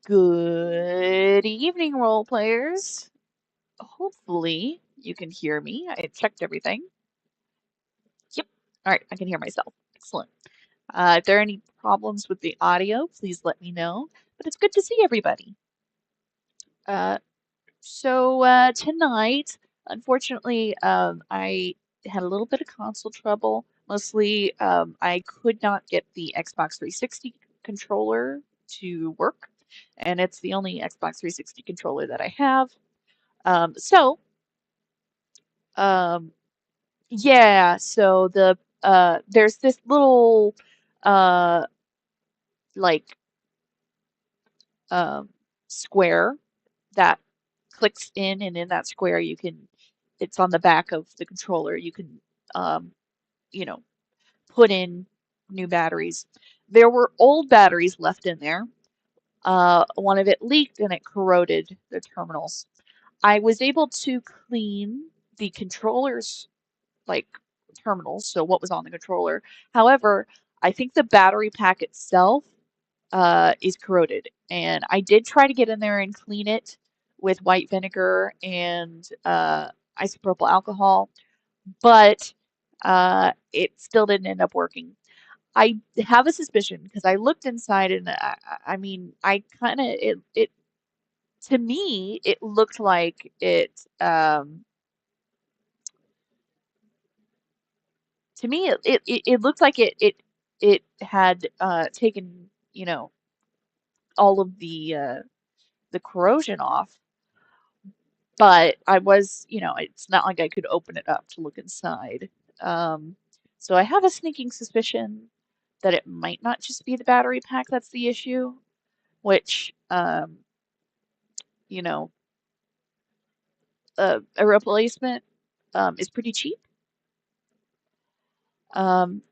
Good evening, role players. Hopefully, you can hear me. I checked everything. Yep. All right, I can hear myself. Excellent. If there are any problems with the audio, please let me know. But it's good to see everybody. Uh, tonight, unfortunately, I had a little bit of console trouble. Mostly, I could not get the Xbox 360 controller to work, and it's the only Xbox 360 controller that I have. Um, so, um, yeah, so there's this little uh like um square that clicks in, and in that square it's on the back of the controller. You can um you know put in new batteries. There were old batteries left in there. One of it leaked and it corroded the terminals. I was able to clean the controllers like terminals, so what was on the controller. However, I think the battery pack itself is corroded, and I did try to get in there and clean it with white vinegar and isopropyl alcohol, but it still didn't end up working. I have a suspicion because I looked inside, and I mean, I kind of it to me it looked like it looked like it had taken, all of the corrosion off, but I was, it's not like I could open it up to look inside. Um, so I have a sneaking suspicion that it might not just be the battery pack that's the issue, which, you know, a replacement is pretty cheap. Um,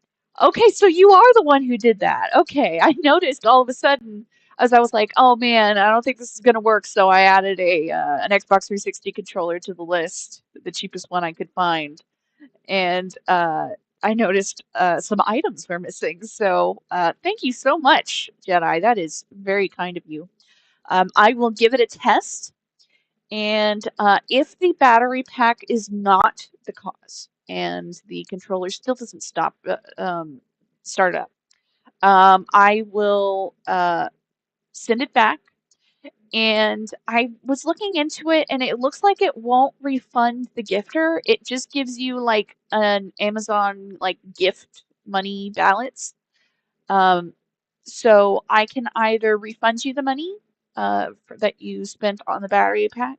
okay, so you are the one who did that. Okay, I noticed all of a sudden as I was like, oh man, I don't think this is gonna work. So I added an Xbox 360 controller to the list, the cheapest one I could find, and I noticed some items were missing. So thank you so much, Jedi. That is very kind of you. I will give it a test. And if the battery pack is not the cause and the controller still doesn't start up, I will send it back. And I was looking into it, and it looks like it won't refund the gifter. It just gives you like an Amazon like gift money balance. Um, so I can either refund you the money that you spent on the battery pack,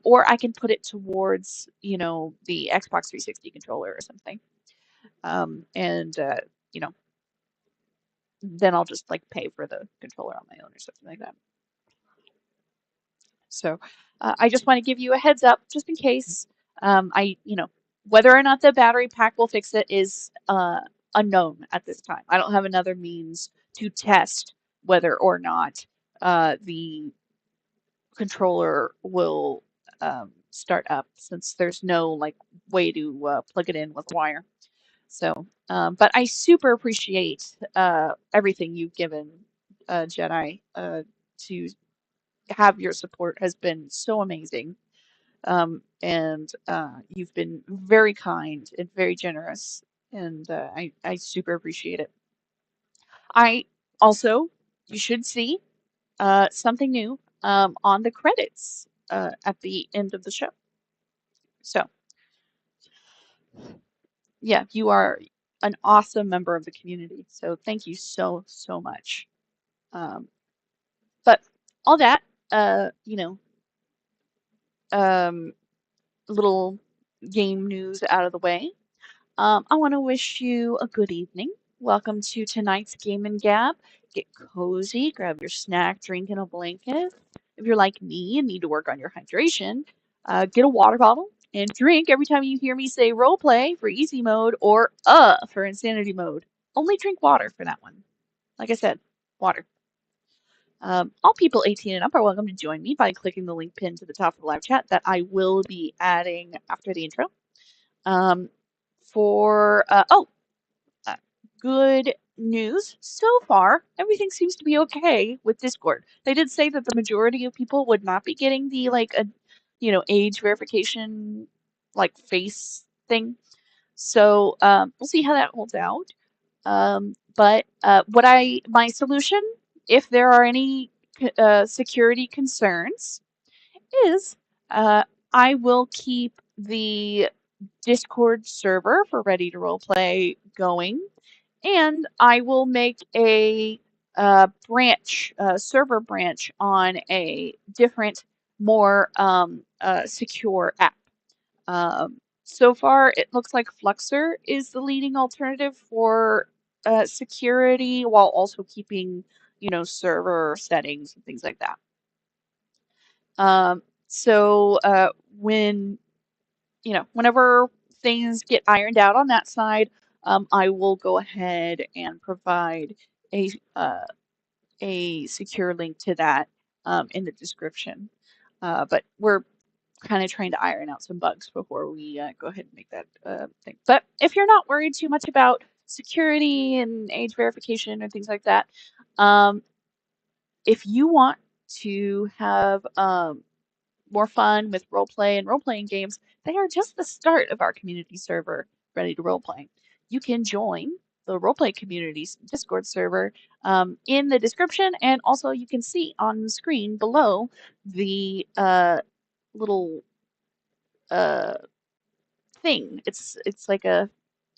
or I can put it towards, the Xbox 360 controller or something. And you know, then I'll just like pay for the controller on my own or something like that. So I just want to give you a heads up just in case. Whether or not the battery pack will fix it is unknown at this time. I don't have another means to test whether or not the controller will start up, since there's no like way to plug it in with wire. So, but I super appreciate everything you've given, Jedi. To have your support has been so amazing. And you've been very kind and very generous, and I super appreciate it. I also, you should see something new on the credits at the end of the show. So, yeah, you are an awesome member of the community. So, thank you so, so much. But all that, uh, you know, um, little game news out of the way. I want to wish you a good evening. Welcome to tonight's Game and Gab. Get cozy, grab your snack, drink, and a blanket. If you're like me and need to work on your hydration, get a water bottle and drink every time you hear me say roleplay for easy mode or for insanity mode. Only drink water for that one. Like I said, water. All people 18 and up are welcome to join me by clicking the link pinned to the top of the live chat that I will be adding after the intro. Um, for uh, good news, so far, everything seems to be okay with Discord. They did say that the majority of people would not be getting the age verification face thing. So we'll see how that holds out. But my solution, if there are any security concerns, is I will keep the Discord server for Ready to Roleplay going, and I will make a server branch on a different, more secure app. So far, it looks like Fluxer is the leading alternative for security, while also keeping, server settings and things like that. So when whenever things get ironed out on that side, I will go ahead and provide a uh, a secure link to that in the description. But we're kind of trying to iron out some bugs before we go ahead and make that thing. But if you're not worried too much about security and age verification and things like that, um, if you want to have more fun with roleplay and role-playing games, they are just the start of our community server, Ready to Roleplay. You can join the roleplay community's Discord server in the description, and also you can see on the screen below the little uh, thing. It's like a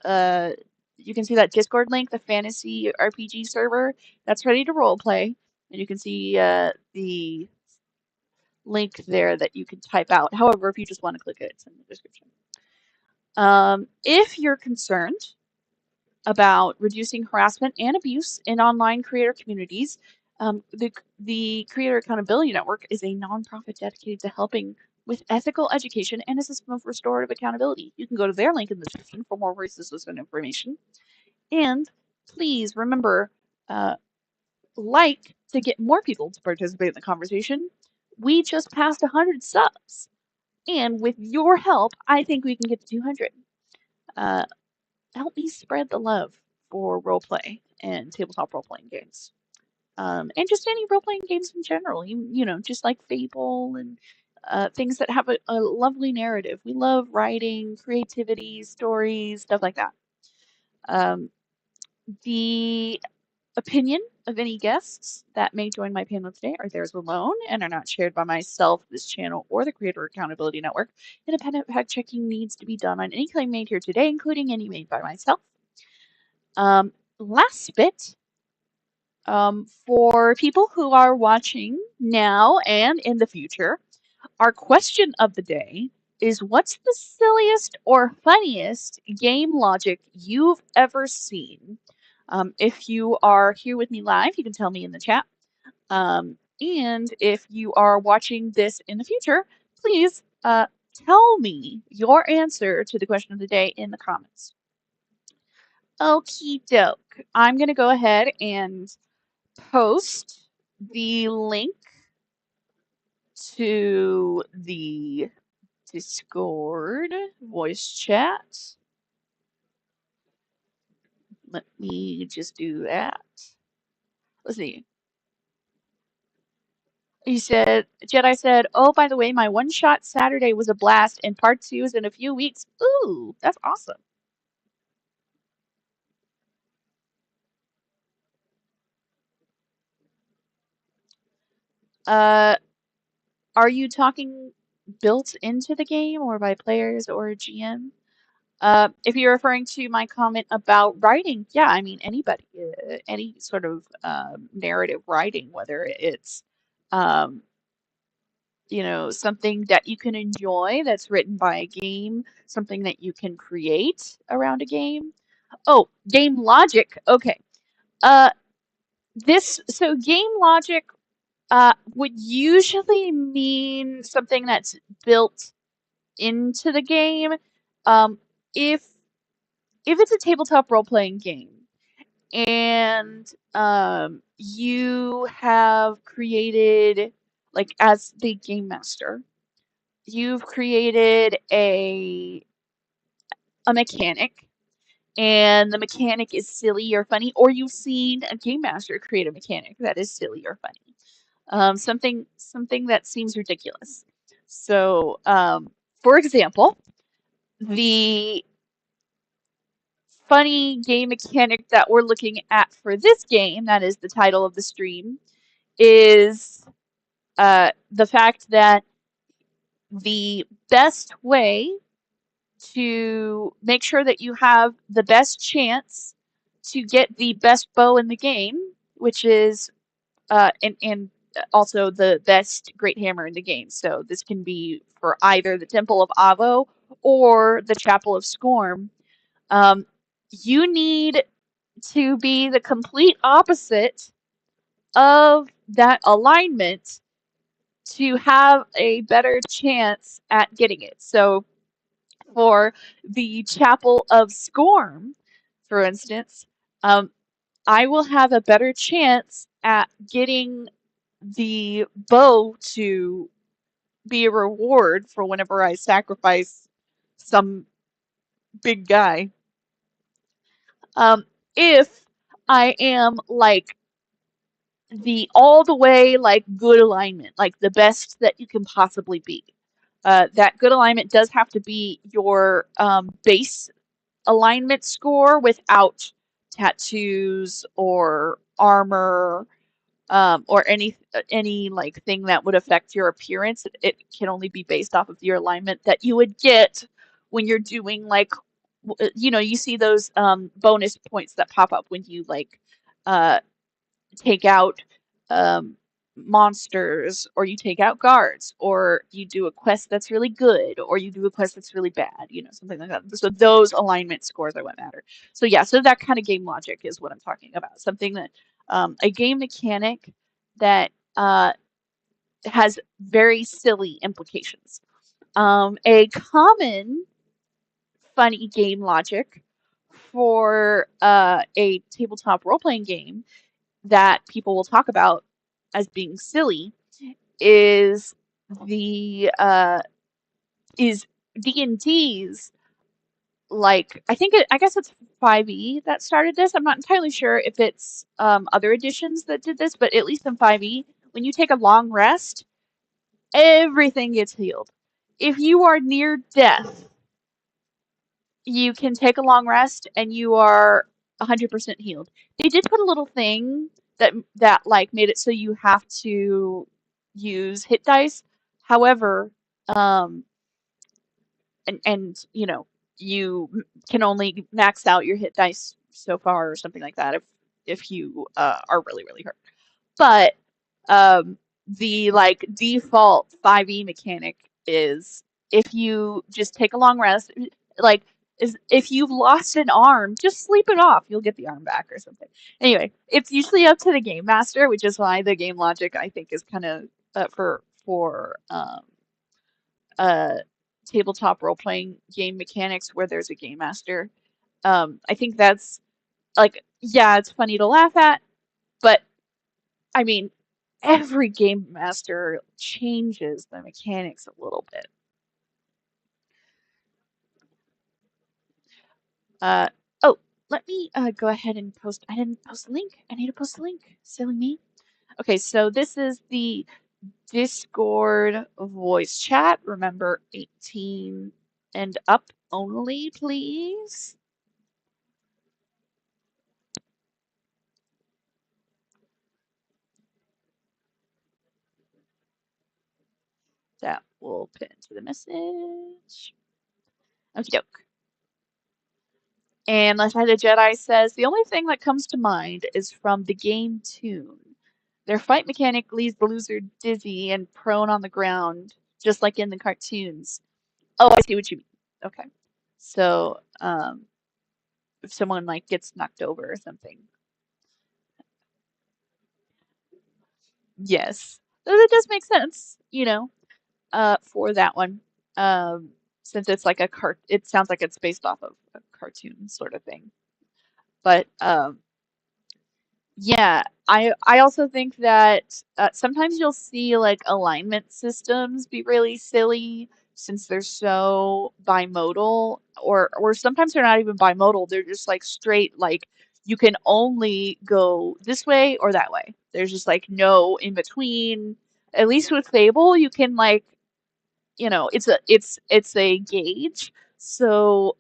uh, you can see that Discord link, the fantasy RPG server that's Ready to Roleplay, and you can see the link there that you can type out. However, if you just want to click it, it's in the description. If you're concerned about reducing harassment and abuse in online creator communities, the Creator Accountability Network is a nonprofit dedicated to helping with ethical education and a system of restorative accountability. You can go to their link in the description for more resources and information. And please remember, uh, to get more people to participate in the conversation. We just passed 100 subs. And with your help, I think we can get to 200. Uh, Help me spread the love for roleplay and tabletop role-playing games. And just any role-playing games in general. Just like Fable and things that have a lovely narrative. We love writing, creativity, stories, stuff like that. The opinion of any guests that may join my panel today are theirs alone and are not shared by myself, this channel, or the Creator Accountability Network. Independent fact checking needs to be done on any claim made here today, including any made by myself. Last bit, for people who are watching now and in the future, our question of the day is, what's the silliest or funniest game logic you've ever seen? If you are here with me live, you can tell me in the chat. And if you are watching this in the future, please tell me your answer to the question of the day in the comments. Okie doke. I'm going to go ahead and post the link to the Discord voice chat. Let me just do that. Let's see. Jedi said, oh, by the way, my one-shot Saturday was a blast, and part 2 is in a few weeks. Ooh, that's awesome. Are you talking built into the game or by players or GM? If you're referring to my comment about writing, yeah, I mean, anybody, any sort of narrative writing, whether it's, um, something that you can enjoy that's written by a game, something that you can create around a game. Oh, game logic. Okay. Uh, so game logic would usually mean something that's built into the game. Um, if it's a tabletop role-playing game and you have created, like, as the game master, you've created a mechanic, and the mechanic is silly or funny, or you've seen a game master create a mechanic that is silly or funny. Something that seems ridiculous. So, for example, the funny game mechanic that we're looking at for this game, that is the title of the stream, is the fact that the best way to make sure that you have the best chance to get the best bow in the game, which is and also the best great hammer in the game. So this can be for either the Temple of Avo or the Chapel of Scorn. Um, you need to be the complete opposite of that alignment to have a better chance at getting it. So for the Chapel of Scorn, for instance, um, I will have a better chance at getting the bow to be a reward for whenever I sacrifice some big guy. If I am like the all the way like good alignment, like the best that you can possibly be. That good alignment does have to be your base alignment score without tattoos or armor or any like thing that would affect your appearance. It can only be based off of your alignment that you would get when you're doing like you see those bonus points that pop up when you like uh, take out um, monsters, or you take out guards, or you do a quest that's really good, or you do a quest that's really bad, something like that. So those alignment scores are what matter. So yeah, so that kind of game logic is what I'm talking about. Something that a game mechanic that has very silly implications. A common funny game logic for a tabletop role playing game that people will talk about as being silly is the is D&D's like I guess it's 5e that started this. I'm not entirely sure if it's other editions that did this, but at least in 5e, when you take a long rest, everything gets healed. If you are near death, you can take a long rest and you are 100% healed. They did put a little thing that like made it so you have to use hit dice. However, um, and you can only max out your hit dice so far or something like that if you are really hurt. But the like default 5e mechanic is if you just take a long rest, like is if you've lost an arm, just sleep it off. You'll get the arm back or something. Anyway, it's usually up to the game master, which is why the game logic I think is kind of for uh, tabletop role playing game mechanics where there's a game master. I think that's like yeah, it's funny to laugh at, but I mean, every game master changes the mechanics a little bit. Uh, oh, let me go ahead and post. I didn't post a link. I need to post a link. Silly me. Okay, so this is the Discord voice chat. Remember, 18 and up only, please. That will put into the message. Okie doke. And Last Night the Jedi says, the only thing that comes to mind is from the game Tune. Their fight mechanic leaves the loser dizzy and prone on the ground, just like in the cartoons. Oh, I see what you mean. Okay. So, if someone like gets knocked over or something. Yes. That does make sense, for that one. Um, since it's like it sounds like it's based off of a cartoon sort of thing. But yeah, I also think that sometimes you'll see like alignment systems be really silly. since they're so bimodal, or sometimes they're not even bimodal, they're just like straight, like you can only go this way or that way. There's just like no in between. At least with Fable, you can like, it's a gauge. So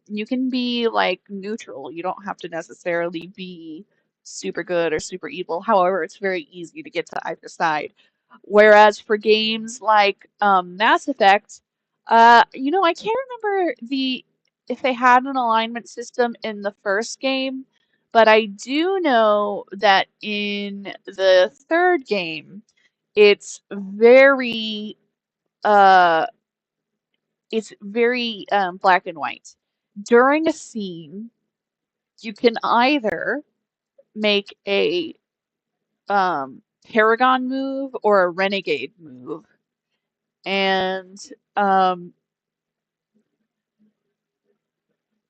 you can be like neutral. You don't have to necessarily be super good or super evil. However, it's very easy to get to either side. Whereas for games like Mass Effect, I can't remember if they had an alignment system in the first game, but I do know that in the third game, it's very uh black and white. During a scene, you can either make a Paragon move or a Renegade move. And um,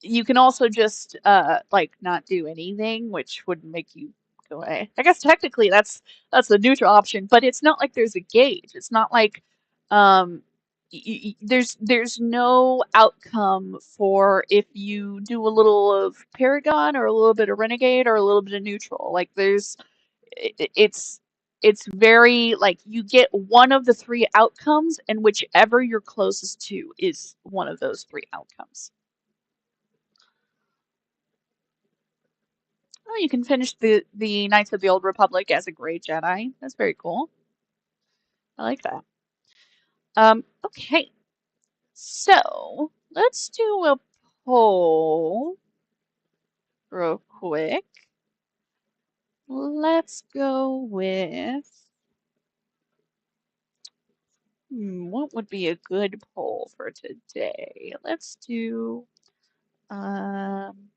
you can also just like not do anything, which would make you go away. I guess technically that's the neutral option, but it's not like there's a gauge. It's not like um there's no outcome for if you do a little of Paragon or a little bit of Renegade or a little bit of neutral. Like it's it's very like you get one of the three outcomes, and whichever you're closest to is one of those three outcomes. Oh, you can finish the Knights of the Old Republic as a Grey Jedi. That's very cool. I like that. Okay. So let's do a poll real quick. Let's go with what would be a good poll for today? Let's do um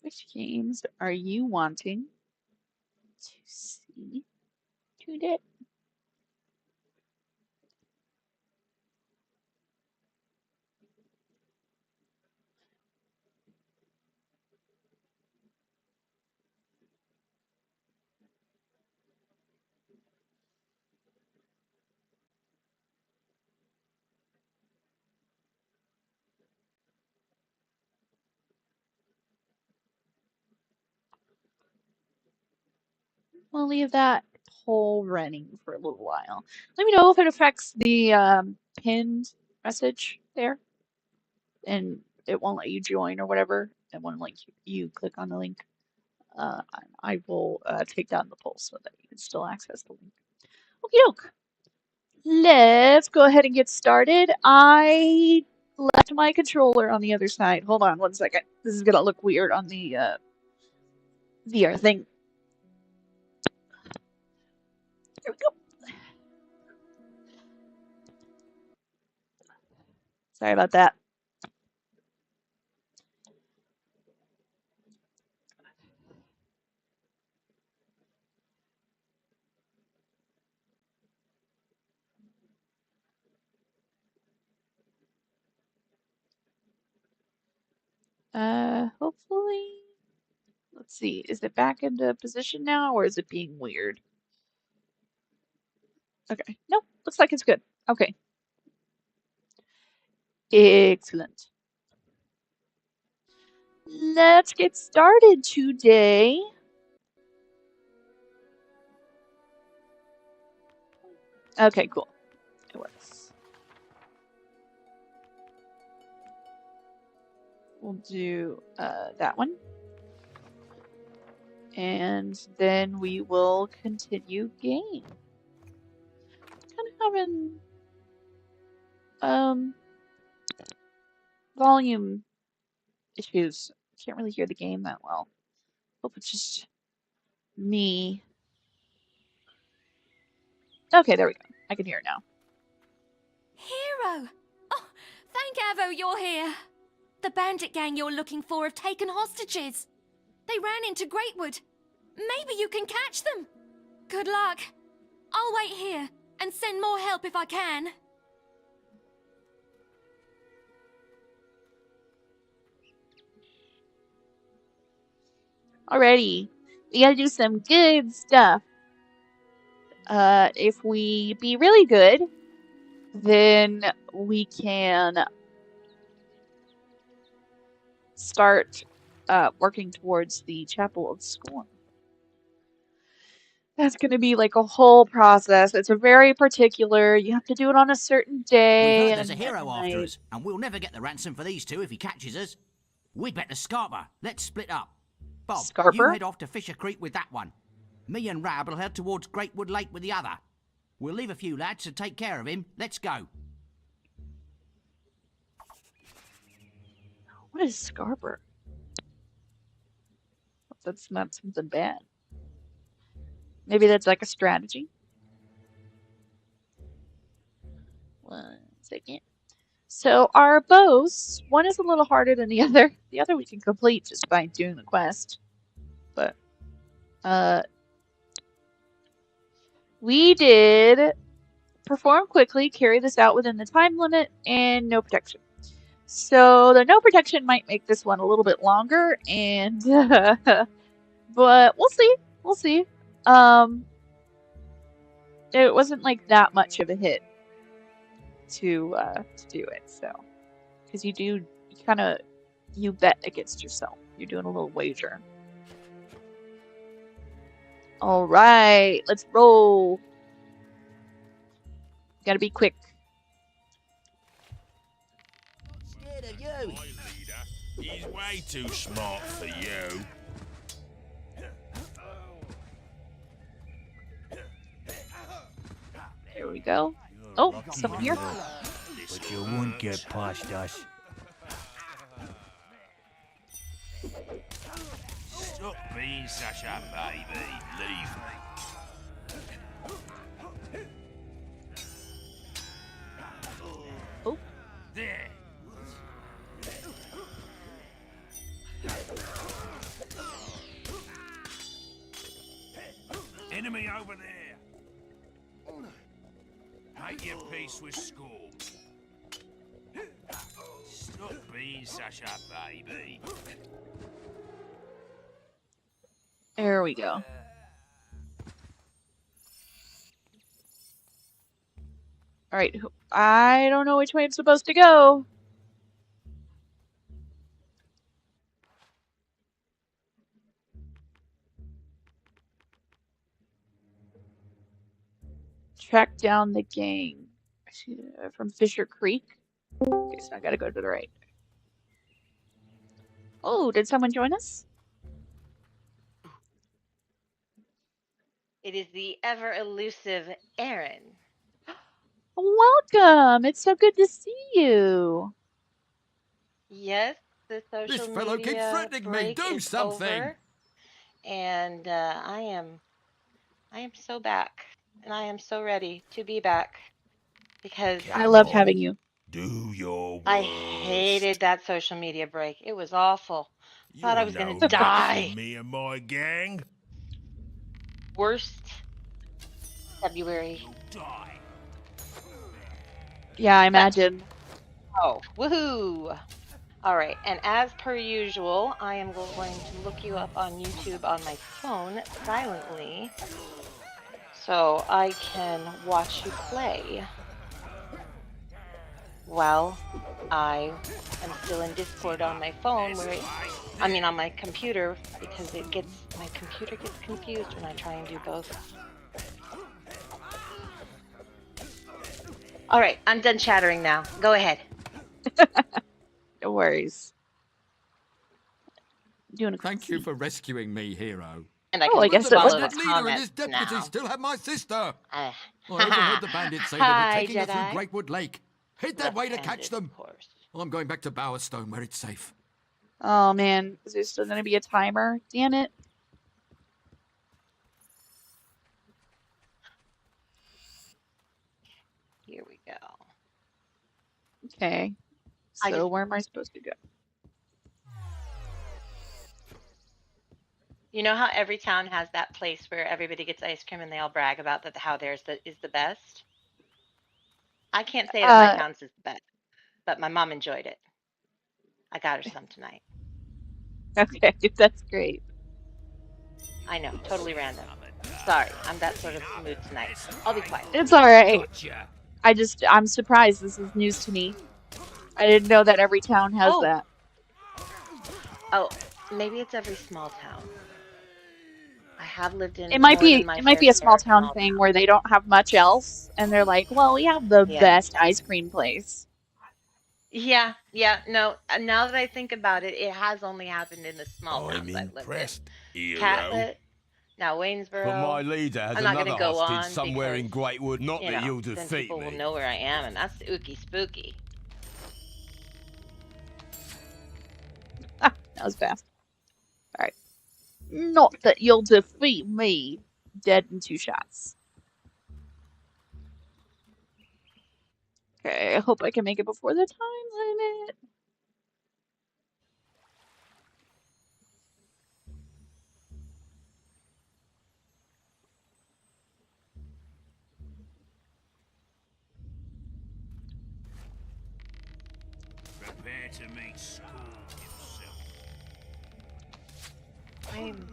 which games are you wanting to see today? We'll leave that poll running for a little while. Let me know if it affects the pinned message there, and it won't let you join or whatever. It won't let you click on the link. I will take down the poll so that you can still access the link. Okie doke. Let's go ahead and get started. I left my controller on the other side. Hold on one second. This is gonna look weird on the VR thing. There we go. Sorry about that. Hopefully. Let's see. Is it back into position now, or is it being weird? Okay. Nope. Looks like it's good. Okay. Excellent. Let's get started today. Okay, cool. It works. We'll do that one. And then we will continue game. Kind of having volume issues. Can't really hear the game that well. Hope it's just me. Okay, there we go. I can hear it now. Hero! Oh, thank Evo you're here. The bandit gang you're looking for have taken hostages. They ran into Greatwood. Maybe you can catch them. Good luck. I'll wait here and send more help if I can. Alrighty. We gotta do some good stuff. If we be really good, then we can start working towards the Chapel of Scorn. That's going to be like a whole process. It's a very particular. You have to do it on a certain day. We've heard there's a and hero after night. us, and we'll never get the ransom for these two if he catches us. We'd better scarper. Let's split up. Bob, you Scarper? head off to Fisher Creek with that one. Me and Rab will head towards Greatwood Lake with the other. We'll leave a few lads to take care of him. Let's go. What is Scarper? That's not something bad. Maybe that's like a strategy. 1 second. So our bows, one is a little harder than the other. The other we can complete just by doing the quest. But we did perform quickly, carry this out within the time limit, and no protection. So the no protection might make this one a little bit longer, and but we'll see. We'll see. It wasn't like that much of a hit to do it, so because you bet against yourself. You're doing a little wager. All right, let's roll. Gotta be quick. Scared of you. My leader, he's way too smart for you. There we go. Oh, someone here. But you won't get past us. Stop being such a baby. Leave me. Oh. There. Enemy over there. Make your peace with Scorn. Stop being such a baby. There we go. All right, I don't know which way I'm supposed to go. Track down the gang from Fisher Creek. Okay, so I gotta go to the right. Oh, did someone join us? It is the ever elusive Aaron. Welcome. It's so good to see you. Yes, the social This fellow keeps media threatening me. break Do is something. over, and I am so back, and I am so ready to be back because I love having you. Do your worst. I hated that social media break. It was awful. Thought I was You're gonna no match die. for me and my gang. Worst February. You'll die. Yeah, I imagine. Oh, woohoo! All right, and as per usual, I am going to look you up on YouTube on my phone silently so I can watch you play while I am still in Discord on my phone, on my computer, because my computer gets confused when I try and do both. All right, I'm done chattering now. Go ahead. No worries. Doing a Thank you for rescuing me, hero. And I Oh, I can guess it follow was the Bandit leader and comments his deputy now. still have my sister. Uh, I overheard the bandits say they Hi, were taking her Jedi. through Greatwood Lake. Head that way to Left-handed, catch them. of course. I'm going back to Bowerstone where it's safe. Oh man, is there still gonna be a timer? Damn it. Here we go. Okay. I So just- where am I supposed to go? You know how every town has that place where everybody gets ice cream and they all brag about that how theirs is the best? I can't say that my Uh, town's is the best, but my mom enjoyed it. I got her some tonight. okay, that's great. I know, totally random. Sorry, I'm that sort of mood tonight. I'll be quiet. It's all right. Gotcha. I'm surprised. This is news to me. I didn't know that every town has Oh, that. oh, maybe it's every small town. I have lived in It might more than be my it might fair be a share small of town small thing towns. where they don't have much else, and they're like, well, we have the Yeah. best ice cream place. Yeah, no. Now that I think about it, it has only happened in the small I'm towns I've lived in. impressed, hero. Catlet, now But my Waynesboro. leader has I'm not going another to go hostage on somewhere because, in Greatwood. Not you that know, you'll then defeat people will me. know where I am, and that's ooky spooky. Ah, that was fast. All right. Not that you'll defeat me. Dead in 2 shots. Okay, I hope I can make it before the time limit. Prepare to meet Scorn himself. I'm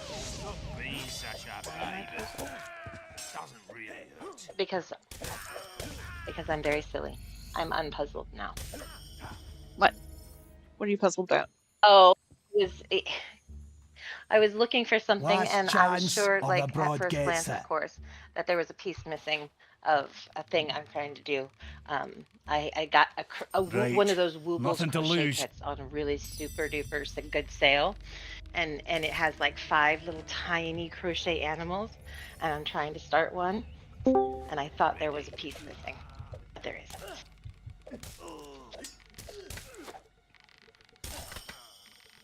Stop being such a baby. Doesn't really hurt. because I'm very silly. I'm unpuzzled now. What? What are you puzzled about? Oh, I was looking for something, Last and I was chance sure, or the like at bride first gets glance, it. of course, that there was a piece missing of a thing I'm trying to do. I got one of those Woogles Nothing to crochet lose. kits on a really super duper good sale, and it has like 5 little tiny crochet animals, and I'm trying to start one, and I thought there was a piece missing, but there isn't.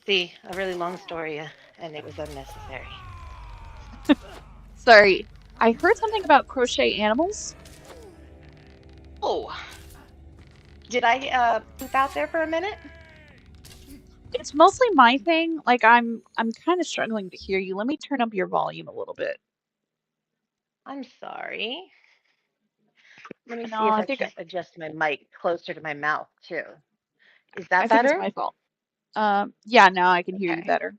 See, a really long story, and it was unnecessary. Sorry, I heard something about crochet animals. Oh, did I poop out there for a minute? It's mostly my thing. Like I'm kind of struggling to hear you. Let me turn up your volume a little bit. I'm sorry. Let me No, see if I I think can't adjust my mic closer to my mouth too. Is I that think it's better? my fault. Yeah, now I can hear you Okay. better.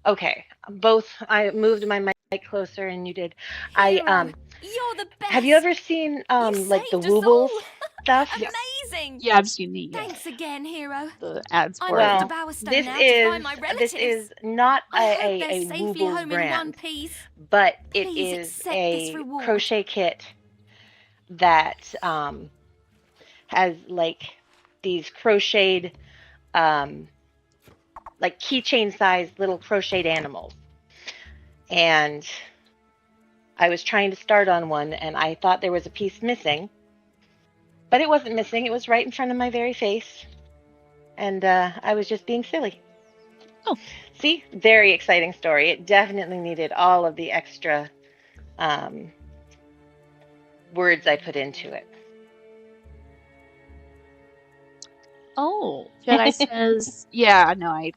Okay. Both I moved my mic closer and you did. Hero, you're the best. Have you ever seen You like the saved us Woobles all. stuff? Yes. Amazing. Yeah, I've seen the Thanks again, Hero. ads I'm for it. off to Well, Bowerstone now to find my this relatives. is not I hope they're a safely Woobles home in one brand, piece. but it Please is accept this a reward. crochet kit that has like these crocheted like keychain sized little crocheted animals. And I was trying to start on one and I thought there was a piece missing, but it wasn't missing. It was right in front of my very face. And I was just being silly. Oh. See, very exciting story. It definitely needed all of the extra words I put into it. Oh, Jedi says, yeah, no,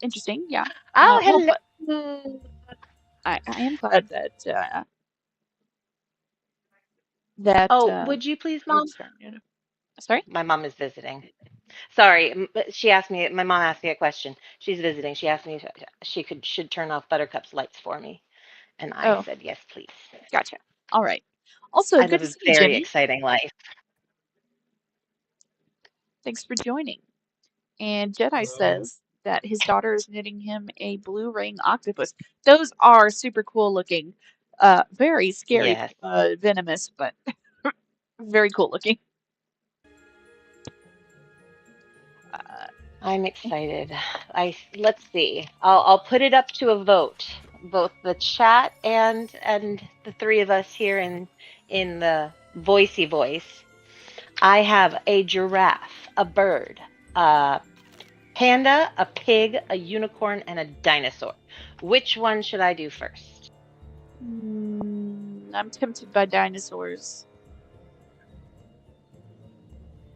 interesting, yeah. Oh, Well, hello. but I am glad that Would you please, you're Mom? starting to. Sorry? My mom is visiting. Sorry, she asked me. My mom asked me a question. She's visiting. She asked me if she should turn off Buttercup's lights for me, and I Oh, said yes, please. gotcha. All right. Also, I good live to a see you, very Jimmy. exciting life. Thanks for joining. And Jedi says that his daughter is knitting him a blue ring octopus. Those are super cool looking. Very scary, Yes, venomous, but very cool looking. I'm excited. Let's see. I'll put it up to a vote. Both the chat and the 3 of us here in the voicey voice. I have a giraffe, a bird, a panda, a pig, a unicorn, and a dinosaur. Which one should I do first? I'm tempted by dinosaurs.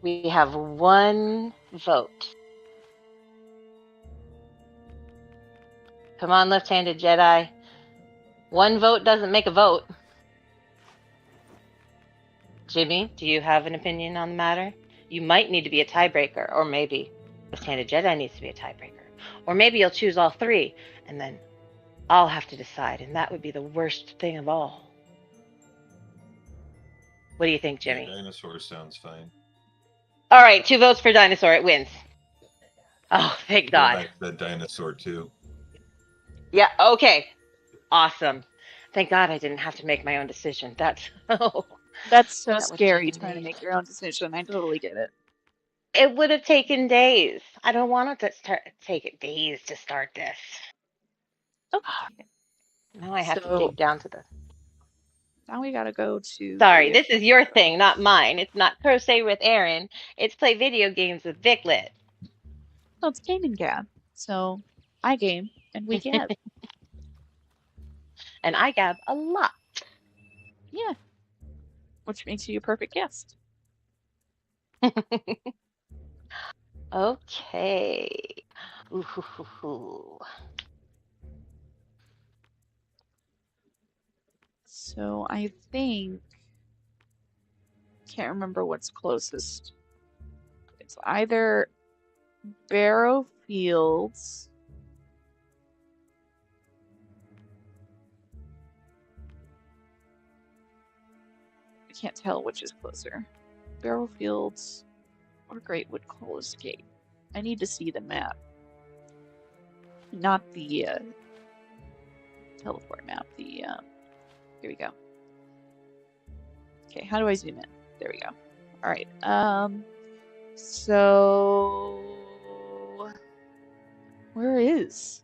We have one vote. Come on, left-handed Jedi. One vote doesn't make a vote. Jimmy, do you have an opinion on the matter? You might need to be a tiebreaker, or maybe left-handed Jedi needs to be a tiebreaker. Or maybe you'll choose all three, and then I'll have to decide, and that would be the worst thing of all. What do you think, Jimmy? Dinosaur sounds fine. All right, 2 votes for dinosaur. It wins. Oh, thank God. I said dinosaur too. Yeah, okay. Awesome. Thank God I didn't have to make my own decision. That's so that scary trying to make your own decision. I totally get it. It would have taken days. I don't want it to take days to start this. Okay. Now I have to So dig down to the. now we gotta go to. Sorry, this is your thing, not mine. It's not crochet with Aaron. It's play video games with Viclet. Well, it's game and gab. So I game and we gab. And I gab a lot. Yeah. Which makes you a perfect guest. Okay. Ooh. So I think can't remember what's closest. It's either Barrow Fields I can't tell which is closer. Barrow Fields or Greatwood Colas Gate. I need to see the map. Not the teleport map. The here we go. Okay, how do I zoom in? There we go. All right. So where is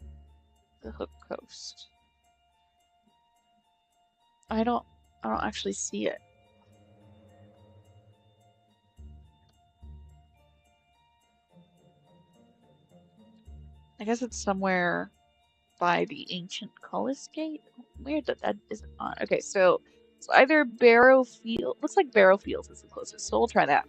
the Hook Coast? I don't actually see it. I guess it's somewhere by the ancient Cullis Gate. Weird that isn't on. Okay, so it's either Barrow Field. Looks like Barrow Fields is the closest, so we'll try that.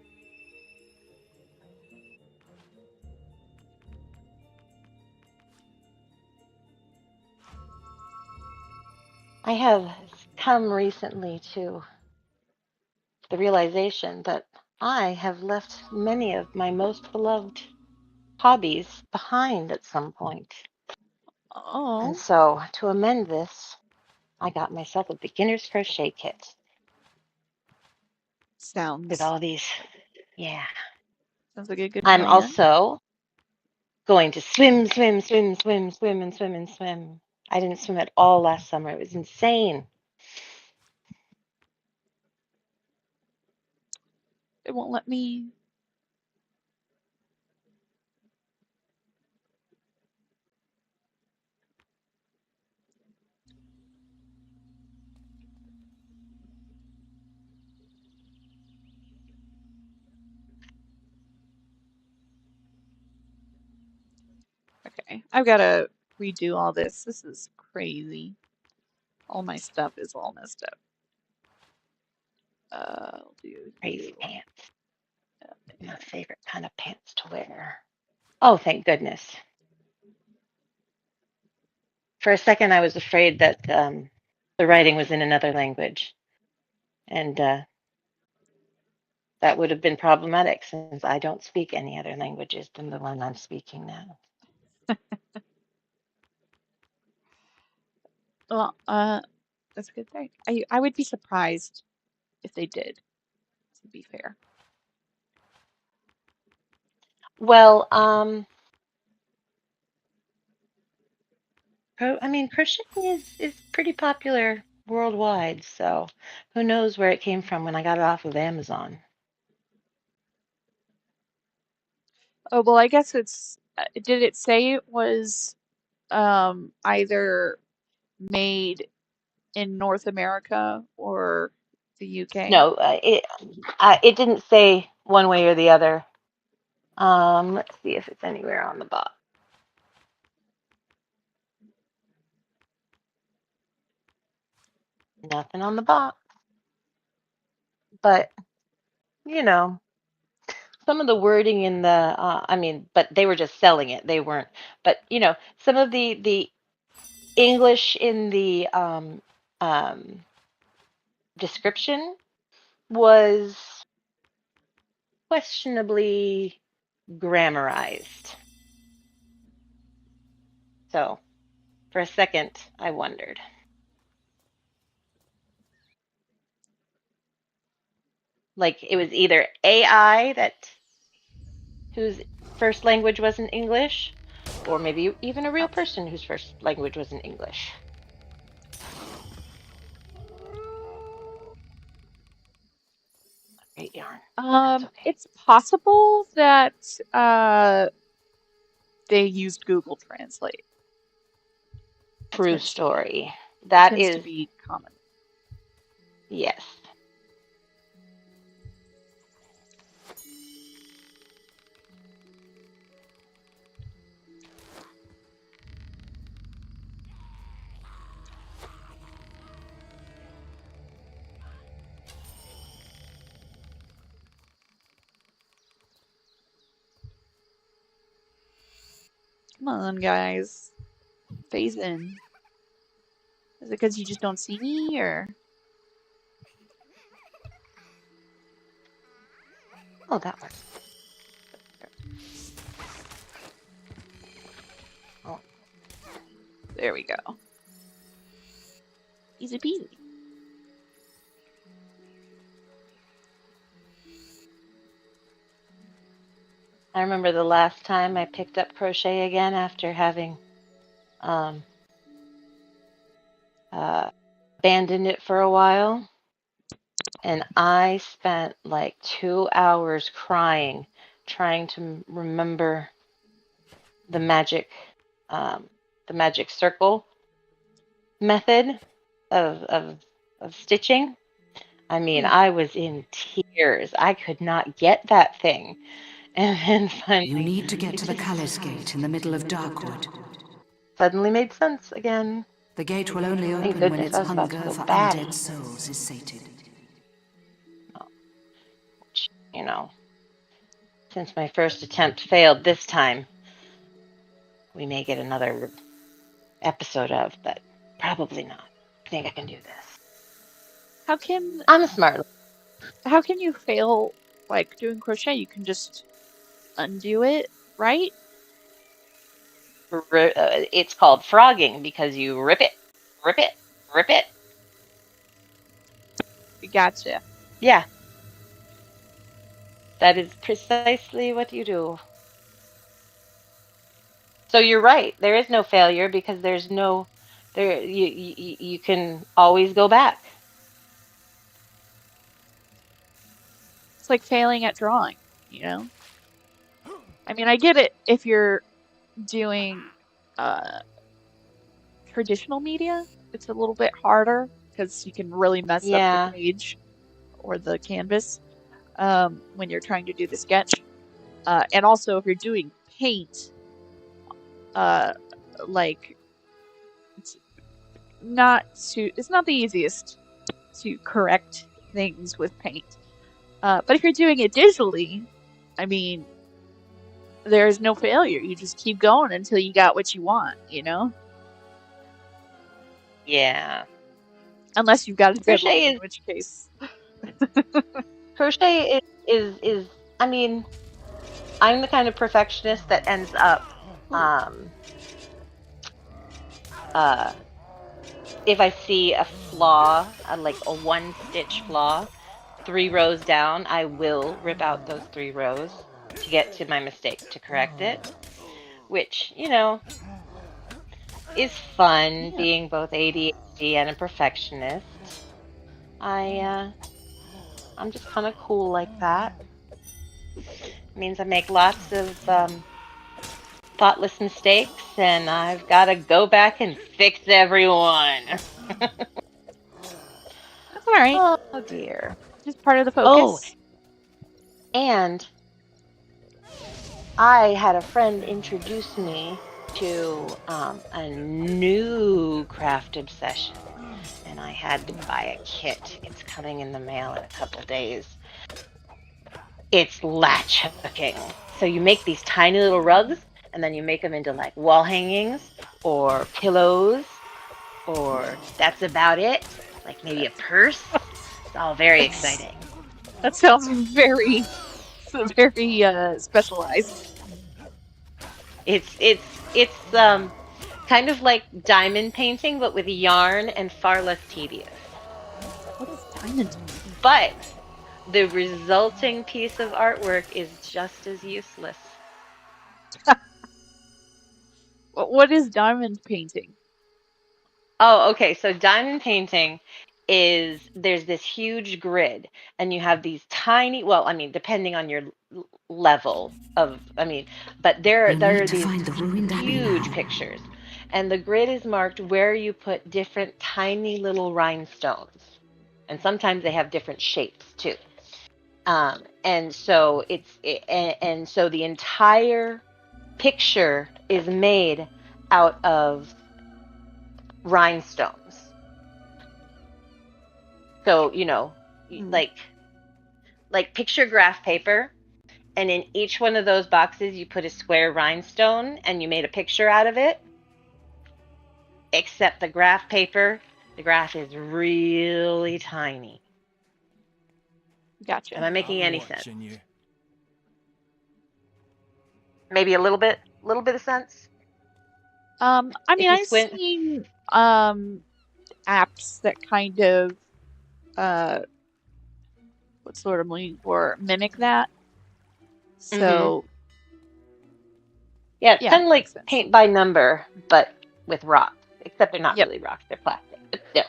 I have come recently to the realization that I have left many of my most beloved hobbies behind at some point. Oh. And so to amend this, I got myself a beginner's crochet kit. Sounds. With all these, yeah. Sounds like a good I'm plan. also going to swim. I didn't swim at all last summer. It was insane. It won't let me. Okay, I've got to redo all this. This is crazy. All my stuff is all messed up. I'll do Crazy pants. My favorite kind of pants to wear. Oh, thank goodness. For a second, I was afraid that the writing was in another language. And that would have been problematic since I don't speak any other languages than the one I'm speaking now. Well, that's a good thing. I would be surprised if they did, to be fair. Well, I mean, crocheting is pretty popular worldwide, so who knows where it came from when I got it off of Amazon. Oh, well, I guess it's, did it say it was either made in North America or the UK? No, it didn't say one way or the other. Let's see if it's anywhere on the box. Nothing on the box. But, you know, some of the wording in the I mean, but they were just selling it. They weren't. But some of the English in the description was questionably grammarized. So for a second, I wondered. Like it was either AI whose first language wasn't English, or maybe even a real person whose first language wasn't English. Great yarn. That's okay. It's possible that they used Google Translate. True story. That That tends is to be common. yes. Come on, guys. Phase in. Is it because you just don't see me, or? Oh, that one. Oh. There we go. Easy peasy. I remember the last time I picked up crochet again after having abandoned it for a while. And I spent like 2 hours crying, trying to remember the magic circle method of stitching. I mean, I was in tears. I could not get that thing. And then finally, you need to get to the Callis Gate in the middle of Darkwood. Suddenly made sense again. The gate will only Thank open when goodness, its I was about hunger to go for batty. undead souls is sated. Since my first attempt failed this time, we may get another episode of, but probably not. I think I can do this. How can I'm a smart. How can you fail like doing crochet? You can just undo it, right? It's called frogging because you rip it, rip it, rip it. Gotcha. Yeah. That is precisely what you do. So you're right. There is no failure because there's no there you can always go back. It's like failing at drawing, I mean, I get it if you're doing traditional media. It's a little bit harder because you can really mess up the page or the canvas when you're trying to do the sketch. And also if you're doing paint, like it's not the easiest to correct things with paint. But if you're doing it digitally, I mean, there's no failure. You just keep going until you got what you want, Yeah. Unless you've got a deadline, Crochet in which case. Crochet is I mean, I'm the kind of perfectionist that ends up if I see a flaw, like a one stitch flaw, 3 rows down, I will rip out those 3 rows to get to my mistake, to correct it, which, is fun, being both ADHD and a perfectionist. I'm just kind of cool like that. It means I make lots of thoughtless mistakes, and I've got to go back and fix everyone. That's all right. Oh dear. Just part of the focus. Oh, and I had a friend introduce me to a new craft obsession, and I had to buy a kit. It's coming in the mail in a couple days. It's latch hooking. So you make these tiny little rugs, and then you make them into like wall hangings or pillows, or that's about it. Like maybe a purse. It's all very exciting. That sounds very, very specialized. It's kind of like diamond painting, but with yarn and far less tedious. What is diamond? But the resulting piece of artwork is just as useless. What is diamond painting? Oh, okay. So diamond painting is there's this huge grid, and you have these tiny, well, I mean, depending on your level of, I mean, but there You'll need are to these find the ruined abbey huge now. pictures, and the grid is marked where you put different tiny little rhinestones, and sometimes they have different shapes too. And so and so the entire picture is made out of rhinestones. So, you know, like picture graph paper, and in each one of those boxes you put a square rhinestone and you made a picture out of it. Except the graph paper, the graph is really tiny. Gotcha. Am I making I'm any sense? watching you. Maybe a little bit of sense. I If mean, you I've squint. seen apps that kind of what's the word I'm looking for? Mimic that. So Yeah, it's yeah, kind of like makes sense. paint by number, but with rocks. Except they're not Yep. really rocks; they're plastic. But still.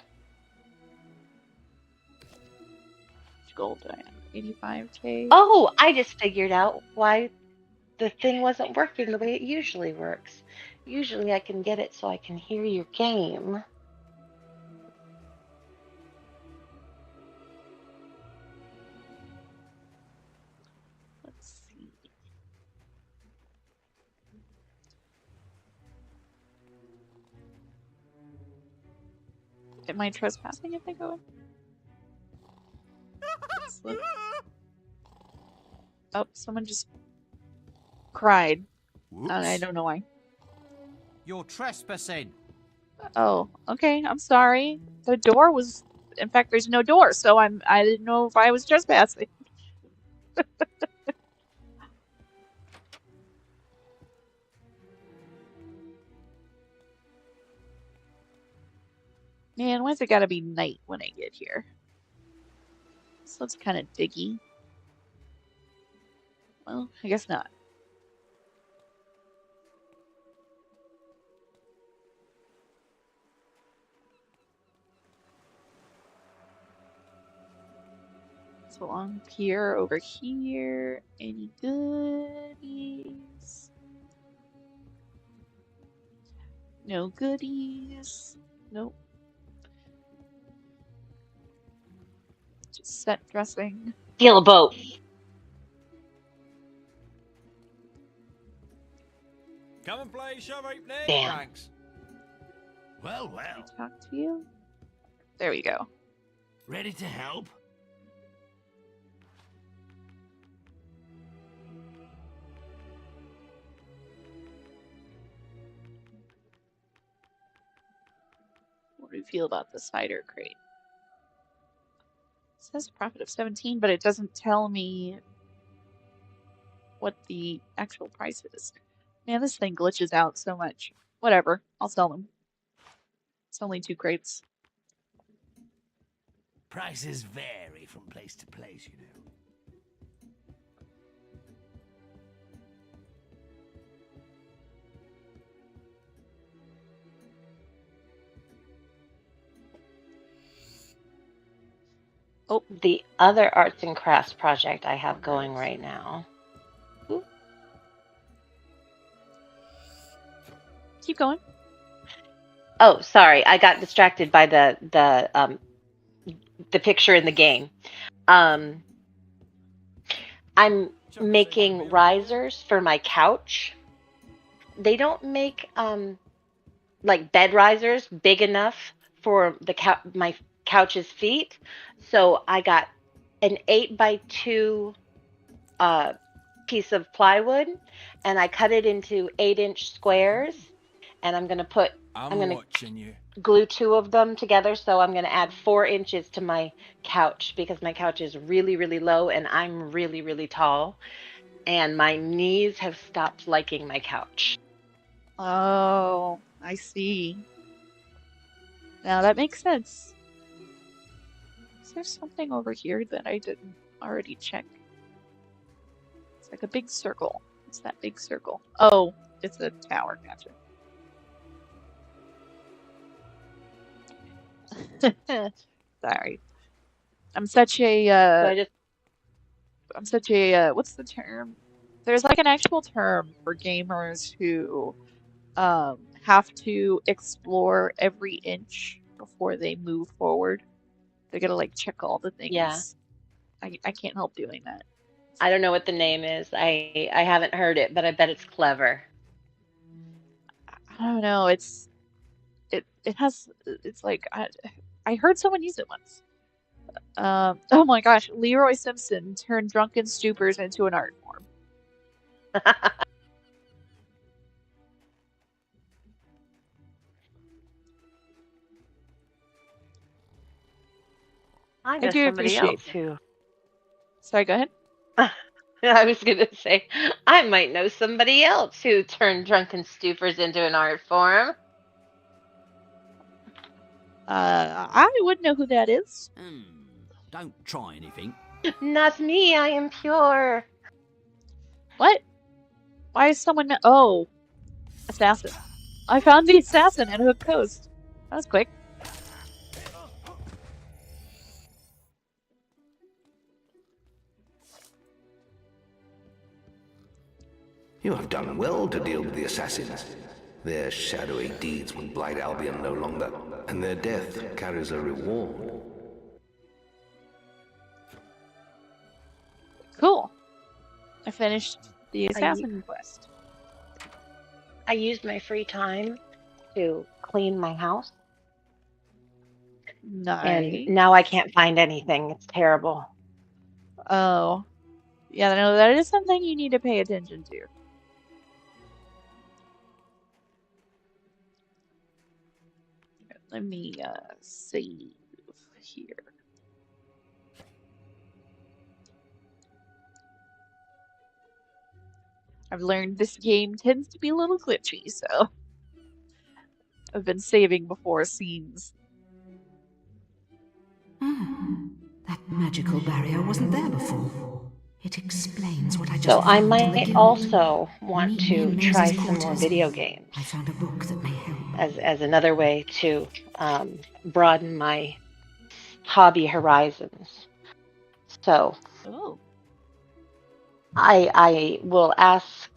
Gold 85K. Oh, I just figured out why the thing wasn't working the way it usually works. Usually I can get it so I can hear your game. Let's see. Am I trespassing if I go in? Let's look. Oh, someone just cried. I don't know why. You're trespassing. Oh, okay. I'm sorry. The door was. In fact, there's no door, so I didn't know if I was trespassing. Man, why's it gotta be night when I get here? This looks kind of diggy. Well, I guess not. So along here, over here, any goodies? No goodies. Nope. Just set dressing. Steal a boat. Come and play shove evening. Damn. Thanks. Well, Can I well. talk to you? There we go. Ready to help? What do you feel about the cider crate? It says profit of 17, but it doesn't tell me what the actual price is. Man, this thing glitches out so much. Whatever, I'll sell them. It's only 2 crates. Prices vary from place to place, you know. Oh, the other arts and crafts project I have going right now. Ooh. Keep going. Oh, sorry, I got distracted by the picture in the game. I'm making risers for my couch. They don't make like bed risers big enough for my couch's feet, so I got an 8x2 piece of plywood, and I cut it into 8-inch squares, and I'm gonna watching you. glue 2 of them together. So I'm gonna add 4 inches to my couch because my couch is really, really low, and I'm really, really tall, and my knees have stopped liking my couch. Oh, I see. Now that makes sense. Is there something over here that I didn't already check? It's like a big circle. What's that big circle? Oh, it's a tower. Gotcha. Sorry. I'm such a So I just what's the term? There's like an actual term for gamers who have to explore every inch before they move forward. They gotta like check all the things. Yeah. I can't help doing that. I don't know what the name is. I haven't heard it, but I bet it's clever. I don't know. It has it's like I heard someone use it once. Oh my gosh, Leroy Simpson turned drunken stupors into an art form. I know do somebody appreciate else who. Sorry, go ahead. I was gonna say I might know somebody else who turned drunken stupors into an art form. I wouldn't know who that is. Don't try anything. Not me. I am pure. What? Why is someone? Oh, assassin. I found the assassin at Hook Coast. That was quick. You have done well to deal with the assassins. Their shadowy deeds will blight Albion no longer, and their death carries a reward. Cool. I finished the assassin quest. I used my free time to clean my house, Nice. and now I can't find anything. It's terrible. Oh. Yeah, no, that is something you need to pay attention to. Let me save here. I've learned this game tends to be a little glitchy, so I've been saving before scenes. That magical barrier wasn't there before. It explains what I just So I found in the might guild. also want Meet me to in try Moses' some more quarters. video games I found a book that may help. as another way to broaden my hobby horizons. So Oh. I will ask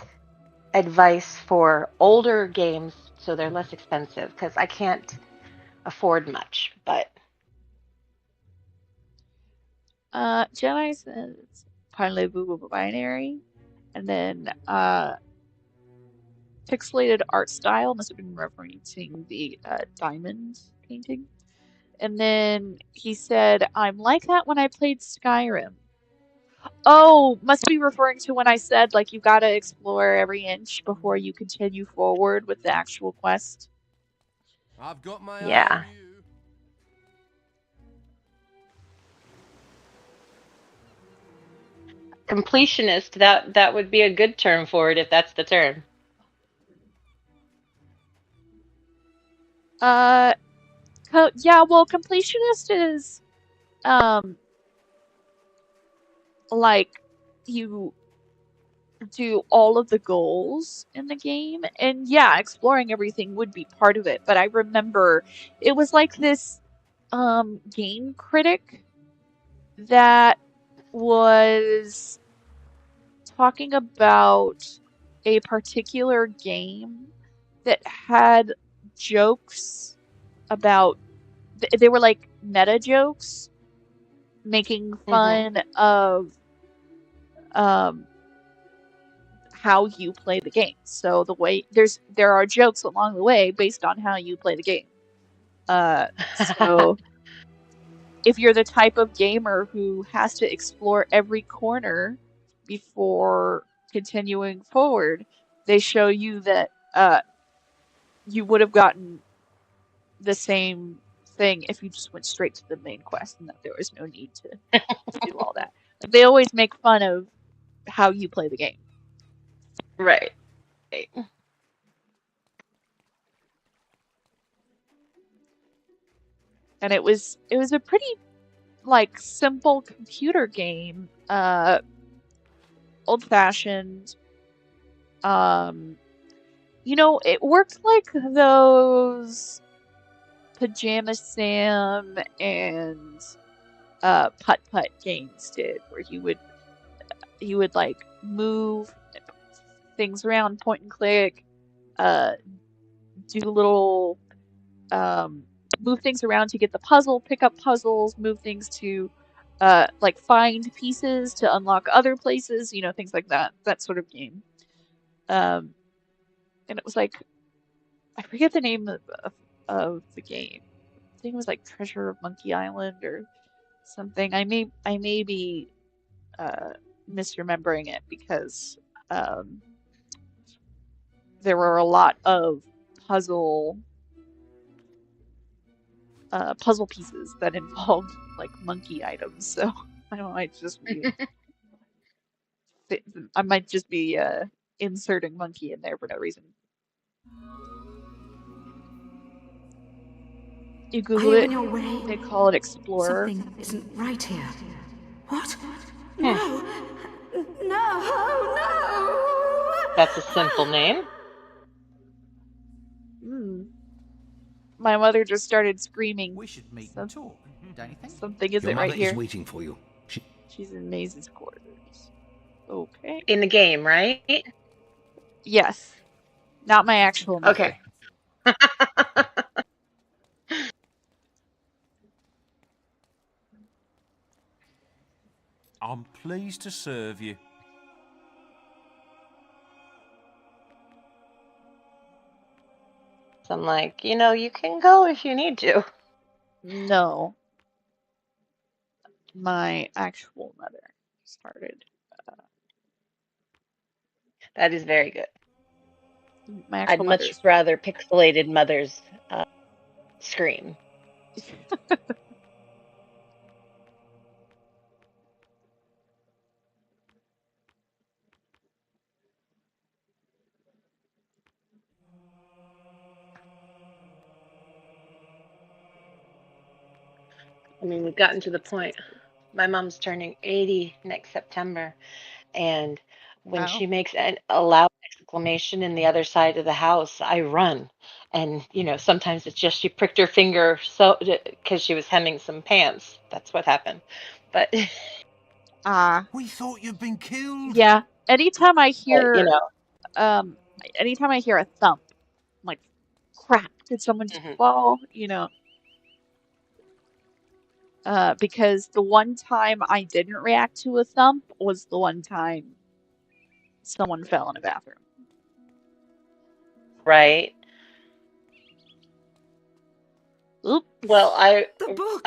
advice for older games so they're less expensive because I can't afford much. But Jedi says Parlez-vous binary, and then pixelated art style must have been referencing the diamond painting. And then he said, I'm like that when I played Skyrim. Oh, must be referring to when I said, like, you gotta explore every inch before you continue forward with the actual quest. I've got my Yeah. eye on you. completionist, that would be a good term for it if that's the term. Yeah, well, completionist is, like, you do all of the goals in the game, and yeah, exploring everything would be part of it, but I remember it was like this, game critic that was talking about a particular game that had jokes about they were like meta jokes making fun of how you play the game. So the way there are jokes along the way based on how you play the game. So if you're the type of gamer who has to explore every corner before continuing forward, they show you that you would have gotten the same thing if you just went straight to the main quest and that there was no need to do all that. They always make fun of how you play the game. Right. And it was a pretty like simple computer game, old fashioned. You know, it worked like those Pajama Sam and Putt Putt games did, where you would like move things around, point and click, do little move things around to get the puzzle, pick up puzzles, move things to like find pieces to unlock other places, you know, things like that. That sort of game. And it was like, I forget the name of the game. I think it was like Treasure of Monkey Island or something. I may be misremembering it because there were a lot of puzzle pieces that involved like monkey items. So I might just be inserting monkey in there for no reason. You Google it. On your way? They call it Explorer. Something isn't right here. What? No. No. That's a simple name. My mother just started screaming. We should meet and talk, don't you think? Something Your isn't mother right here. is waiting for you. She's in Maisie quarters. Okay. In the game, right? Yes. Not my actual mother. Okay. I'm pleased to serve you. So I'm like, you know, you can go if you need to. No. My actual mother started. That is very good. My actual I'd much rather pixelated mother's scream. I mean, we've gotten to the point. My mom's turning 80 next September, and when she makes a loud exclamation in the other side of the house, I run. And, you know, sometimes it's just she pricked her finger so because she was hemming some pants. That's what happened. But we thought you'd been killed. Yeah. Anytime I hear, you know, anytime I hear a thump, I'm like, crap, did someone just fall? You know. Because the one time I didn't react to a thump was the one time someone fell in a bathroom. Right. Oop. Well, I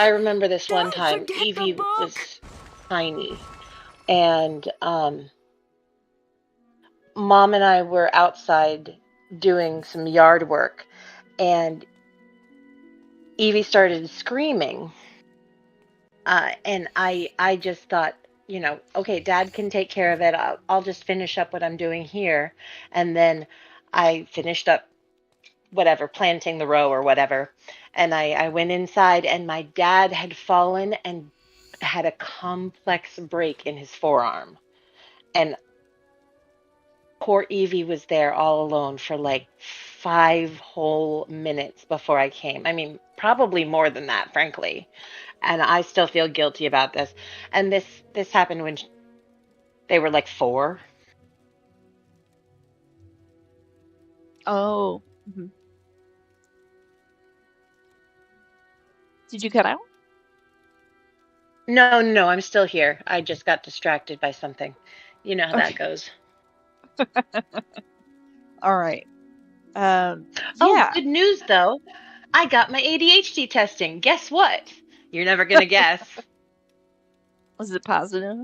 remember this one time. Evie was tiny, and Mom and I were outside doing some yard work, and Evie started screaming. And I just thought, you know, okay, Dad can take care of it. I'll just finish up what I'm doing here. And then I finished up whatever, planting the row or whatever. And I went inside, and my dad had fallen and had a complex break in his forearm. And poor Evie was there all alone for like 5 whole minutes before I came. I mean, probably more than that, frankly. And I still feel guilty about this. And this happened when they were like 4. Oh. Mm-hmm. Did you cut out? No, I'm still here. I just got distracted by something. You know how that goes. All right. Yeah. Oh, good news though. I got my ADHD testing. Guess what? You're never gonna guess. Was it positive?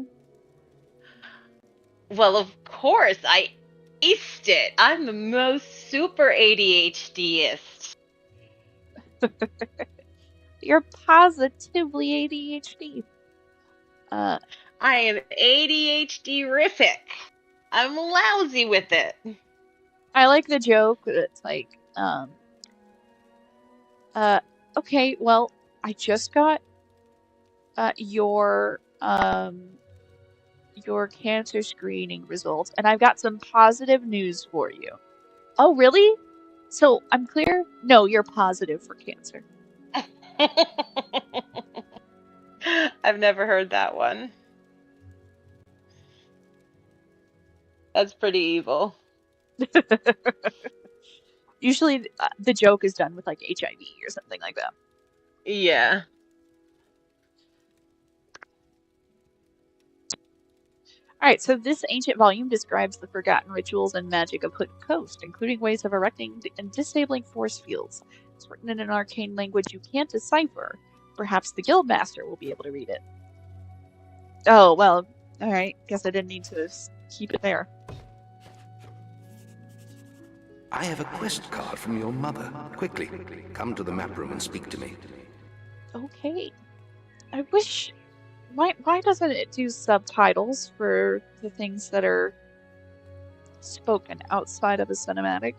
Well, of course, I aced it. I'm the most super ADHDist. You're positively ADHD. I am ADHD-rific. I'm lousy with it. I like the joke that it's like, okay, well, I just got your cancer screening results, and I've got some positive news for you. Oh, really? So I'm clear? No, you're positive for cancer. I've never heard that one. That's pretty evil. Usually the joke is done with like HIV or something like that. Yeah. Alright, so this ancient volume describes the forgotten rituals and magic of Hood Coast, including ways of erecting and disabling force fields. It's written in an arcane language you can't decipher. Perhaps the Guildmaster will be able to read it. Oh, well, alright. Guess I didn't need to keep it there. I have a quest card from your mother. Quickly, come to the map room and speak to me. Okay. I wish... Why doesn't it do subtitles for the things that are spoken outside of a cinematic?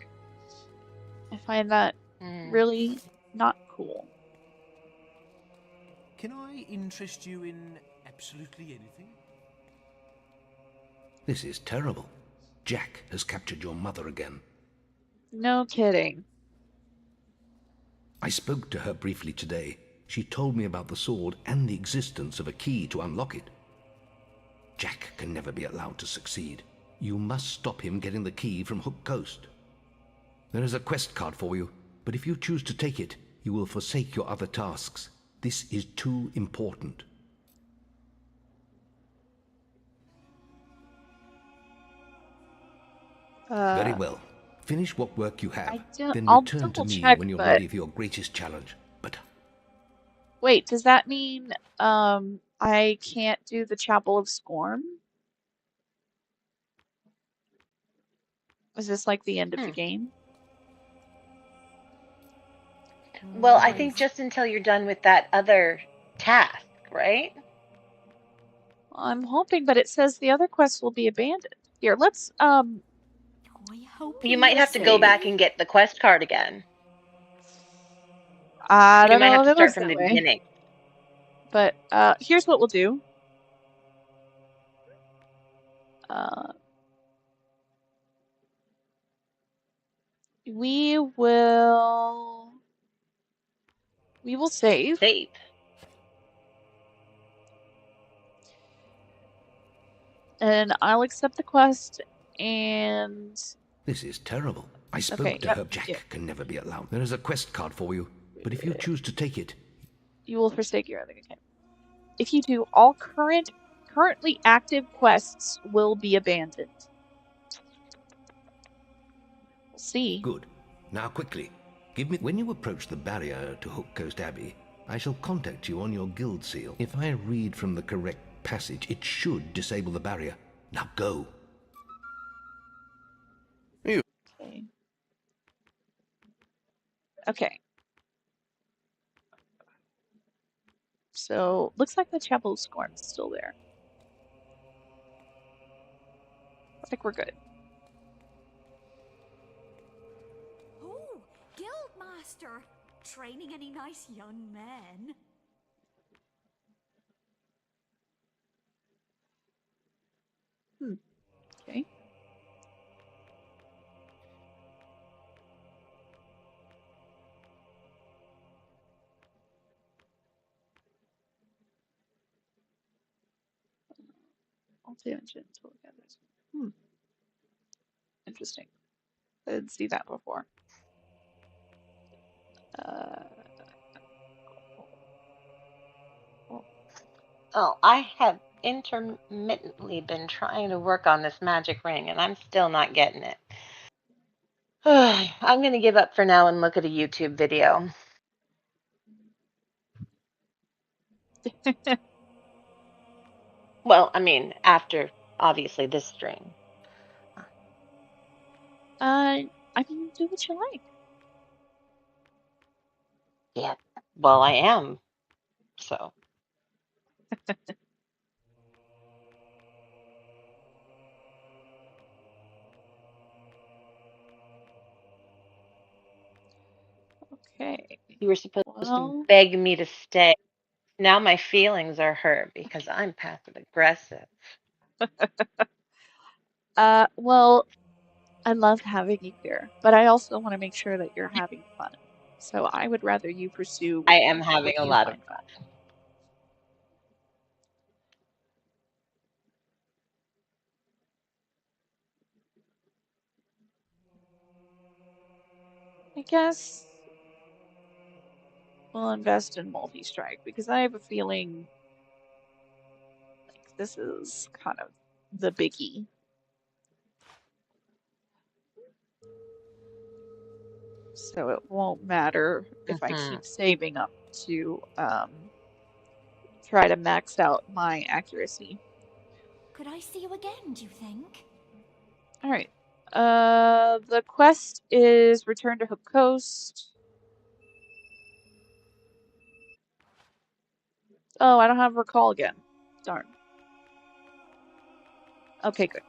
I find that really not cool. Can I interest you in absolutely anything? This is terrible. Jack has captured your mother again. No kidding. I spoke to her briefly today. She told me about the sword and the existence of a key to unlock it. Jack can never be allowed to succeed. You must stop him getting the key from Hook Coast. There is a quest card for you, but if you choose to take it, you will forsake your other tasks. This is too important. Very well. Finish what work you have, then return to me when you're ready for your greatest challenge. But wait, does that mean I can't do the Chapel of Scorn? Is this like the end of the game? Well, I think just until you're done with that other task, right? I'm hoping, but it says the other quests will be abandoned. Here, let's You might have to go back and get the quest card again. I don't You might know have if to it start was from that the way. beginning. But here's what we'll do. We will save. Save. And I'll accept the quest, and... This is terrible. I spoke to her. Jack can never be allowed. There is a quest card for you, but if you choose to take it... You will forsake your other account. If you do, all currently active quests will be abandoned. We'll see. Good. Now quickly, give me... When you approach the barrier to Hook Coast Abbey, I shall contact you on your guild seal. If I read from the correct passage, it should disable the barrier. Now go. Okay. Okay. So, looks like the Chapel of Scorn is still there. I think we're good. Oh, Guildmaster! Training any nice young men? Okay. I'll pay attention to look at this. Interesting. I didn't see that before. Oh, I have intermittently been trying to work on this magic ring, and I'm still not getting it. I'm going to give up for now and look at a YouTube video. Well, I mean, after obviously this stream. I mean, do what you like. Yeah. Well, I am. So. Okay. You were supposed to Well, beg me to stay. Now my feelings are hurt because I'm passive aggressive. well, I love having you here, but I also want to make sure that you're having fun. So I would rather you pursue I am having what a you lot of find fun. fun. I guess we'll invest in multi-strike because I have a feeling like this is kind of the biggie. So it won't matter if I keep saving up to try to max out my accuracy. Could I see you again, do you think? All right. The quest is return to Hook Coast. Oh, I don't have recall again. Darn. Okay, good.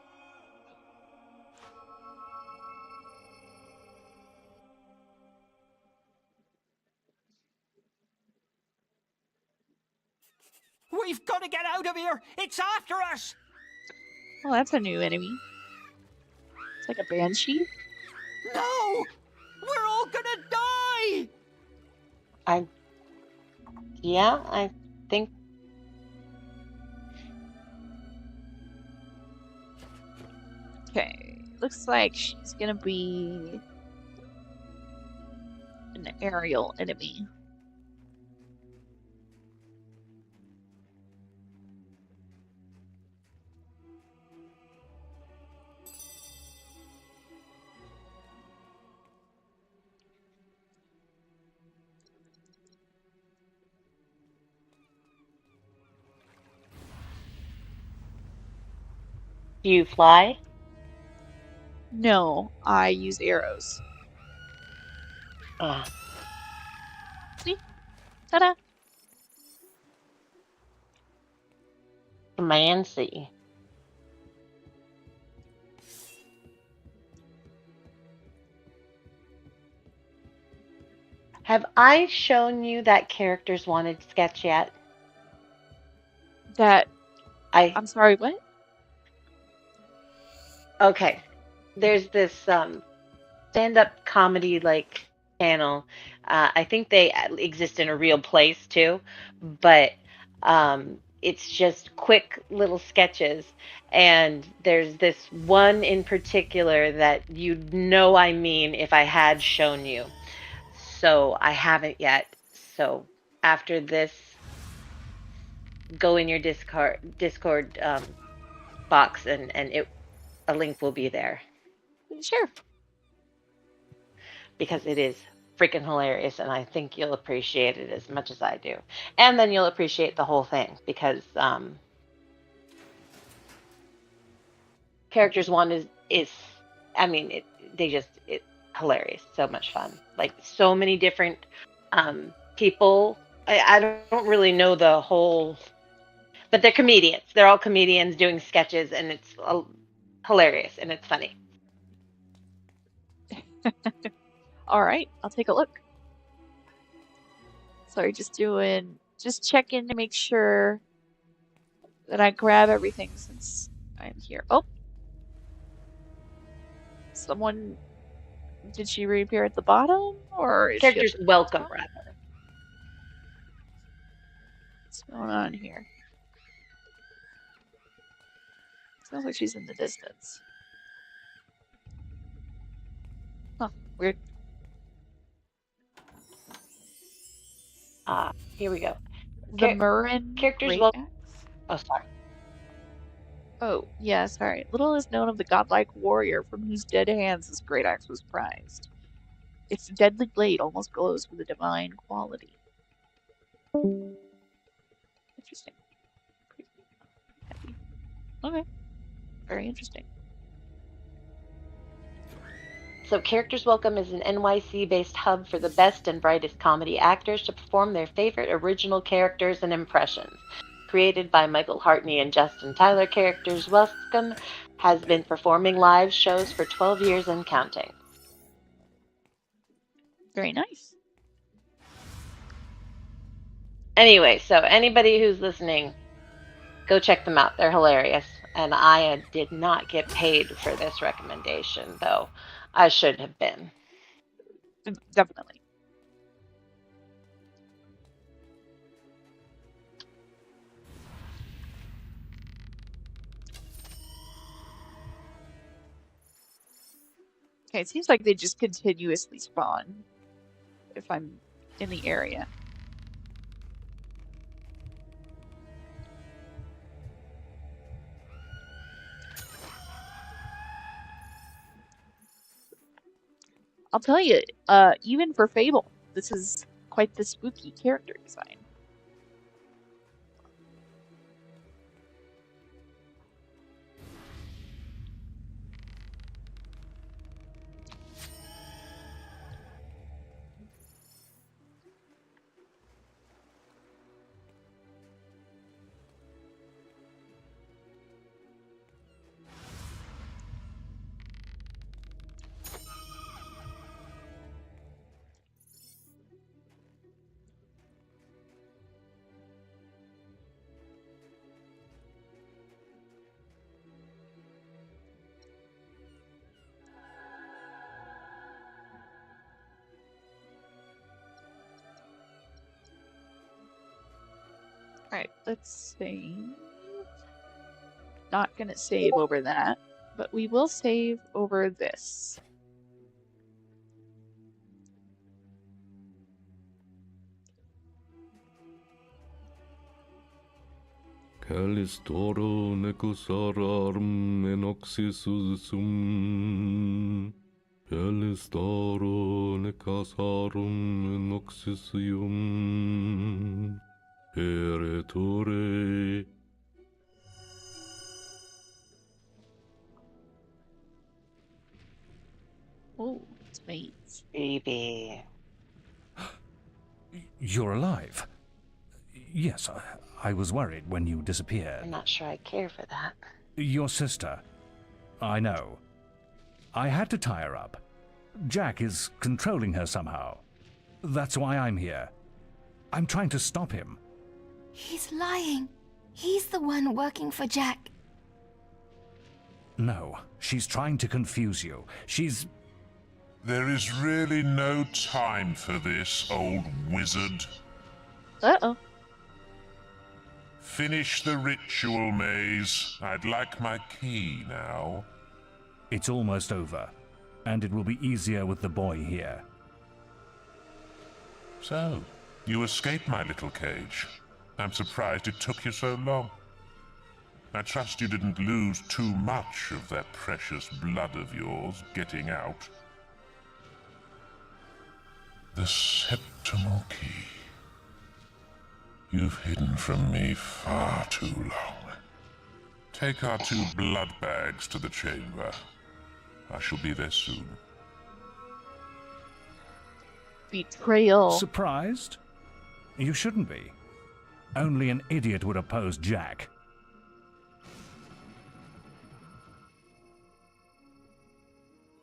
We've got to get out of here! It's after us! Well, that's a new enemy. It's like a banshee. No! We're all gonna die! I think. Okay, looks like she's gonna be an aerial enemy. Do you fly? No, I use arrows. See? Ta-da! Mancy. Have I shown you that characters wanted sketch yet? I'm sorry, what? Okay. There's this stand-up comedy like channel. I think they exist in a real place too, but it's just quick little sketches. And there's this one in particular that you'd know I mean if I had shown you. So I haven't yet. So after this, go in your Discord box and a link will be there. Sure. Because it is freaking hilarious and I think you'll appreciate it as much as I do. And then you'll appreciate the whole thing because characters one is I mean it's hilarious, so much fun. Like so many different people. I don't really know the whole, but they're comedians. They're all comedians doing sketches and it's hilarious and it's funny. All right, I'll take a look. Sorry, just checking to make sure that I grab everything since I'm here. Oh, someone, did she reappear at the bottom or is Characters she welcome rather. What's going on here? Sounds like she's in the distance. Huh, weird. Here we go. The Murrin characters Great welcome. Axe? Oh, sorry. Oh, yeah, sorry. Little is known of the godlike warrior from whose dead hands this great axe was prized. Its deadly blade almost glows with a divine quality. Interesting. Okay. Very interesting. So Characters Welcome is an NYC-based hub for the best and brightest comedy actors to perform their favorite original characters and impressions. Created by Michael Hartney and Justin Tyler, Characters Welcome has been performing live shows for 12 years and counting. Very nice. Anyway, so anybody who's listening, go check them out. They're hilarious. And I did not get paid for this recommendation, though I should have been. Definitely. Okay, it seems like they just continuously spawn if I'm in the area. I'll tell you, even for Fable, this is quite the spooky character design. Alright, let's save. Not gonna save over that, but we will save over this. Calistoro necosarum enoxis sum. Calistoro necasarum enoxisium. Peretore. Oh, it's mates. Baby. You're alive. Yes, I was worried when you disappeared. I'm not sure I care for that. Your sister. I know. I had to tie her up. Jack is controlling her somehow. That's why I'm here. I'm trying to stop him. He's lying. He's the one working for Jack. No, she's trying to confuse you. There is really no time for this, old wizard. Uh-oh. Finish the ritual, Maze. I'd like my key now. It's almost over, and it will be easier with the boy here. So, you escaped my little cage. I'm surprised it took you so long. I trust you didn't lose too much of that precious blood of yours getting out. The septimal key. You've hidden from me far too long. Take our 2 blood bags to the chamber. I shall be there soon. Betrayal. Surprised? You shouldn't be. Only an idiot would oppose Jack.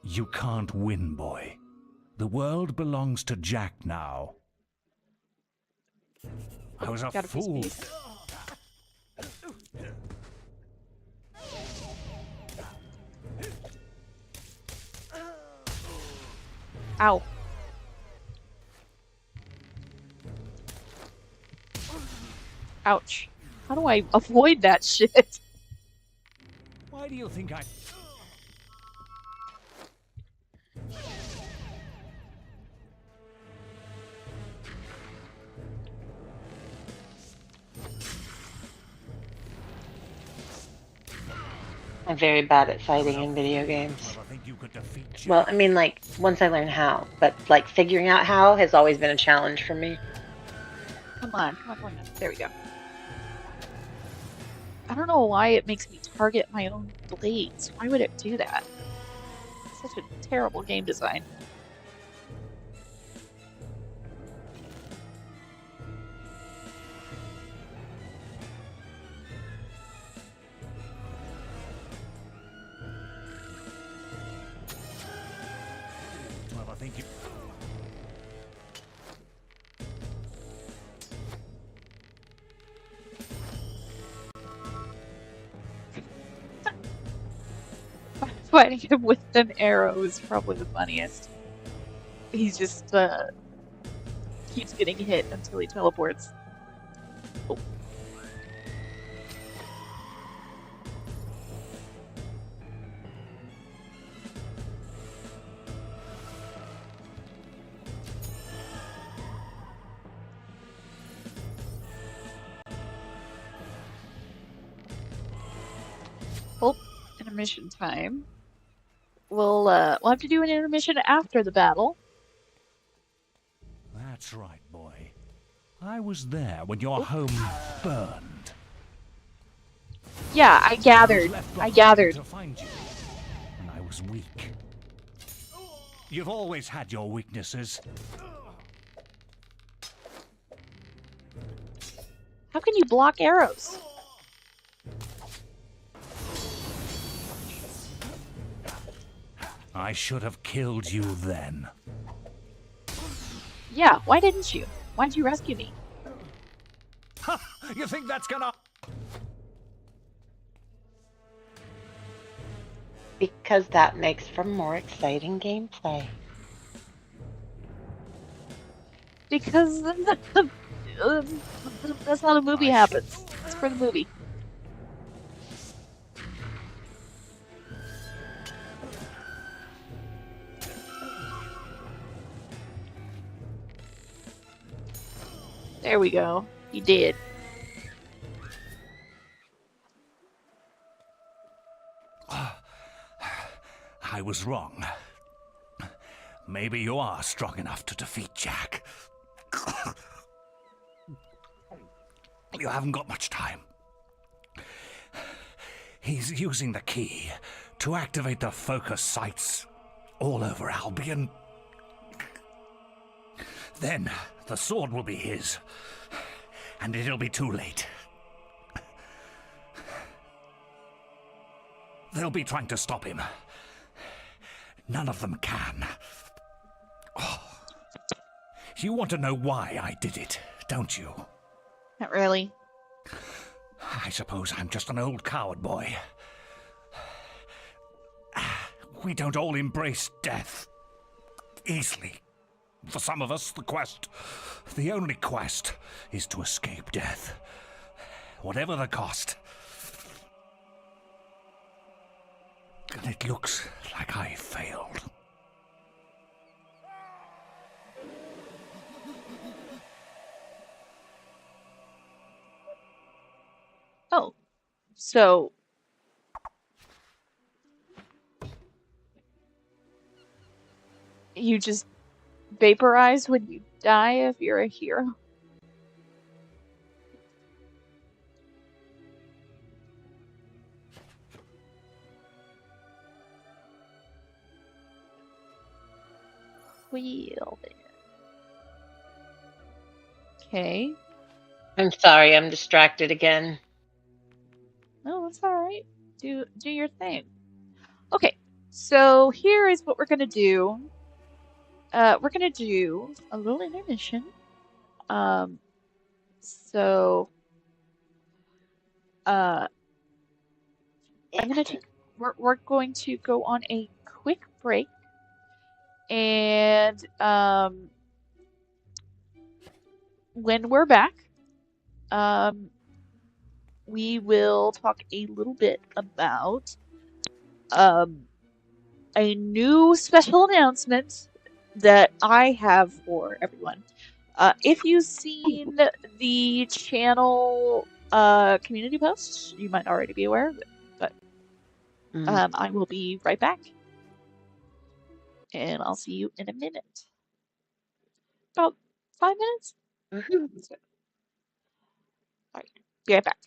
You can't win, boy. The world belongs to Jack now. I was a fool. Ow. Ouch. How do I avoid that shit? Why do you think I... I'm very bad at fighting in video games. Well, I mean, like, once I learn how, but, like, figuring out how has always been a challenge for me. Come on, come on, come on. There we go. I don't know why it makes me target my own blades. Why would it do that? Such a terrible game design. Well, I think you... Fighting him with an arrow is probably the funniest. He just keeps getting hit until he teleports. Oh. Oh, intermission time. We'll have to do an intermission after the battle. That's right, boy. I was there when your home burned. Yeah, I gathered. To find you, and I was weak. You've always had your weaknesses. How can you block arrows? I should have killed you then. Yeah, why didn't you? Why'd you rescue me? You think that's gonna... Because that makes for more exciting gameplay. Because that's how the movie happens. It's for the movie. There we go. He did. I was wrong. Maybe you are strong enough to defeat Jack. You haven't got much time. He's using the key to activate the focus sites all over Albion. Then the sword will be his, and it'll be too late. They'll be trying to stop him. None of them can. Oh. You want to know why I did it, don't you? Not really. I suppose I'm just an old coward, boy. We don't all embrace death easily. For some of us, the only quest, is to escape death. Whatever the cost. And it looks like I failed. Oh, so you just vaporize when you die if you're a hero? Wheel there. Okay. I'm sorry, I'm distracted again. No, that's all right. Do your thing. Okay, so here is what we're gonna do. We're gonna do a little intermission. So I'm gonna take. We're going to go on a quick break, and when we're back, we will talk a little bit about a new special announcement that I have for everyone. If you've seen the channel community posts, you might already be aware of it, but I will be right back. And I'll see you in a minute. About 5 minutes? All right, be right back.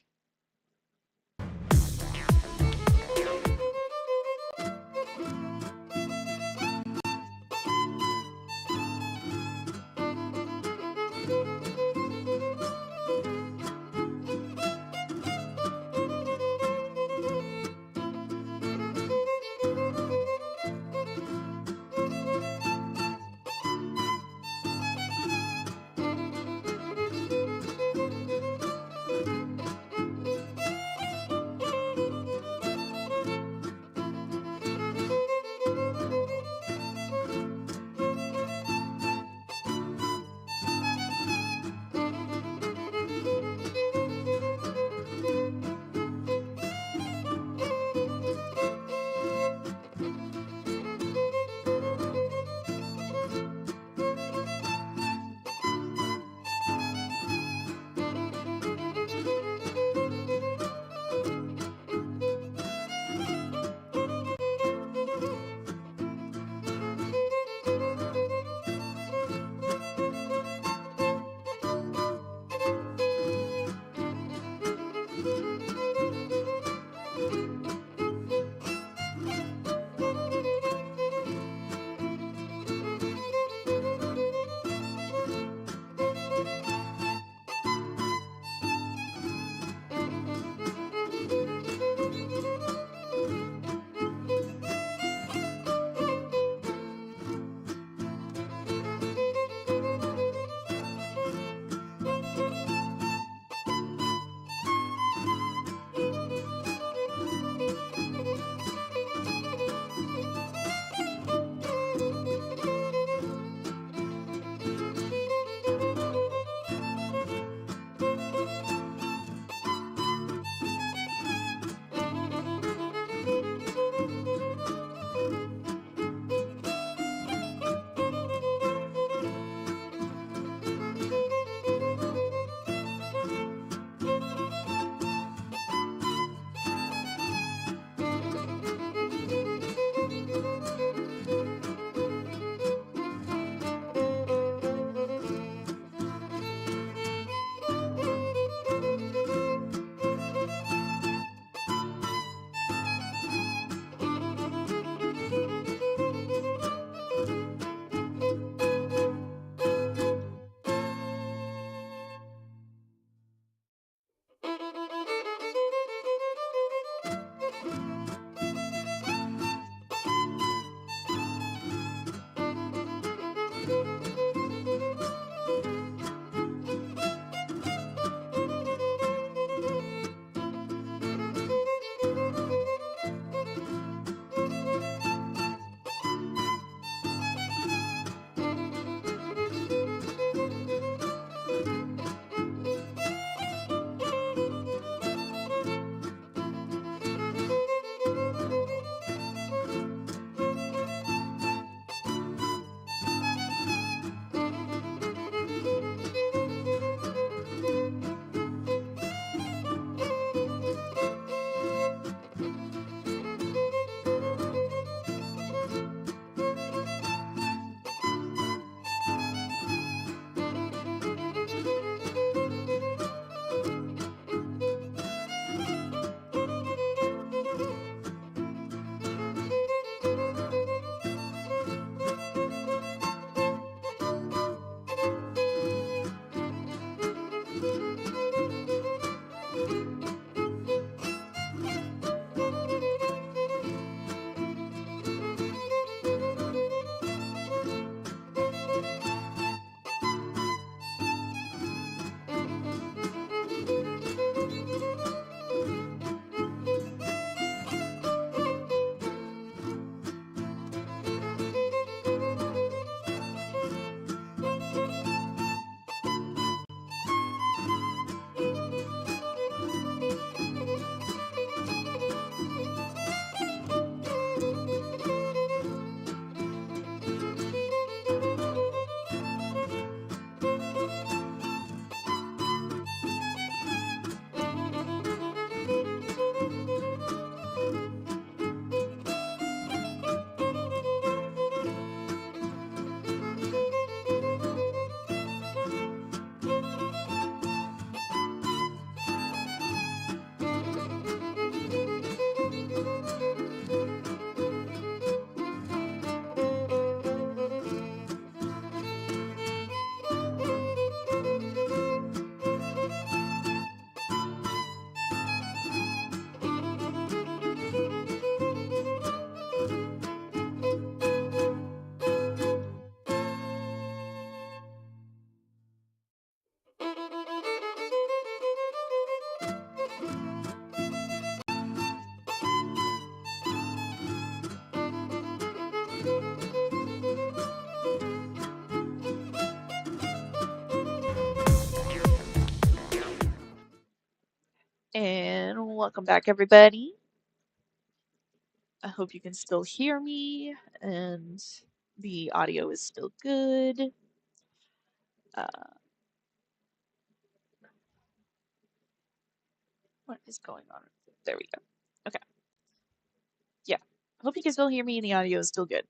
Welcome back, everybody. I hope you can still hear me and the audio is still good. What is going on? There we go. Okay. Yeah. I hope you can still hear me and the audio is still good.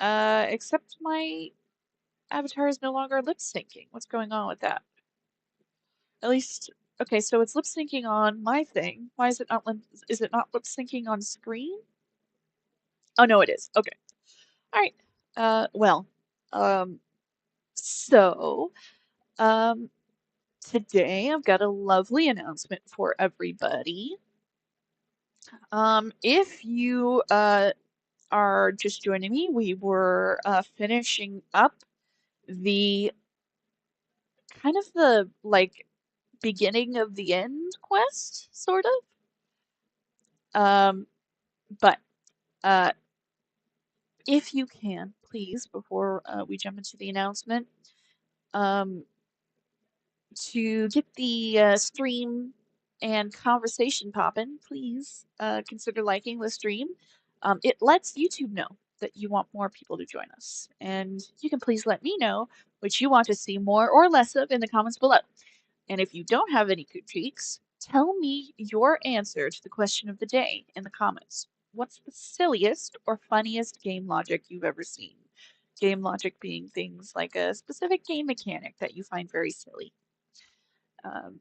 Except my avatar is no longer lip syncing. What's going on with that? At least, okay, so it's lip syncing on my thing. Why is it not lip syncing on screen? Oh no, it is. Okay. All right. Well, so, today I've got a lovely announcement for everybody. If you are just joining me, we were finishing up the kind of the like beginning of the end quest, sort of. But if you can, please, before we jump into the announcement, to get the stream and conversation popping, please consider liking the stream. It lets YouTube know that you want more people to join us. And you can please let me know what you want to see more or less of in the comments below. And if you don't have any critiques, tell me your answer to the question of the day in the comments. What's the silliest or funniest game logic you've ever seen? Game logic being things like a specific game mechanic that you find very silly. And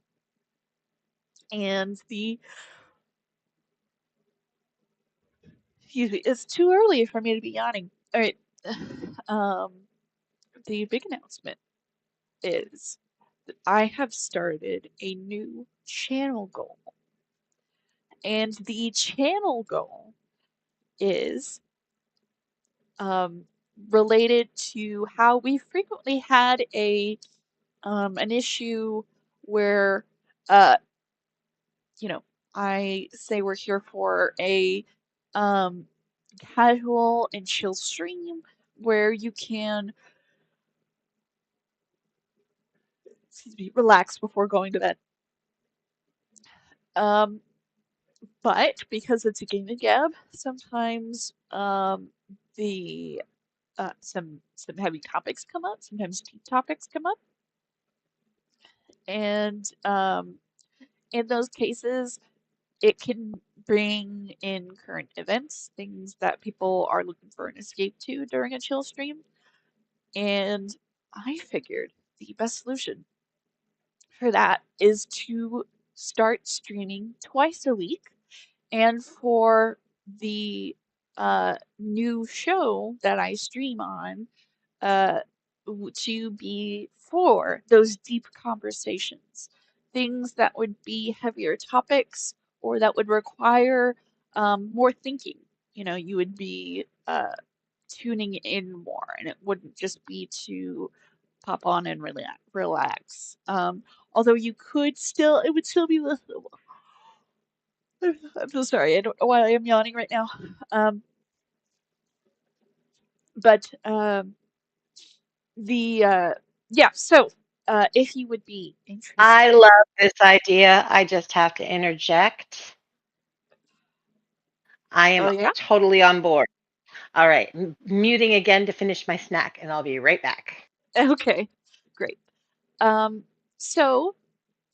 excuse me, it's too early for me to be yawning. All right. The big announcement is that I have started a new channel goal. And the channel goal is related to how we frequently had an issue where you know, I say we're here for a casual and chill stream where you can, excuse me, relax before going to bed. But because it's a gaming gab, sometimes the some heavy topics come up, sometimes deep topics come up, and in those cases, it can bring in current events, things that people are looking for an escape to during a chill stream. And I figured the best solution for that is to start streaming twice a week. And for the new show that I stream on, to be for those deep conversations, things that would be heavier topics or that would require more thinking. You know, you would be tuning in more, and it wouldn't just be to pop on and relax. Although you could still, it would still be listenable. I'm so sorry. I don't know why I am yawning right now. But yeah. So if you would be interested, I love this idea. I just have to interject. I am totally on board. All right, muting again to finish my snack, and I'll be right back. Okay, great. So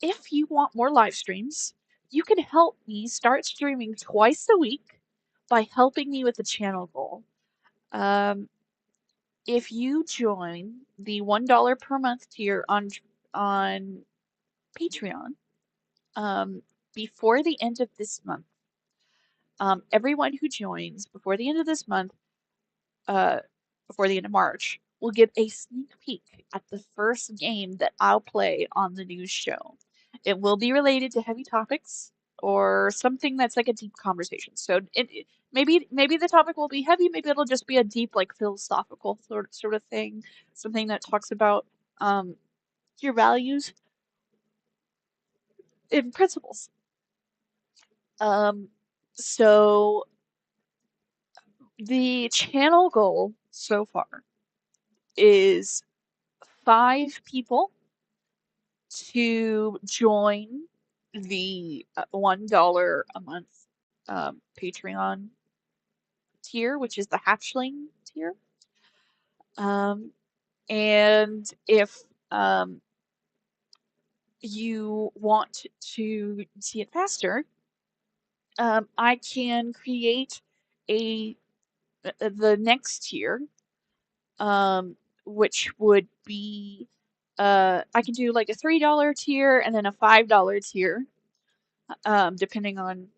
if you want more live streams, you can help me start streaming twice a week by helping me with the channel goal. If you join the $1 per month tier on Patreon, before the end of this month, everyone who joins before the end of this month, before the end of March, will get a sneak peek at the first game that I'll play on the new show. It will be related to heavy topics or something that's like a deep conversation. So maybe the topic will be heavy, maybe it'll just be a deep like philosophical sort of thing, something that talks about your values and principles. So the channel goal so far is 5 people to join the $1 a month Patreon tier, which is the hatchling tier. And if you want to see it faster, I can create the next tier, which would be I can do like a $3 tier and then a $5 tier, depending on,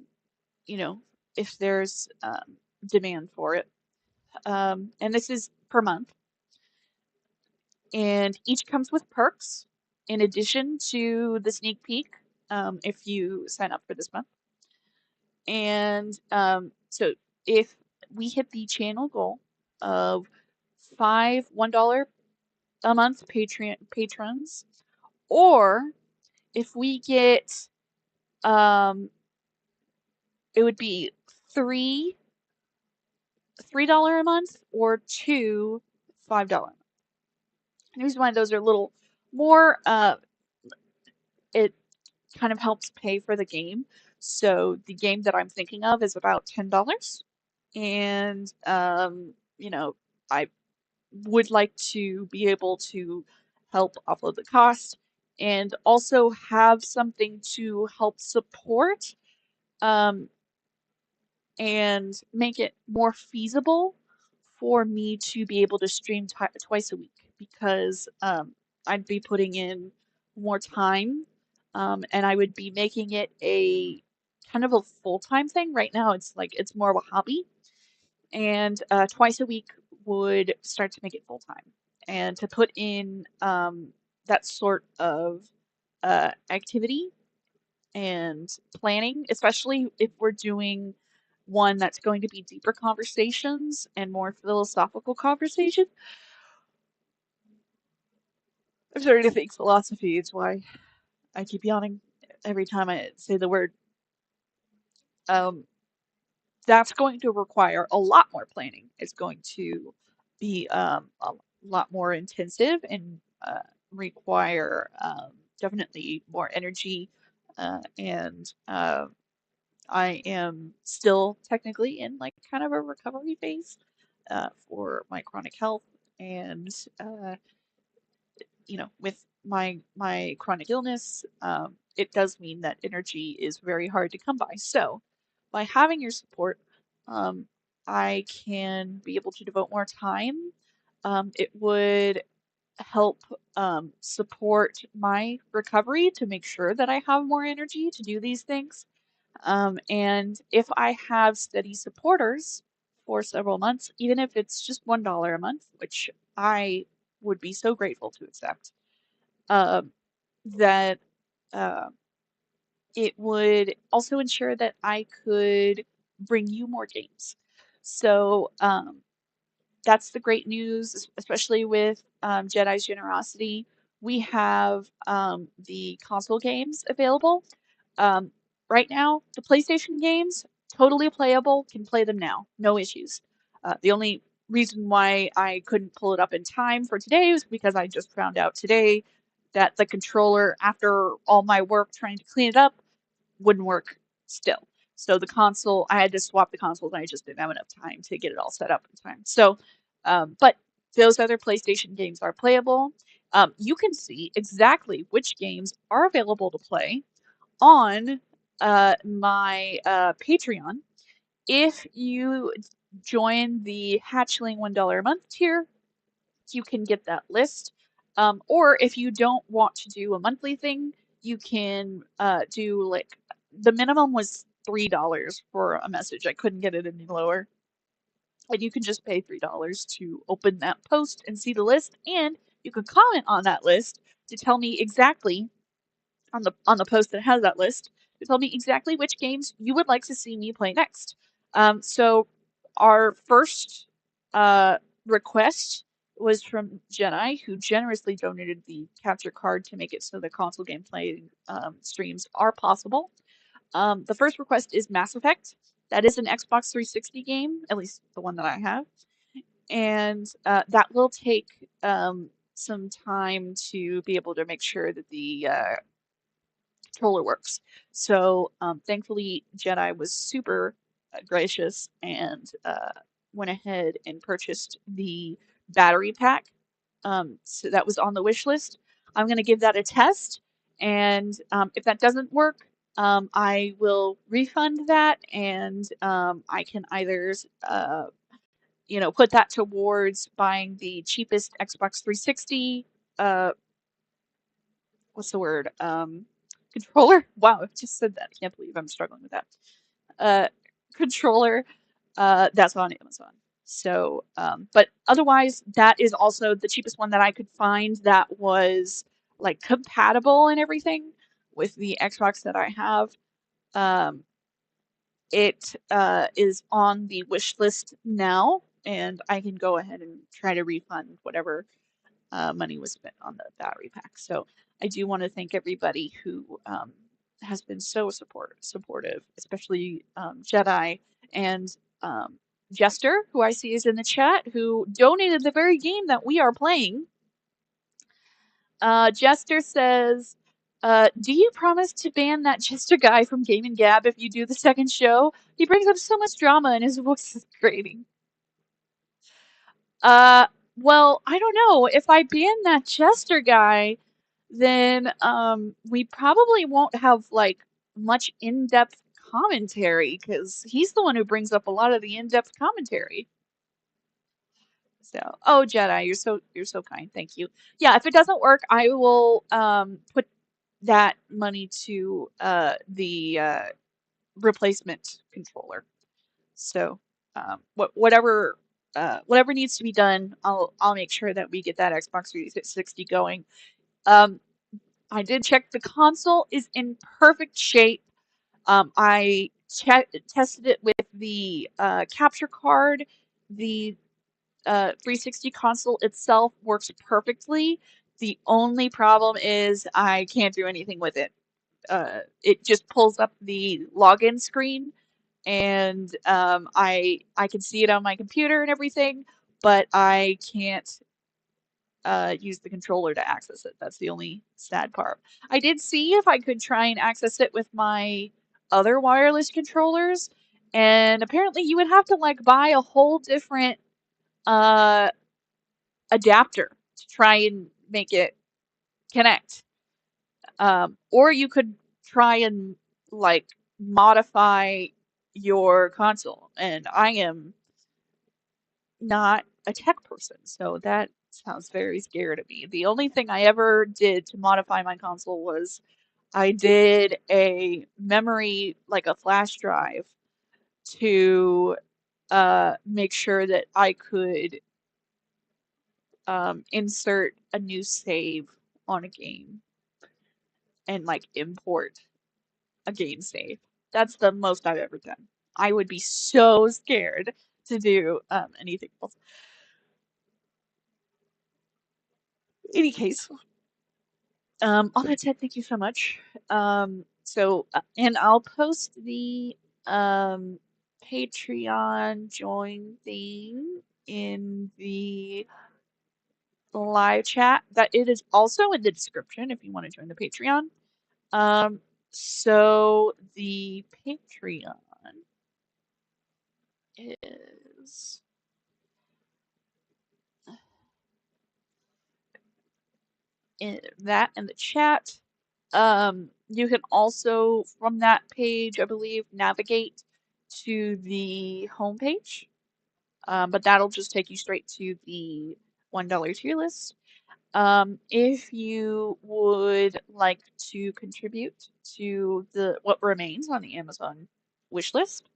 you know, if there's demand for it. And this is per month. And each comes with perks in addition to the sneak peek, if you sign up for this month. And so if we hit the channel goal of 5 $1 a month patrons, or if we get it would be $3 a month or 2 $5. The reason why those are a little more it kind of helps pay for the game. So the game that I'm thinking of is about $10. And you know, I would like to be able to help offload the cost and also have something to help support and make it more feasible for me to be able to stream twice a week, because I'd be putting in more time, and I would be making it a kind of a full-time thing. Right now, it's like it's more of a hobby, and twice a week would start to make it full-time. And to put in that sort of activity and planning, especially if we're doing one that's going to be deeper conversations and more philosophical conversation. I'm starting to think philosophy is why I keep yawning every time I say the word. That's going to require a lot more planning. It's going to be a lot more intensive and require definitely more energy. And I am still technically in like kind of a recovery phase for my chronic health, and you know, with my chronic illness, it does mean that energy is very hard to come by. So by having your support, I can be able to devote more time. It would help support my recovery to make sure that I have more energy to do these things. And if I have steady supporters for several months, even if it's just $1 a month, which I would be so grateful to accept, that uh, it would also ensure that I could bring you more games. So that's the great news, especially with Jedi's Generosity. We have the console games available. Um, right now, the PlayStation games, totally playable, can play them now, no issues. The only reason why I couldn't pull it up in time for today was because I just found out today that the controller, after all my work trying to clean it up, wouldn't work still. So the console, I had to swap the consoles, and I just didn't have enough time to get it all set up in time. So, but those other PlayStation games are playable. You can see exactly which games are available to play on my Patreon. If you join the Hatchling $1 a month tier, you can get that list. Or if you don't want to do a monthly thing, you can do like the minimum was $3 for a message. I couldn't get it any lower. And you can just pay $3 to open that post and see the list, and you can comment on that list to tell me exactly on the post that has that list to tell me exactly which games you would like to see me play next. So our first request was from Jedi, who generously donated the capture card to make it so the console gameplay streams are possible. The first request is Mass Effect. That is an Xbox 360 game, at least the one that I have. And that will take some time to be able to make sure that the controller works. So thankfully, Jedi was super gracious and went ahead and purchased the battery pack. So that was on the wish list. I'm going to give that a test, and if that doesn't work, I will refund that, and I can either put that towards buying the cheapest Xbox 360 what's the word? Controller. Wow, I just said that. I can't believe I'm struggling with that. Controller. That's on Amazon. So, but otherwise, that is also the cheapest one that I could find that was like compatible and everything with the Xbox that I have. It is on the wish list now, and I can go ahead and try to refund whatever money was spent on the battery pack. So I do want to thank everybody who has been so supportive, especially Jedi and Jester, who I see is in the chat, who donated the very game that we are playing. Jester says, do you promise to ban that Jester guy from Game and Gab if you do the second show? He brings up so much drama and his voice is grating. Well, I don't know. If I ban that Chester guy, then we probably won't have like much in-depth commentary because he's the one who brings up a lot of the in-depth commentary. So, oh Jedi, you're so kind. Thank you. Yeah, if it doesn't work, I will put that money to the replacement controller. So, whatever needs to be done, I'll make sure that we get that Xbox 360 going. I did check the console is in perfect shape. I tested it with the capture card. The 360 console itself works perfectly. The only problem is I can't do anything with it. It just pulls up the login screen, and I can see it on my computer and everything, but I can't use the controller to access it. That's the only sad part. I did see if I could try and access it with my other wireless controllers, and apparently you would have to like buy a whole different adapter to try and make it connect. Or you could try and like modify your console, and I am not a tech person, so that sounds very scary to me. The only thing I ever did to modify my console was I did a memory, like a flash drive, to make sure that I could insert a new save on a game and like import a game save. That's the most I've ever done. I would be so scared to do anything else. In any case, all that said, thank you so much. And I'll post the Patreon join thing in the live chat. That it is also in the description if you want to join the Patreon. So the Patreon is that in the chat. You can also, from that page, I believe, navigate to the homepage. But that'll just take you straight to the $1 tier list. If you would like to contribute to what remains on the Amazon wish list,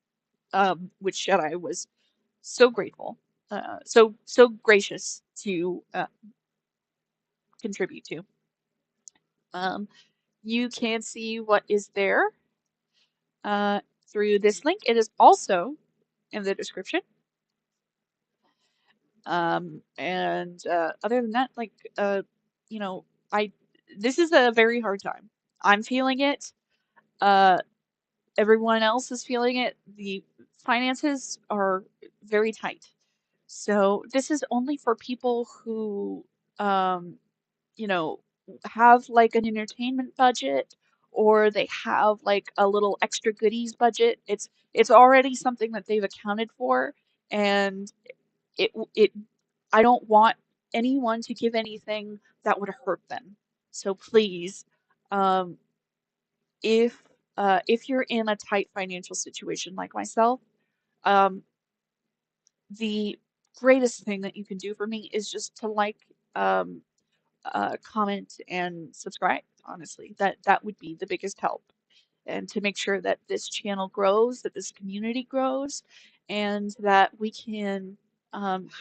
which I was so grateful, so gracious to contribute to. You can see what is there through this link. It is also in the description. Other than that, like, this is a very hard time. I'm feeling it. Everyone else is feeling it. The finances are very tight. So this is only for people who you know, have like an entertainment budget, or they have like a little extra goodies budget. It's already something that they've accounted for, and it I don't want anyone to give anything that would hurt them. So please, um, if if you're in a tight financial situation like myself, um, the greatest thing that you can do for me is just to like, um, comment and subscribe. Honestly, that would be the biggest help, and to make sure that this channel grows, that this community grows, and that we can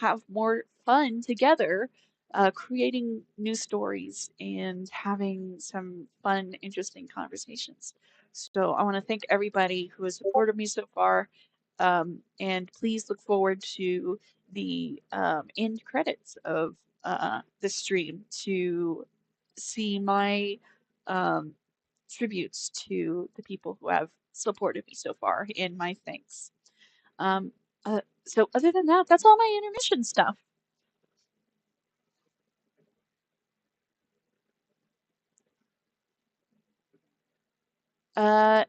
have more fun together, creating new stories and having some fun, interesting conversations. So I want to thank everybody who has supported me so far, and please look forward to the end credits of the stream to see my um, tributes to the people who have supported me so far in my thanks. Um, so other than that, that's all my intermission stuff. Uh,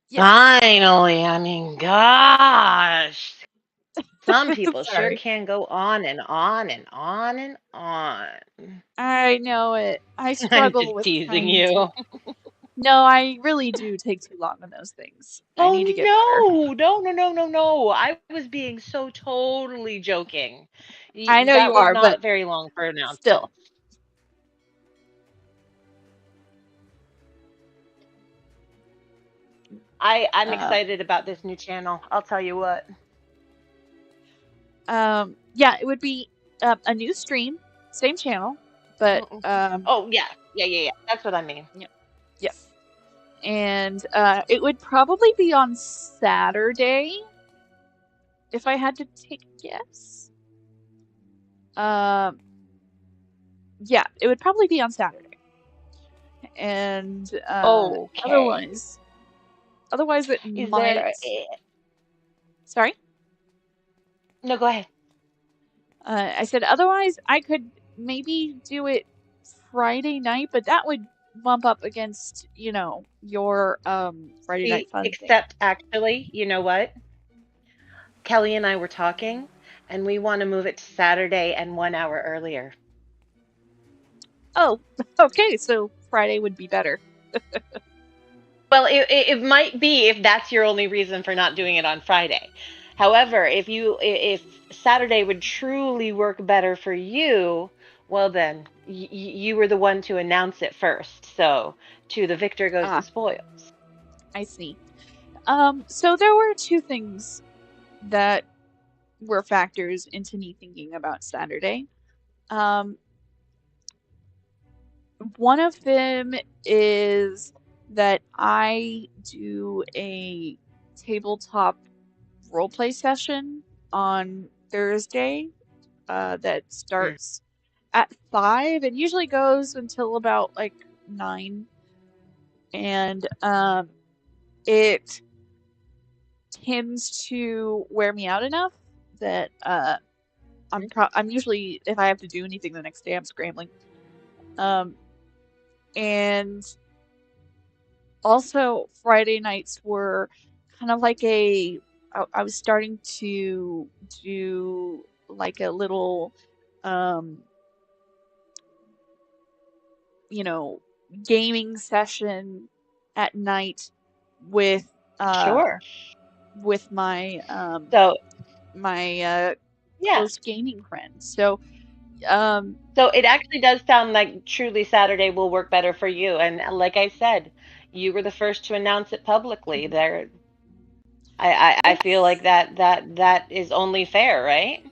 yes. Finally, I mean, gosh. Some people sure Sorry. can go on and on and on and on. I know it. I I'm struggle just with teasing trying to. you. No, I really do take too long on those things. I need to get better. Oh no! I was being so totally joking. I know That you was are, but not very long for still. announcements. I'm Uh, excited about this new channel. I'll tell you what. yeah, it would be a new stream, same channel, but Oh yeah. That's what I mean. yeah, yes. And it would probably be on Saturday if I had to take a guess. Yeah, it would probably be on Saturday. And Okay. otherwise it Is might. there? Sorry? No, go ahead. I said otherwise I could maybe do it Friday night, but that would bump up against, you know, your Friday night fun thing. Except actually, you know what? Kelly and I were talking, and we want to move it to Saturday and 1 hour earlier. Oh, okay, so Friday would be better. Well, it might be if that's your only reason for not doing it on Friday. However, if Saturday would truly work better for you, well then you were the one to announce it first. So to the victor goes the Ah, spoils. I see. So there were two things that were factors into me thinking about Saturday. One of them is that I do a tabletop roleplay session on Thursday that starts at 5 and usually goes until about like 9. And it tends to wear me out enough that I'm usually, if I have to do anything the next day, I'm scrambling. And also Friday nights were kind of like I was starting to do like a little you know, gaming session at night with Sure. with my So my yeah. close gaming friends. So So it actually does sound like truly Saturday will work better for you. And like I said, you were the first to announce it publicly. There, I feel like yes. that is only fair, right?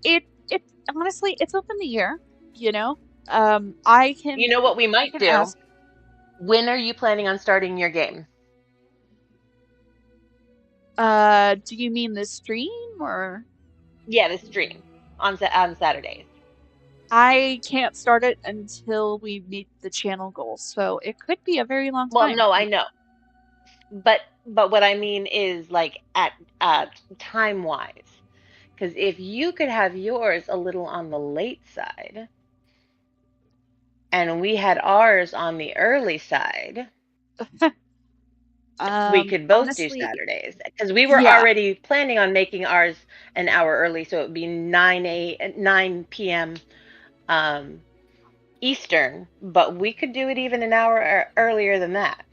It honestly it's up in the air, you know. I You know what we might can do? ask. When are you planning on starting your game? Do you mean the stream or? Yeah, the stream on Saturdays. I can't start it until we meet the channel goals, so it could be a very long Well, time. no, I know, but what I mean is like at time wise, Because if you could have yours a little on the late side, and we had ours on the early side, we could both do Honestly, Saturdays. Because we were yeah, already planning on making ours an hour early, so it would be 9 p.m. Eastern, but we could do it even an hour earlier than that.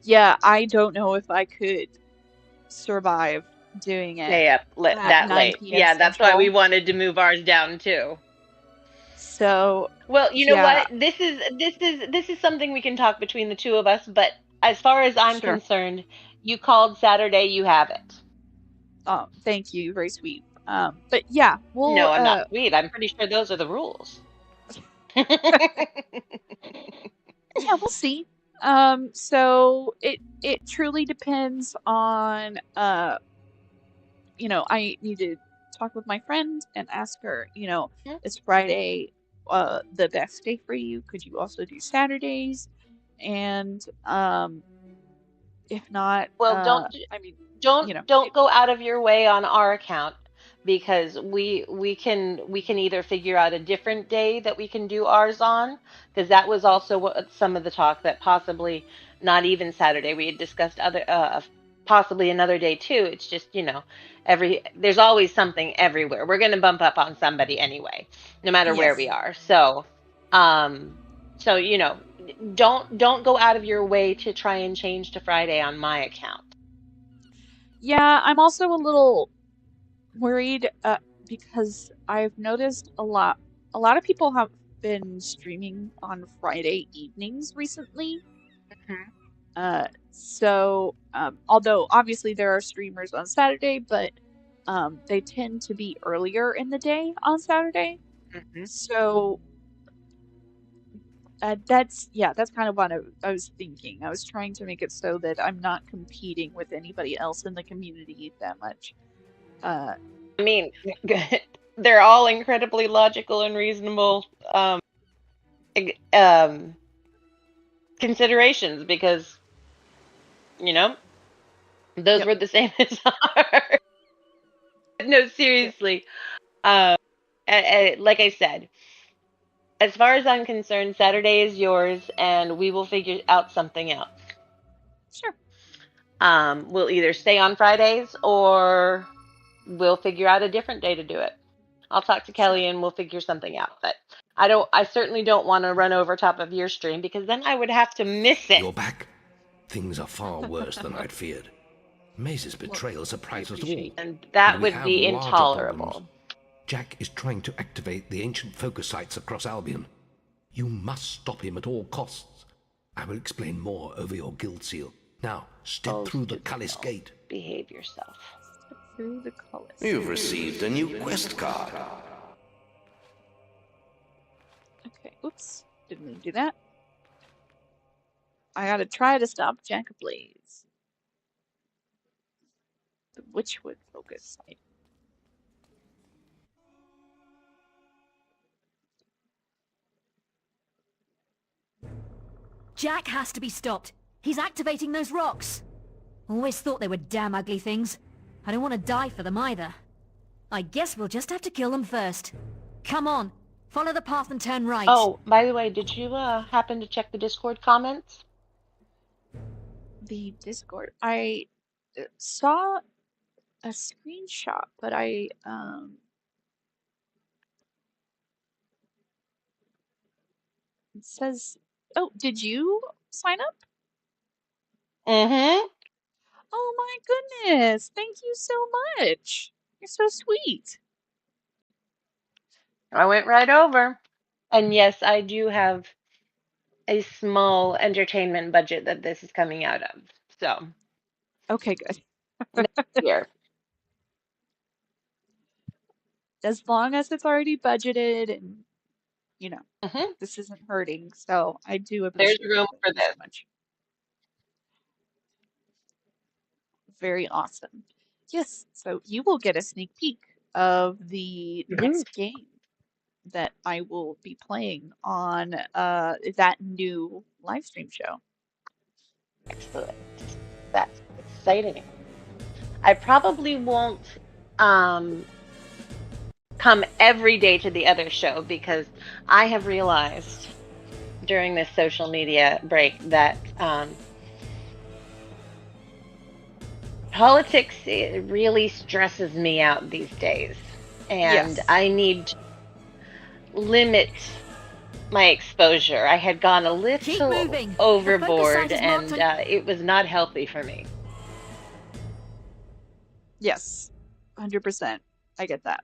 yeah, I don't know if I could survive doing it Stay up at that 9 late. p.m. Yeah, that's why we Central. wanted to move ours down too. So, Well, you know yeah, what? This is something we can talk between the two of us, but as far as I'm sure. concerned, you called Saturday, you have it. Oh, thank you. Very sweet. But yeah, No, we'll I'm not sweet. I'm pretty sure those are the rules. yeah, we'll see. So it truly depends on I need to talk with my friend and ask her, is Friday the best day for you? Could you also do Saturdays? And if not, Well, I mean, don't go out of your way on our account, because we can either figure out a different day that we can do ours on, because that was also what some of the talk, that possibly not even Saturday. We had discussed other possibly another day too. It's just, there's always something everywhere. We're going to bump up on somebody anyway, no matter where yes. we are. So don't go out of your way to try and change to Friday on my account. Yeah, I'm also a little worried because I've noticed a lot of people have been streaming on Friday evenings recently. So although obviously there are streamers on Saturday, but they tend to be earlier in the day on Saturday. So that's kind of what I was thinking. I was trying to make it so that I'm not competing with anybody else in the community that much. I mean, they're all incredibly logical and reasonable considerations, because those were the same as ours. No, seriously. Like I said, as far as I'm concerned, Saturday is yours, and we will figure out something else. Sure. We'll either stay on Fridays, or we'll figure out a different day to do it. I'll talk to Kelly and we'll figure something out. But I certainly don't want to run over top of your stream, because then I would have to miss it. You're back. Things are far worse than I'd feared. Maze's betrayal surprised us all. And that And we would have be larger intolerable. problems. Jack is trying to activate the ancient focus sites across Albion. You must stop him at all costs. I will explain more over your guild seal. Now, step through the Cullis Gate. Behave yourself. Step through the Cullis. You've received a new quest card. Okay, oops. Didn't mean to do that. I gotta try to stop Jack Ablaze. The Witchwood focus site. Jack has to be stopped. He's activating those rocks. Always thought they were damn ugly things. I don't want to die for them either. I guess we'll just have to kill them first. Come on, follow the path and turn right. Oh, by the way, did you happen to check the Discord comments? The Discord. I saw a screenshot, but it says, oh, did you sign up? Mm-hmm. Oh my goodness. Thank you so much. You're so sweet. I went right over. And yes, I do have a small entertainment budget that this is coming out of. So. Okay, good. Next year. As long as it's already budgeted and, this isn't hurting. So I do appreciate There's room for this. So much. Very awesome. Yes, so you will get a sneak peek of the next game that I will be playing on that new live stream show. Excellent. That's exciting. I probably won't come every day to the other show, because I have realized during this social media break that politics, it really stresses me out these days, and Yes. I need to limit my exposure. I had gone a Keep little moving. The focus overboard, site is marked and on... it was not healthy for me. Yes. 100%. I get that.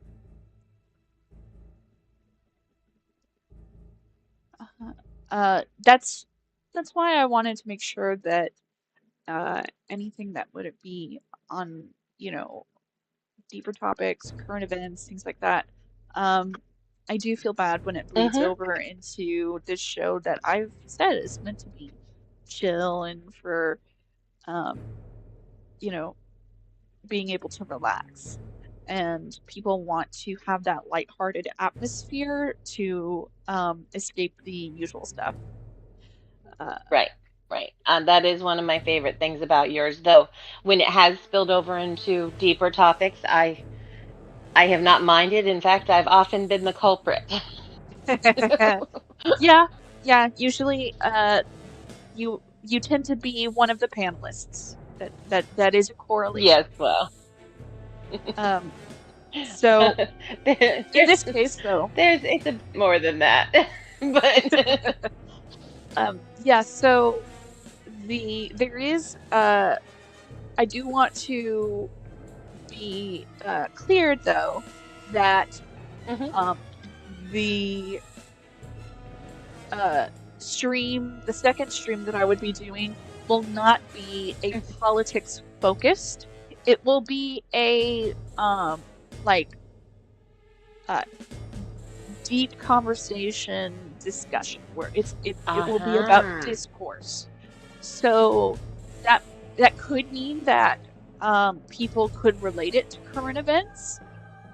That's why I wanted to make sure that anything that would be on, you know, deeper topics, current events, things like that. I do feel bad when it bleeds over into this show that I've said is meant to be chill and for, you know, being able to relax. And people want to have that lighthearted atmosphere to escape the usual stuff. Right, right. That is one of my favorite things about yours, though. When it has spilled over into deeper topics, I have not minded. In fact, I've often been the culprit. Yeah, yeah. Usually, you tend to be one of the panelists. That is a correlation. Yes, well. So in this case, though, it's a bit more than that, but yeah. So there is I do want to be clear though that the stream, the second stream that I would be doing, will not be a politics focused. It will be a like deep conversation discussion where it will be about discourse. So that could mean that people could relate it to current events.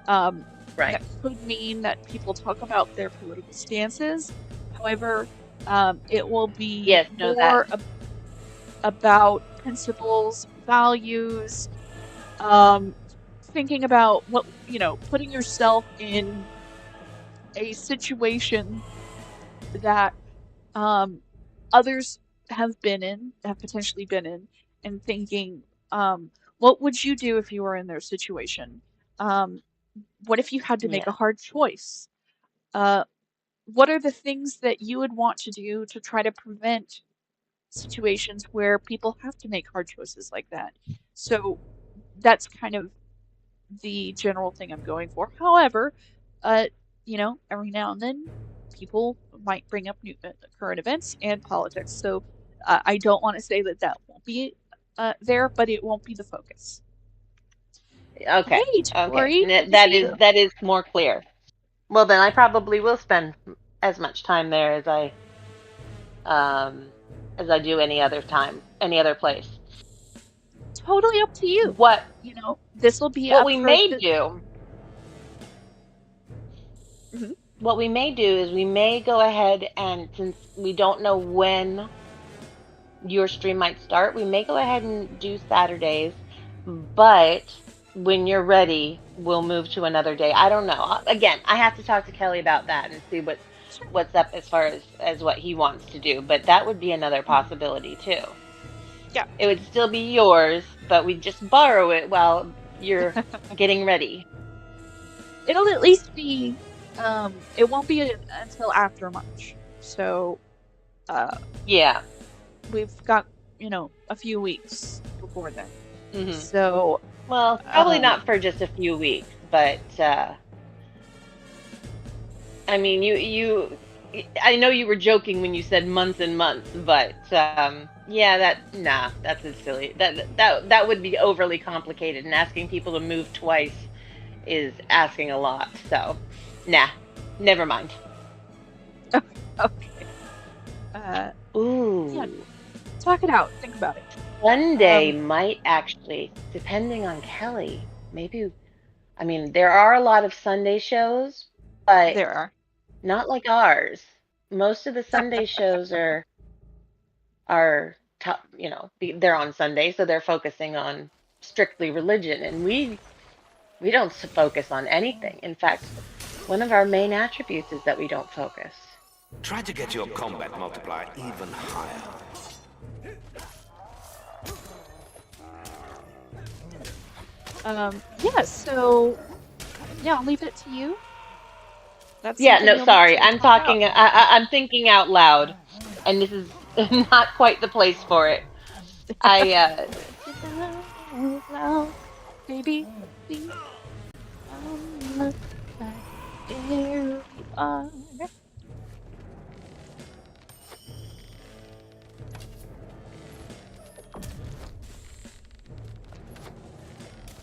Right. That could mean that people talk about their political stances. However, it will be more about principles, values, thinking about what, putting yourself in a situation that others have potentially been in, and thinking, what would you do if you were in their situation? What if you had to make a hard choice? What are the things that you would want to do to try to prevent situations where people have to make hard choices like that? So that's kind of the general thing I'm going for. However, every now and then people might bring up new current events and politics. So I don't want to say that won't be there, but it won't be the focus. Okay. Hey, Tori, That is more clear. Well, then I probably will spend as much time there as I do any other place. Totally up to you. This will be what up we for may do. What we may do is we may go ahead, and since we don't know when your stream might start, we may go ahead and do Saturdays, but when you're ready, we'll move to another day. I don't know. Again, I have to talk to Kelly about that and see what's up as far as what he wants to do, but that would be another possibility too. Yeah. It would still be yours, but we just borrow it while you're getting ready. It'll at least be it won't be until after March. So yeah. We've got, a few weeks before then. Mm-hmm. So well, probably not for just a few weeks, but I mean, I know you were joking when you said months and months, but that's silly. That would be overly complicated, and asking people to move twice is asking a lot. So, never mind. Okay. Ooh. Yeah. Talk it out. Think about it. Sunday might actually, depending on Kelly, maybe. I mean, there are a lot of Sunday shows, but there are not like ours. Most of the Sunday shows are top, they're on Sunday, so they're focusing on strictly religion, and we We don't focus on anything. In fact, one of our main attributes is that we don't focus. Try to get your combat multiplier even higher. Yeah, so... Yeah, I'll leave it to you. That's Yeah, something no, you'll need sorry. to I'm talk out. talking. I'm thinking out loud, and this is not quite the place for it. Baby, please don't look back. There you are.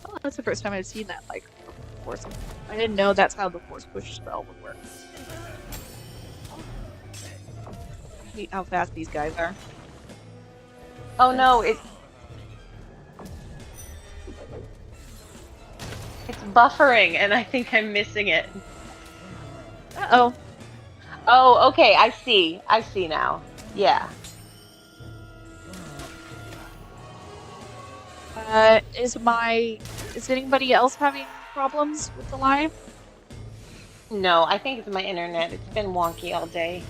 Oh, that's the first time I've seen that, like, force. I didn't know that's how the force push spell would work. I hate how fast these guys are. Oh no, it's buffering, and I think I'm missing it. Uh-oh. Oh, okay, I see. I see now. Yeah. Is anybody else having problems with the live? No, I think it's my internet. It's been wonky all day.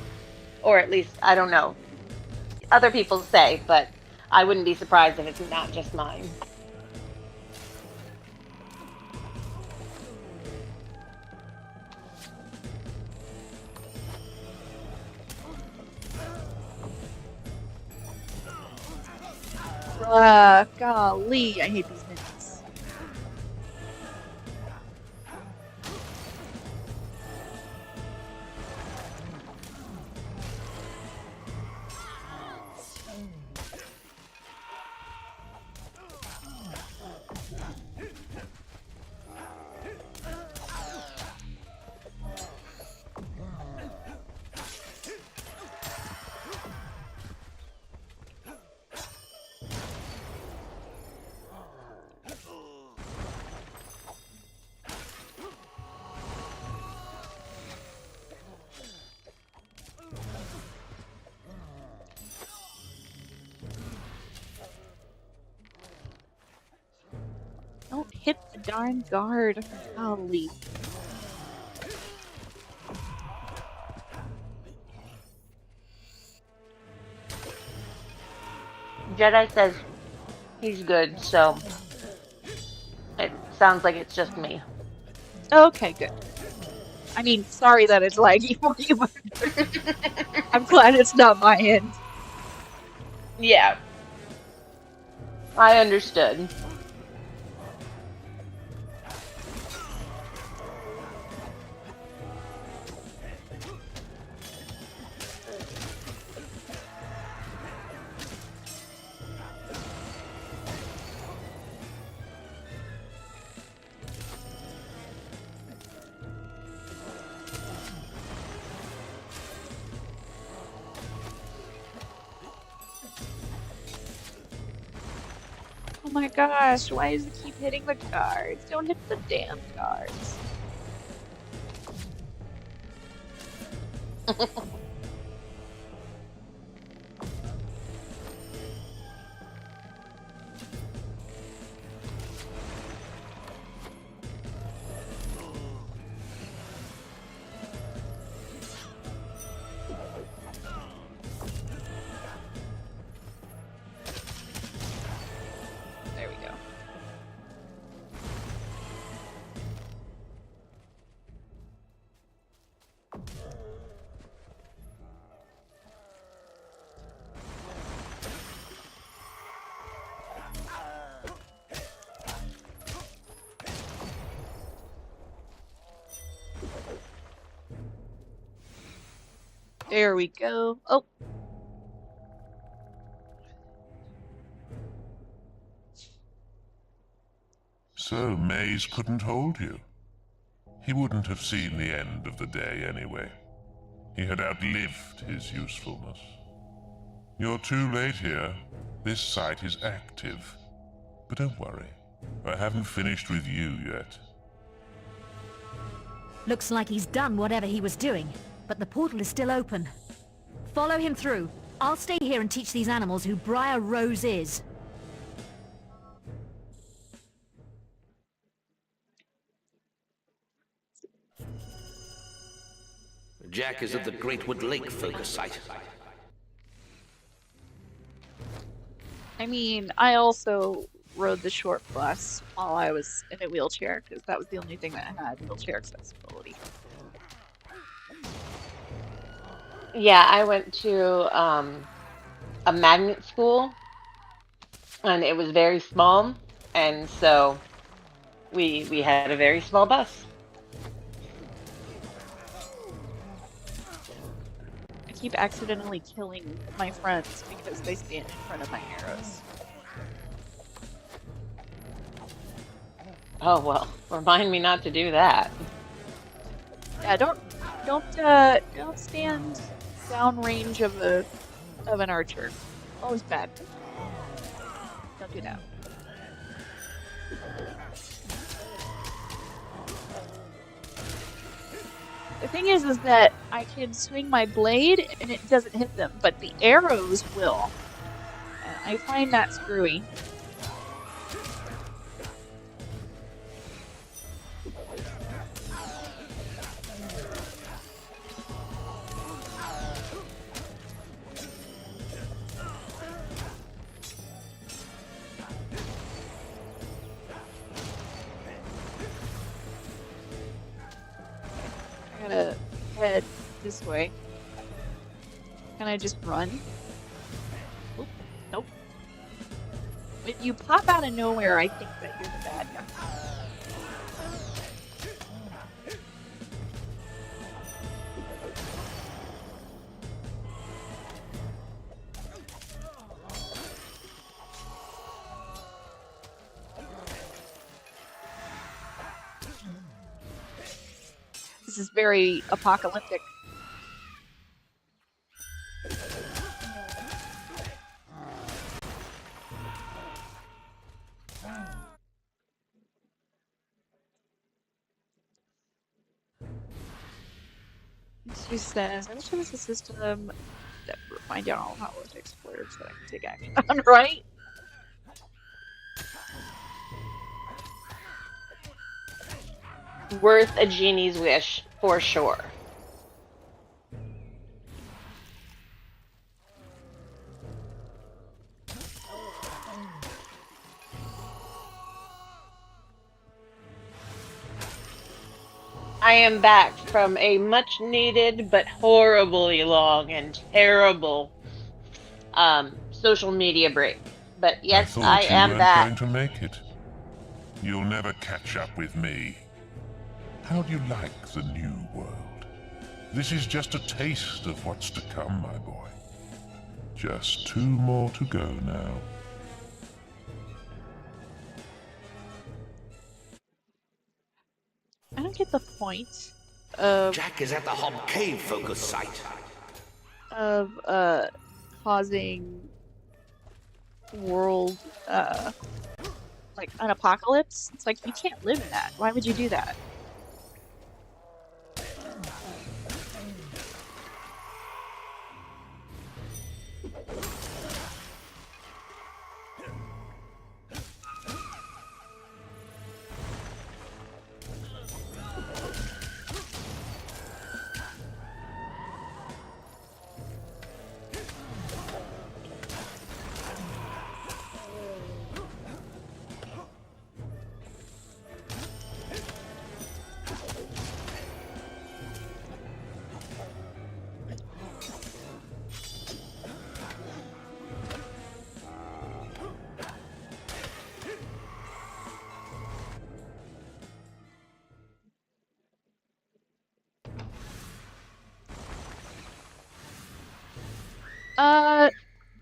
Or at least, I don't know. Other people say, but I wouldn't be surprised if it's not just mine. Golly, I hate these minions. Don't hit the darn guard. Golly. Jedi says he's good, so it sounds like it's just me. Okay, good. I mean, sorry that it's laggy for you, but I'm glad it's not my end. Yeah. I understood. Oh my gosh, why does it keep hitting the guards? Don't hit the damn guards. There we go. There we go. Oh. So Maze couldn't hold you. He wouldn't have seen the end of the day anyway. He had outlived his usefulness. You're too late here. This site is active. But don't worry. I haven't finished with you yet. Looks like he's done whatever he was doing, but the portal is still open. Follow him through. I'll stay here and teach these animals who Briar Rose is. Jack is at the Greatwood Lake focus site. I mean, I also rode the short bus while I was in a wheelchair because that was the only thing that had wheelchair accessibility. Yeah, I went to a magnet school, and it was very small, and so we had a very small bus. I keep accidentally killing my friends because they stand in front of my arrows. Oh well, remind me not to do that. Yeah, don't stand downrange of an archer. Always bad. Don't do that. The thing is that I can swing my blade and it doesn't hit them, but the arrows will. And I find that screwy. I gotta head this way. Can I just run? Oop, nope. When you pop out of nowhere, I think that you're the bad guy. This is very apocalyptic. She says, I wish there was a system that would find out all politics words that I can take action on, right? Worth a genie's wish, for sure. I am back from a much needed but horribly long and terrible social media break. But yes, I am you back. weren't going to make it. You'll never catch up with me. How do you like the new world? This is just a taste of what's to come, my boy. Just 2 more to go now. I don't get the point of Jack is at the Hob Cave focus site. Of causing world like an apocalypse. It's like you can't live in that. Why would you do that?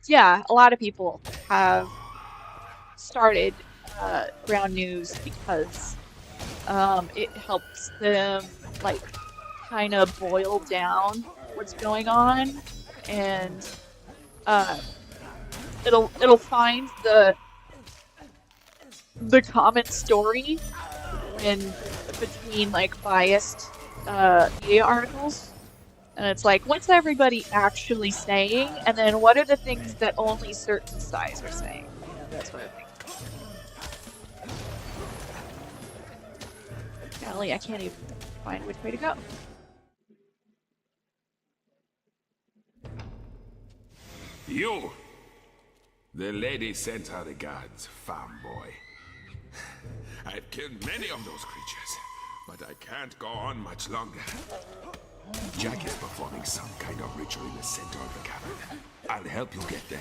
Yeah, a lot of people have started ground news because it helps them like kind of boil down what's going on, and it'll find the common story in between like biased media articles. And it's like, what's everybody actually saying? And then what are the things that only certain sides are saying? You know, that sort of thing. Golly, I can't even find which way to go. You! The lady sent her regards, farm boy. I've killed many of those creatures, but I can't go on much longer. Jack is performing some kind of ritual in the center of the cavern. I'll help you get there.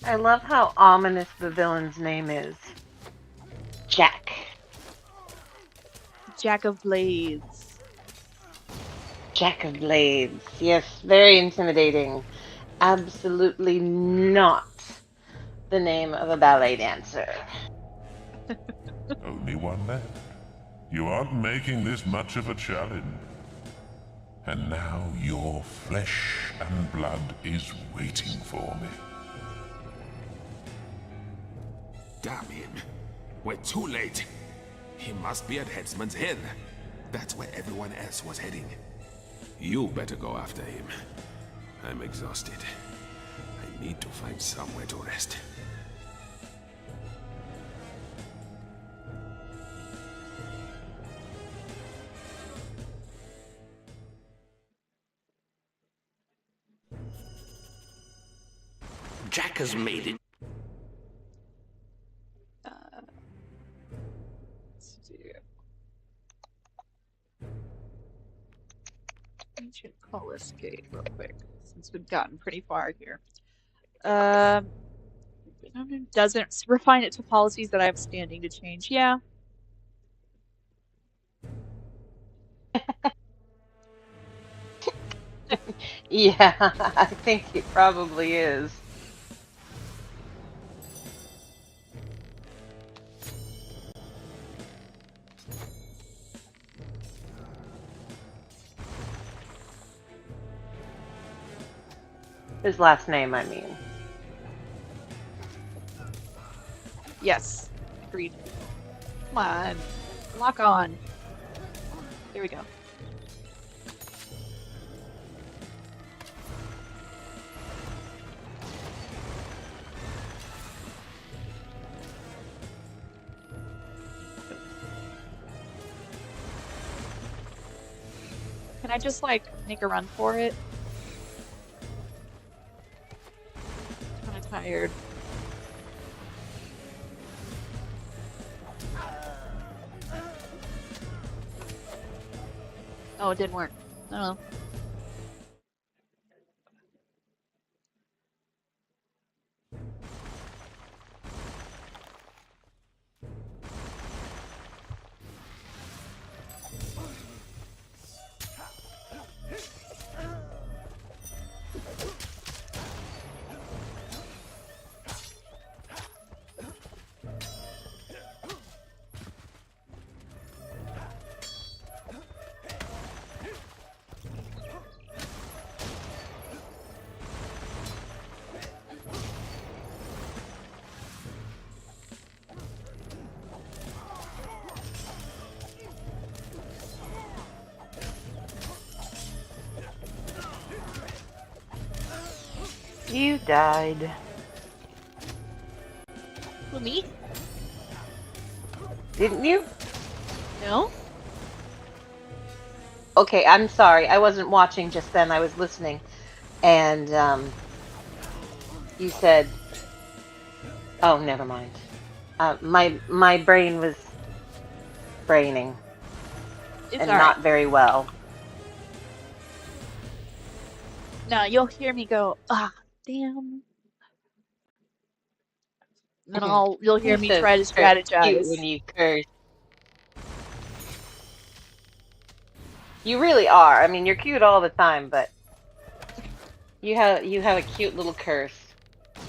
I love how ominous the villain's name is. Jack. Jack of Blades. Jack of Blades. Yes, very intimidating. Absolutely not the name of a ballet dancer. Only one left. You aren't making this much of a challenge. And now your flesh and blood is waiting for me. Damn him. We're too late. He must be at Headsman's Hill. That's where everyone else was heading. You better go after him. I'm exhausted. I need to find somewhere to rest. Jack has made it. Ancient call escape real quick, since we've gotten pretty far here. Doesn't refine it to policies that I have standing to change. Yeah. Yeah, I think it probably is. His last name, I mean. Yes. Agreed. Come on. Lock on. There we go. Can I just, like, make a run for it? I'm kind of tired. Oh, it didn't work. Oh. You died. Well, me? Didn't you? No? Okay, I'm sorry. I wasn't watching just then. I was listening. And, you said... Oh, never mind. My brain was braining. It's and all not right. very well. No, you'll hear me go, ah, damn. And then you'll hear me try to strategize. Cute when you curse. You really are. I mean, you're cute all the time, but you have a cute little curse.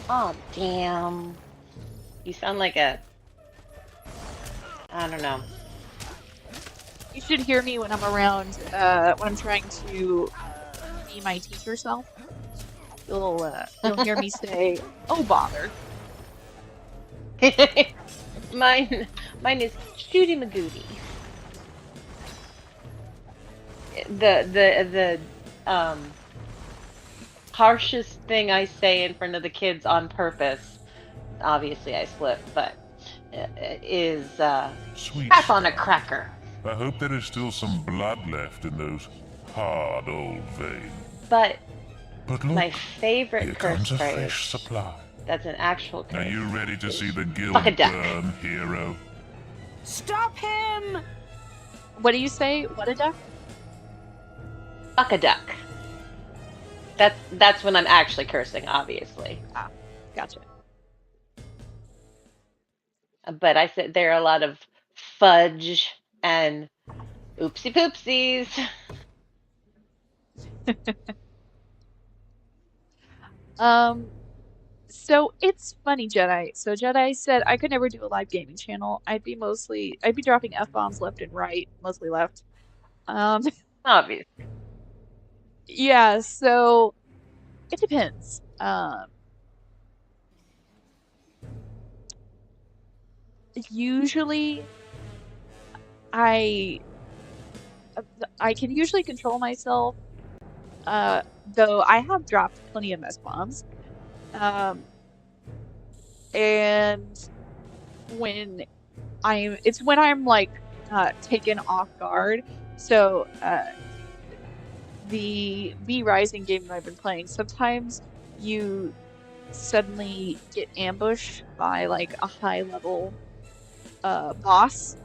Oh, damn. You sound like a... I don't know. You should hear me when I'm around, when I'm trying to be my teacher self. You'll hear me say, "Oh bother." Mine is Shooty Magooty. The harshest thing I say in front of the kids on purpose, obviously I slip, but is Sweet. crap on a cracker. I hope there is still some blood left in those hard old veins. But look, my favorite here curse comes a phrase, fresh supply. that's an actual curse. Are you ready to see the guild Fuck a duck. burn, hero? Stop him! What do you say? What a duck? Fuck a duck. That's when I'm actually cursing, obviously. Ah, gotcha. But I said there are a lot of fudge and oopsie poopsies. So it's funny, Jedi. So Jedi said I could never do a live gaming channel. I'd be dropping F-bombs left and right, mostly left. Obvious. Yeah, so it depends. Usually I can usually control myself, though I have dropped plenty of S-bombs. And when I'm like taken off guard. So the V Rising game that I've been playing, sometimes you suddenly get ambushed by like a high level boss.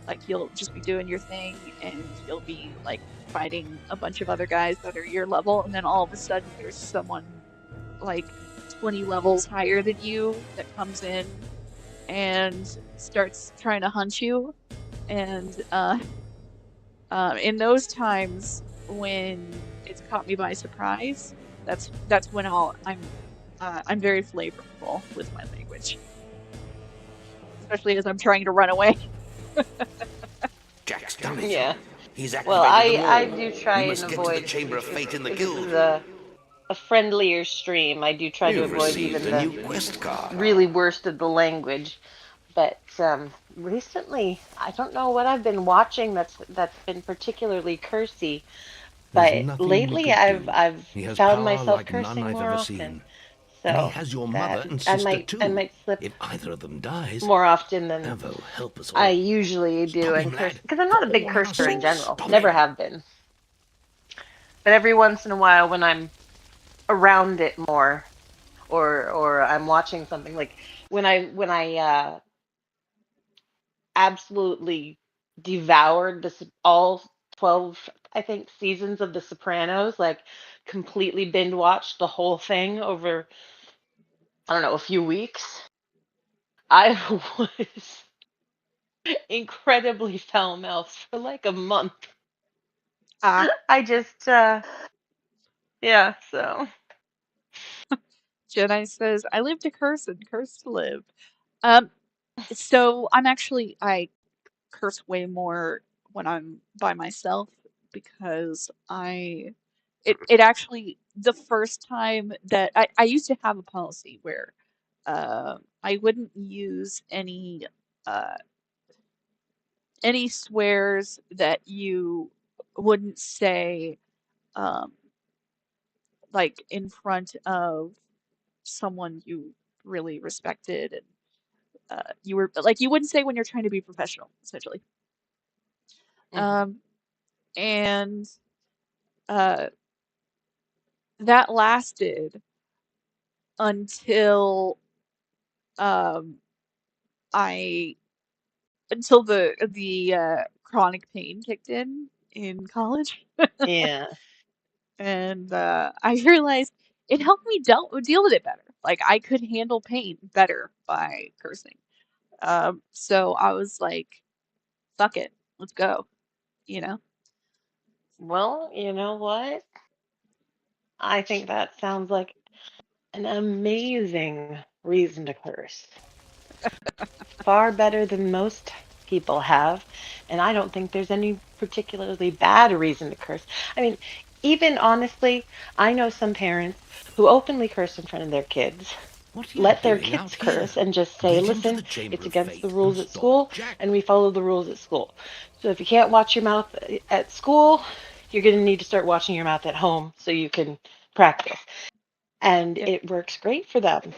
Like you'll just be doing your thing and you'll be like fighting a bunch of other guys that are your level, and then all of a sudden there's someone like 20 levels higher than you that comes in and starts trying to hunt you. And in those times when it's caught me by surprise, that's when I'm very flavorful with my language, especially as I'm trying to run away. Jack's done it. Yeah. He's activated Well, them all. I do try We and must get avoid to the Chamber of Fate in the if guild. this is a friendlier stream. I do try to You've avoid received even a new the quest card. really worst of the language. But recently, I don't know what I've been watching that's been particularly cursy. There's But nothing we lately, could I've do. He has found power myself like none cursing I've more ever often. seen. So And he has your mother and sister too. I might slip If either of them dies, more often than Avo, help us all. I usually do, Stop and him, curse lad. because I'm not a For big all our cursor in sakes, general. stop Never him. have been. But every once in a while, when I'm around it more, or I'm watching something like when I absolutely devoured all 12, I think, seasons of The Sopranos, like completely binge watched the whole thing over, I don't know, a few weeks. I was incredibly foul-mouthed for like a month. I just, yeah, so. Jedi says, I live to curse and curse to live. So I curse way more when I'm by myself because it actually, the first time that I used to have a policy where I wouldn't use uh, any swears that you wouldn't say um, like in front of someone you really respected, and you were like, you wouldn't say when you're trying to be professional, essentially. Mhm. And uh, that lasted until um, I until the chronic pain kicked in college. Yeah. And I realized it helped me deal with it better. Like I could handle pain better by cursing. So I was like, fuck it, let's go. You know? Well, you know what? I think that sounds like an amazing reason to curse. Far better than most people have, and I don't think there's any particularly bad reason to curse. I mean, even honestly, I know some parents who openly curse in front of their kids, What are you let their doing out kids here? curse and just say, Get into the listen, chamber it's of against the fate and rules at stop school, Jack. and we follow the rules at school. So if you can't watch your mouth at school, you're going to need to start watching your mouth at home so you can practice. And Yep. it works great for them.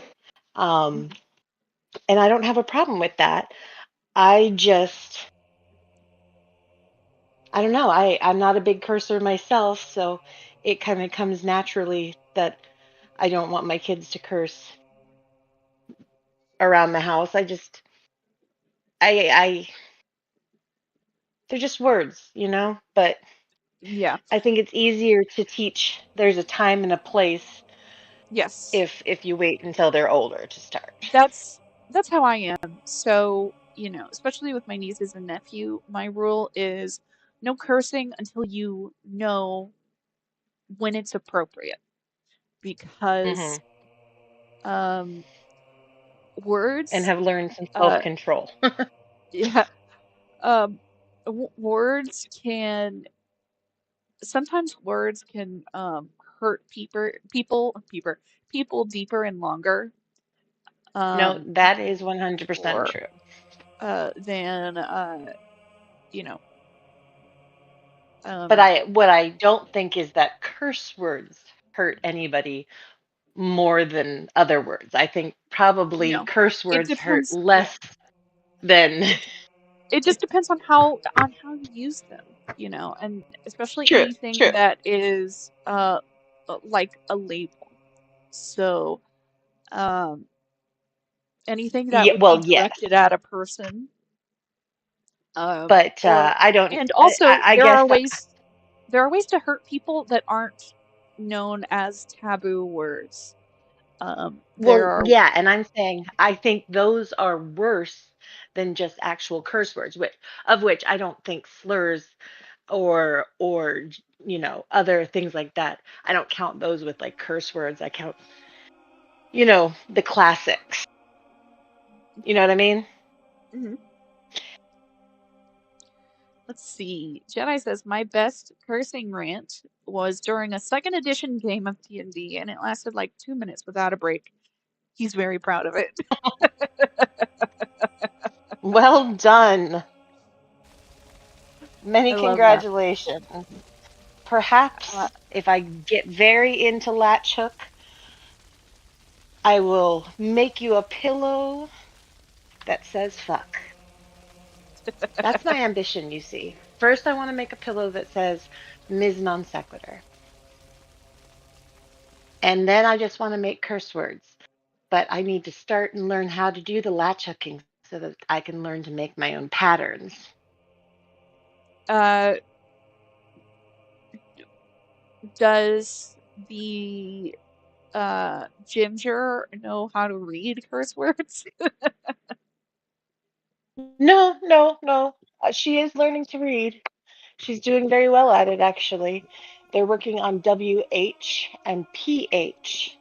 And I don't have a problem with that. I don't know. I'm not a big cursor myself, so it kind of comes naturally that I don't want my kids to curse around the house. I they're just words, you know? But Yeah. I think it's easier to teach there's a time and a place Yes. if you wait until they're older to start. That's how I am. So, especially with my nieces and nephew, my rule is no cursing until you know when it's appropriate. Hmm. Because um And words have learned some uh self-control. yeah, um words can sometimes words can hurt people deeper and longer No, um that is 100% or true. than you know But um what I don't think is that curse words hurt anybody more than other words. I think probably no, curse it words hurt depends. Yeah, less than it just depends on how you use them, and especially true, anything true. that is like a label. So um anything that Yeah, would be well, yes, directed at a person, but or I don't. and also I guess. there are ways to hurt people that aren't known as taboo words. There Well, are. yeah, and I'm saying I think those are worse than just actual curse words, which I don't think slurs or other things like that. I don't count those with like curse words. I count the classics. You know what I mean? Mhm. Let's see. Jedi says my best cursing rant was during a second edition game of D&D, and it lasted like 2 minutes without a break. He's very proud of it. Well done. I Many love that. congratulations. Uh, Perhaps if I get very into latch hook, I will make you a pillow that says fuck. That's my ambition, you see. First, I want to make a pillow that says Ms. Non Sequitur. And then I just want to make curse words. But I need to start and learn how to do the latch hooking so that I can learn to make my own patterns. uh, does the Ginger know how to read curse words? No, no, no. She is learning to read. She's doing very well at it, actually. They're working on WH and PH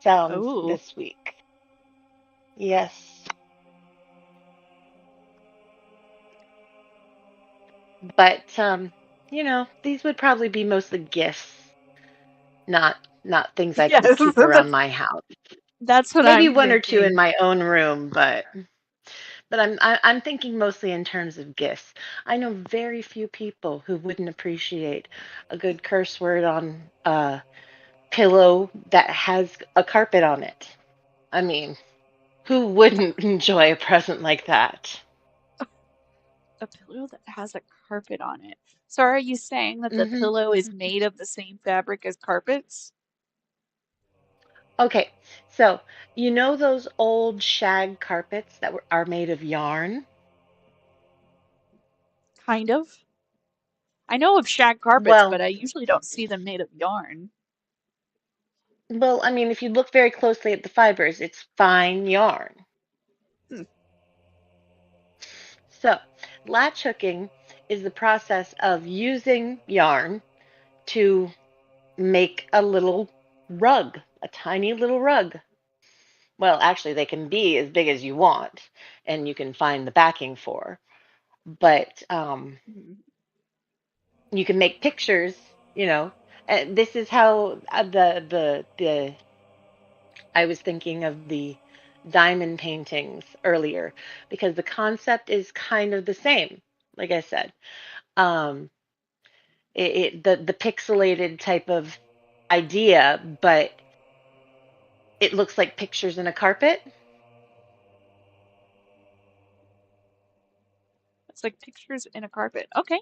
sounds Oh, this week. Yes. But these would probably be mostly gifts, not things I can yes, keep around my house. that's what Maybe I'm one or two in thinking. my own room, but I'm thinking mostly in terms of gifts. I know very few people who wouldn't appreciate a good curse word on a pillow that has a carpet on it. I mean, who wouldn't enjoy a present like that? A pillow that has a carpet on it. So are you saying that the Hmm. pillow is made of the same fabric as carpets? Okay, so you know those old shag carpets that are made of yarn? Kind of. I know of shag carpets, but Well, I usually don't see them made of yarn. I mean, if you look very closely at the fibers, it's fine yarn. Hmm. So, latch hooking is the process of using yarn to make a little rug, a tiny little rug. Well, actually, they can be as big as you want, and you can find the backing for. But you can make pictures, you know. This is how the I was thinking of the diamond paintings earlier because the concept is kind of the same. Like I said, um, the pixelated type of idea, but it looks like pictures in a carpet. It's like pictures in a carpet. Okay.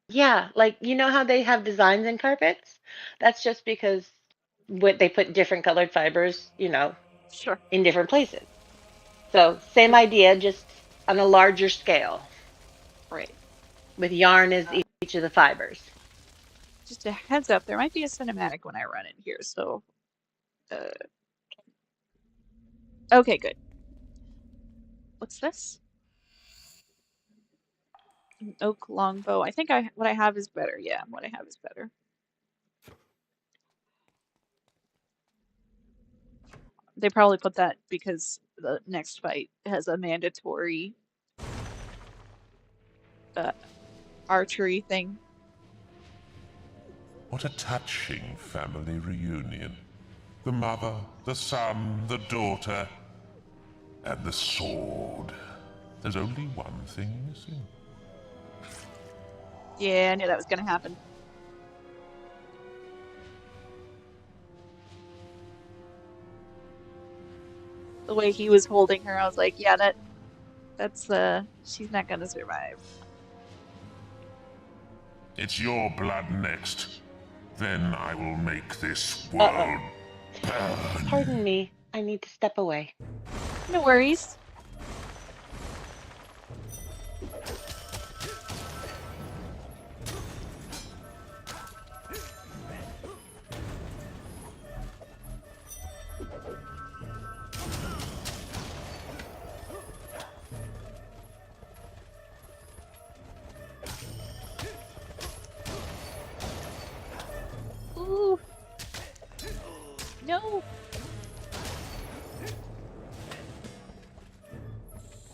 Yeah, like you know how they have designs in carpets? That's just because what they put different colored fibers, you know, Sure. in different places. So same idea, just on a larger scale. Right. With yarn as each of the fibers. Just a heads up, there might be a cinematic when I run in here, so okay, good. What's this? An oak longbow. I think what I have is better. Yeah, what I have is better. They probably put that because the next fight has a mandatory archery thing. What a touching family reunion. The mother, the son, the daughter, and the sword. There's only one thing missing. Yeah, I knew that was gonna happen. The way he was holding her, I was like, yeah, that's she's not gonna survive. It's your blood next. Then I will make this world burn. Pardon me, I need to step away. No worries. Ooh. No.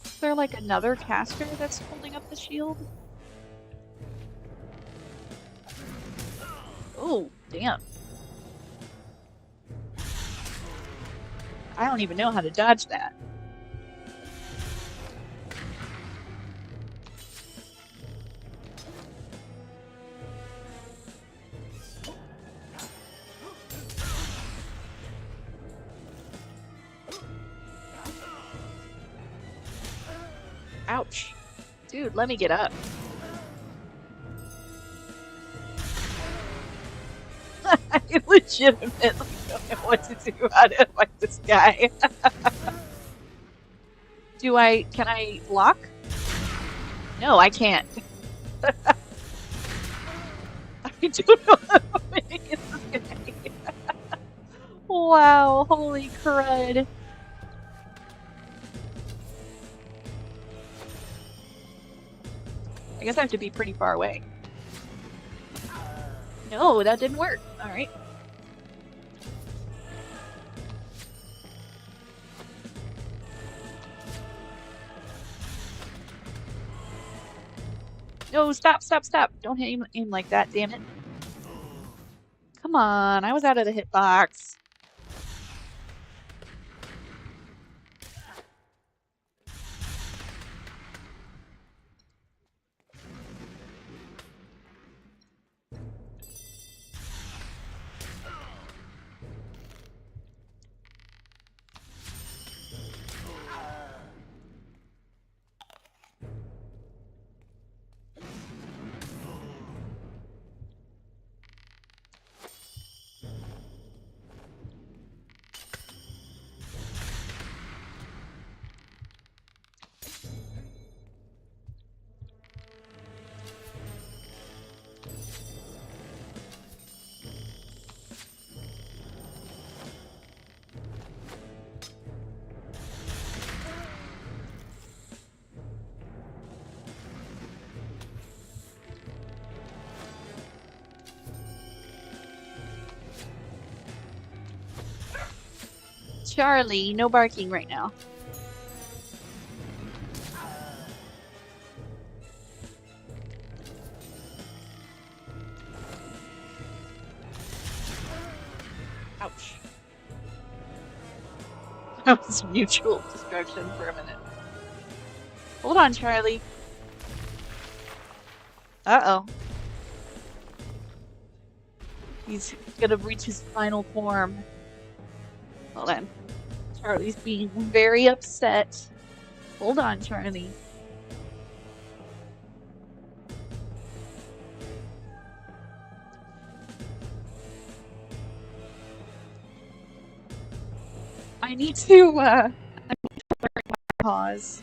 Is there like another caster that's holding up the shield? Oh, damn. I don't even know how to dodge that. Ouch. Dude, let me get up. I legitimately don't know what to do how to fight this guy. Can I block? No, I can't. I don't know how to fight against this guy. Wow, holy crud. I guess I have to be pretty far away. No, that didn't work. Alright. No, stop. Don't aim like that, damn it. Come on, I was out of the hitbox. Charlie, no barking right now. Ouch. That was mutual destruction for a minute. Hold on, Charlie. Uh-oh. He's gonna reach his final form. Hold on. Charlie's being very upset. Hold on, Charlie. I need to pause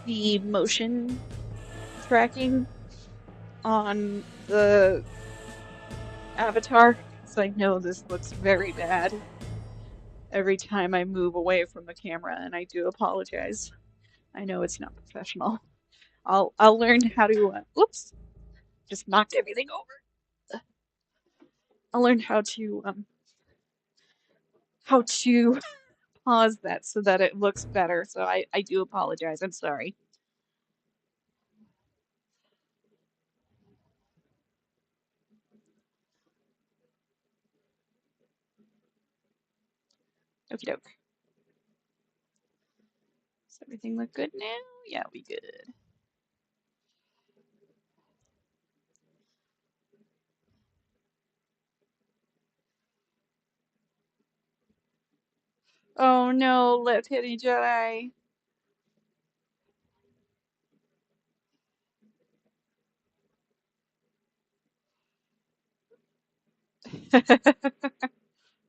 the motion tracking on the avatar, so I know this looks very bad every time I move away from the camera, and I do apologize. I know it's not professional. I'll learn how to whoops, just knocked everything over. I'll learn how to pause that so that it looks better. So I do apologize. I'm sorry. Okie doke. Does everything look good now? Yeah, we good. Oh no, left-handed Jedi.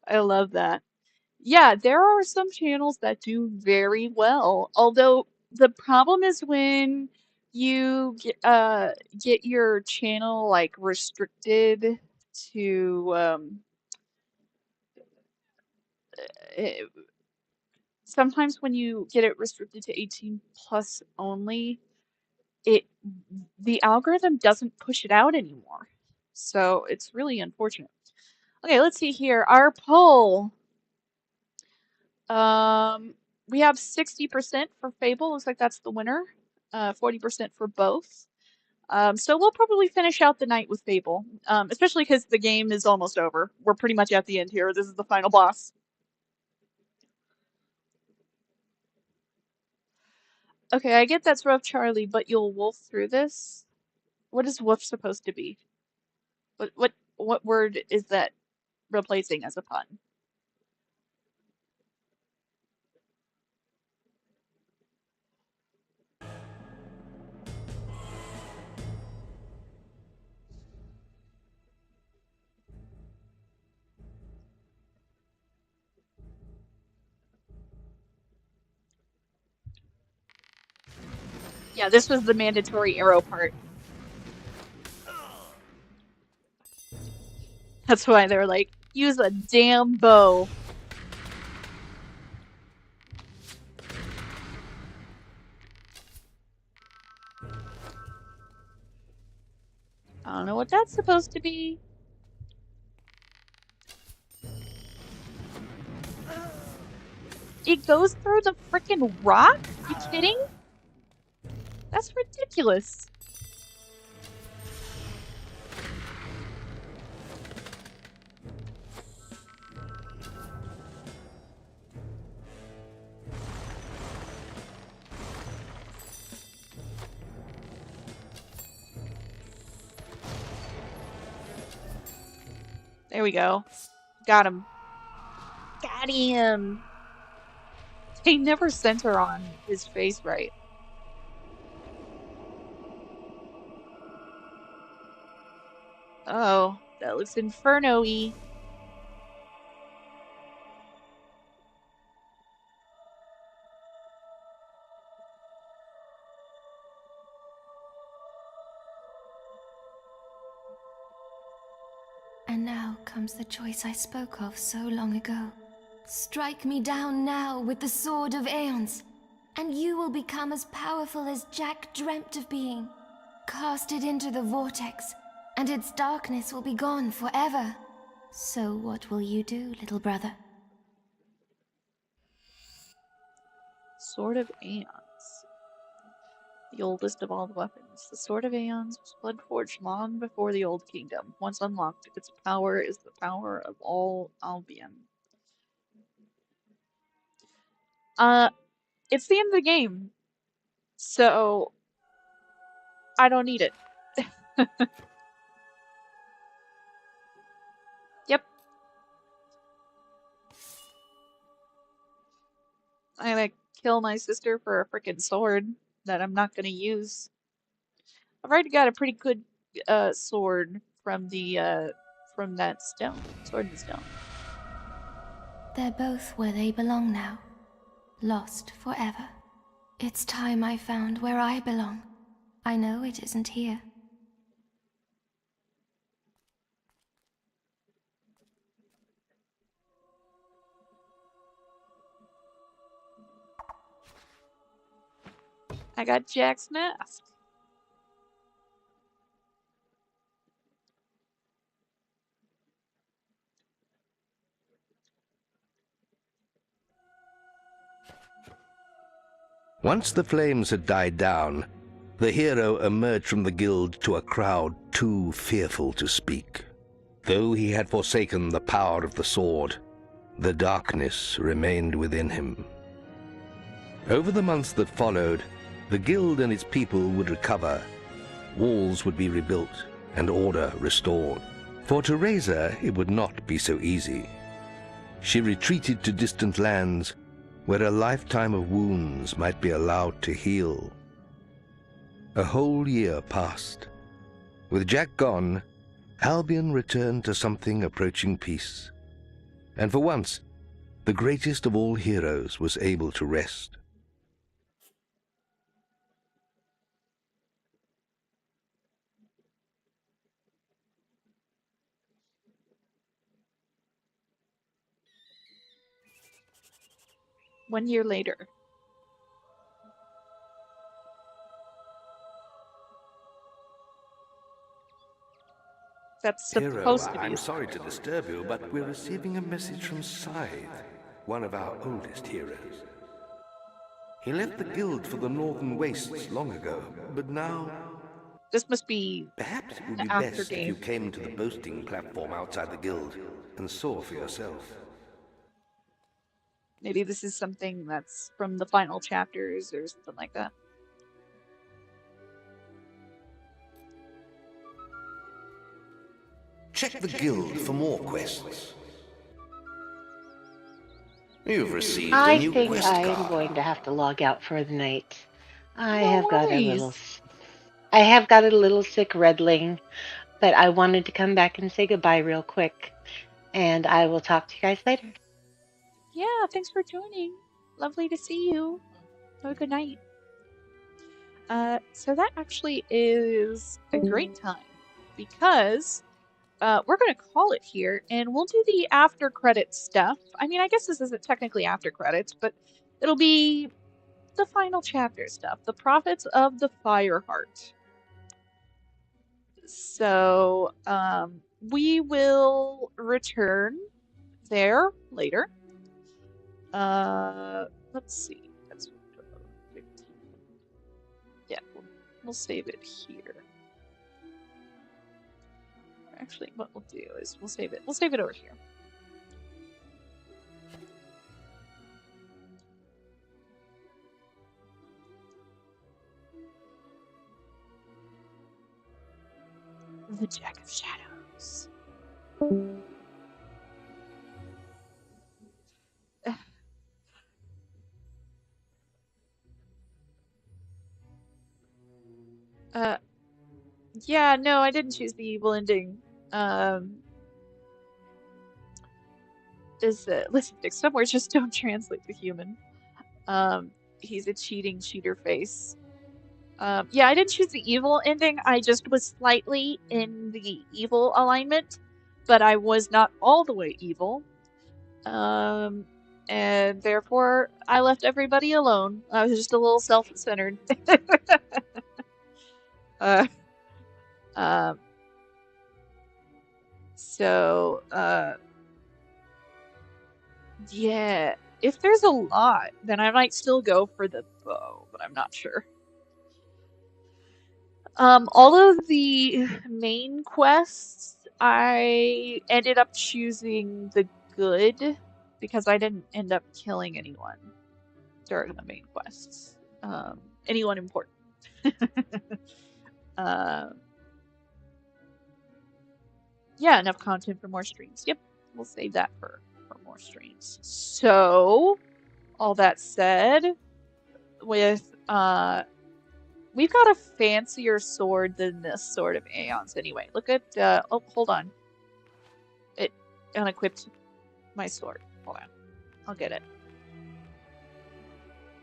I love that. Yeah, there are some channels that do very well. Although the problem is when you get your channel like restricted to eh, sometimes when you get it restricted to 18 plus only, the algorithm doesn't push it out anymore. So it's really unfortunate. Okay, let's see here. Our poll. We have 60% for Fable. Looks like that's the winner. 40% for both. So we'll probably finish out the night with Fable, especially because the game is almost over. We're pretty much at the end here. This is the final boss. Okay, I get that's rough, Charlie, but you'll wolf through this? What is wolf supposed to be? What word is that replacing as a pun? Yeah, this was the mandatory arrow part. That's why they're like, use a damn bow. I don't know what that's supposed to be. It goes through the frickin' rock? You kidding? That's ridiculous. There we go. Got him. Got him. They never center on his face right. Oh, that looks inferno-y. And now comes the choice I spoke of so long ago. Strike me down now with the sword of aeons, and you will become as powerful as Jack dreamt of being. Cast it into the vortex, and its darkness will be gone forever. So what will you do, little brother? Sword of Aeons. The oldest of all the weapons. The Sword of Aeons was blood forged long before the Old Kingdom. Once unlocked, its power is the power of all Albion. It's the end of the game, so I don't need it. Yep. I'm gonna kill my sister for a freaking sword that I'm not gonna use. I've already got a pretty good sword from the from that stone, sword and stone. They're both where they belong now, lost forever. It's time I found where I belong. I know it isn't here. I got Jack's mask. Once the flames had died down, the hero emerged from the guild to a crowd too fearful to speak. Though he had forsaken the power of the sword, the darkness remained within him. Over the months that followed, the guild and its people would recover, walls would be rebuilt, and order restored. For Teresa, it would not be so easy. She retreated to distant lands where a lifetime of wounds might be allowed to heal. A whole year passed. With Jack gone, Albion returned to something approaching peace. And for once, the greatest of all heroes was able to rest. One year later. That's Hero, supposed to be. I'm sorry to disturb you, but we're receiving a message from Scythe, one of our oldest heroes. He left the guild for the Northern Wastes long ago, but now... This must be Perhaps it would be after best game. if you came to the boasting platform outside the guild and saw for yourself. Maybe this is something that's from the final chapters or something like that. Check the guild for more quests. You've received a I new think quest I am card. going to have to log out for the night. I No have got a worries. little sick redling, but I wanted to come back and say goodbye real quick. And I will talk to you guys later. Yeah, thanks for joining. Lovely to see you. Have a good night. So that actually is a great time because we're going to call it here and we'll do the after credits stuff. I mean, I guess this isn't technically after credits, but it'll be the final chapter stuff, the Prophets of the Fireheart. So we will return there later. Let's see. That's 15. Yeah, we'll save it here. Actually, what we'll do is we'll save it over here. The Jack of Shadows. Yeah, no, I didn't choose the evil ending. Listen, some words just don't translate to human. He's a cheater face. Yeah, I didn't choose the evil ending. I just was slightly in the evil alignment, but I was not all the way evil. And therefore, I left everybody alone. I was just a little self-centered. So, yeah, if there's a lot, then I might still go for the bow, but I'm not sure. All of the main quests, I ended up choosing the good because I didn't end up killing anyone during the main quests. Anyone important. Yeah, enough content for more streams. Yep, we'll save that for more streams. So, all that said, with we've got a fancier sword than this sword of Aeons anyway. Look at oh, hold on. It unequipped my sword. Hold on. I'll get it.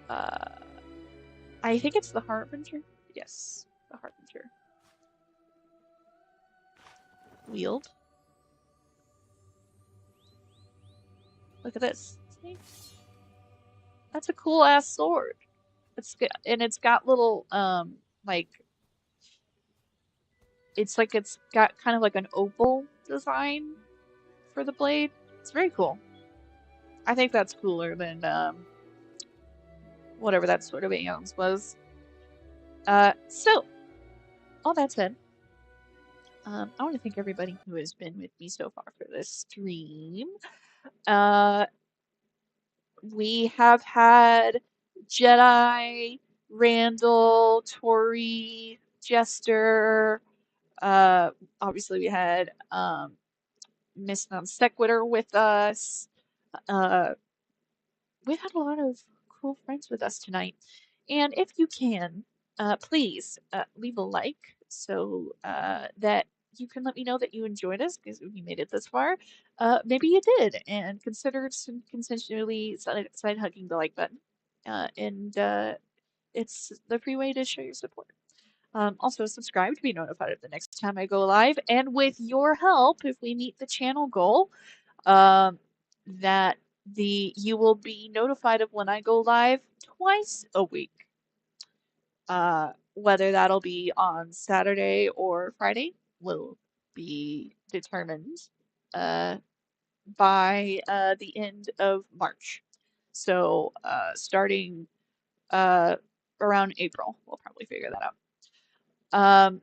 I think it's the Harbinger. Yes, the Harbinger. Wield. Look at this. See? That's a cool ass sword. It's got little like it's got kind of like an oval design for the blade. It's very cool. I think that's cooler than whatever that sword of Aeons was. So all that said, I want to thank everybody who has been with me so far for this stream. We have had Jedi, Randall, Tori, Jester. Obviously we had Miss Non Sequitur with us. We've had a lot of cool friends with us tonight. And if you can, please leave a like so that you can let me know that you enjoyed us because you made it this far. Maybe you did, and consider consensually side hugging the like button. It's the free way to show your support. Also, subscribe to be notified of the next time I go live. And with your help, if we meet the channel goal, that you will be notified of when I go live twice a week. Whether that'll be on Saturday or Friday will be determined by the end of March. So starting around April, we'll probably figure that out.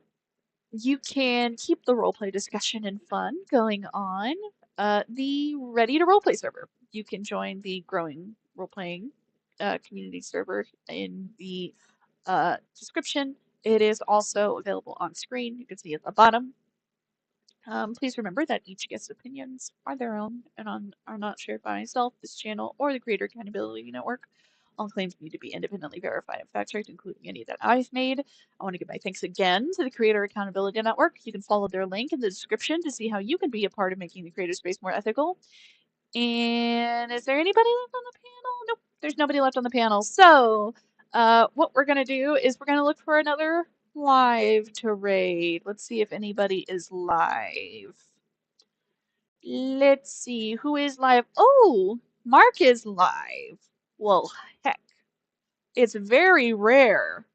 You can keep the roleplay discussion and fun going on the Ready to Roleplay server. You can join the growing role-playing community server in the description. It is also available on screen. You can see at the bottom. Please remember that each guest's opinions are their own and are not shared by myself, this channel, or the Creator Accountability Network. All claims need to be independently verified and fact-checked, including any that I've made. I want to give my thanks again to the Creator Accountability Network. You can follow their link in the description to see how you can be a part of making the creator space more ethical. And is there anybody left on the panel? Nope, there's nobody left on the panel. So, what we're going to do is we're going to look for another live to raid. Let's see if anybody is live. Let's see who is live. Oh, Mark is live. Well, heck, it's very rare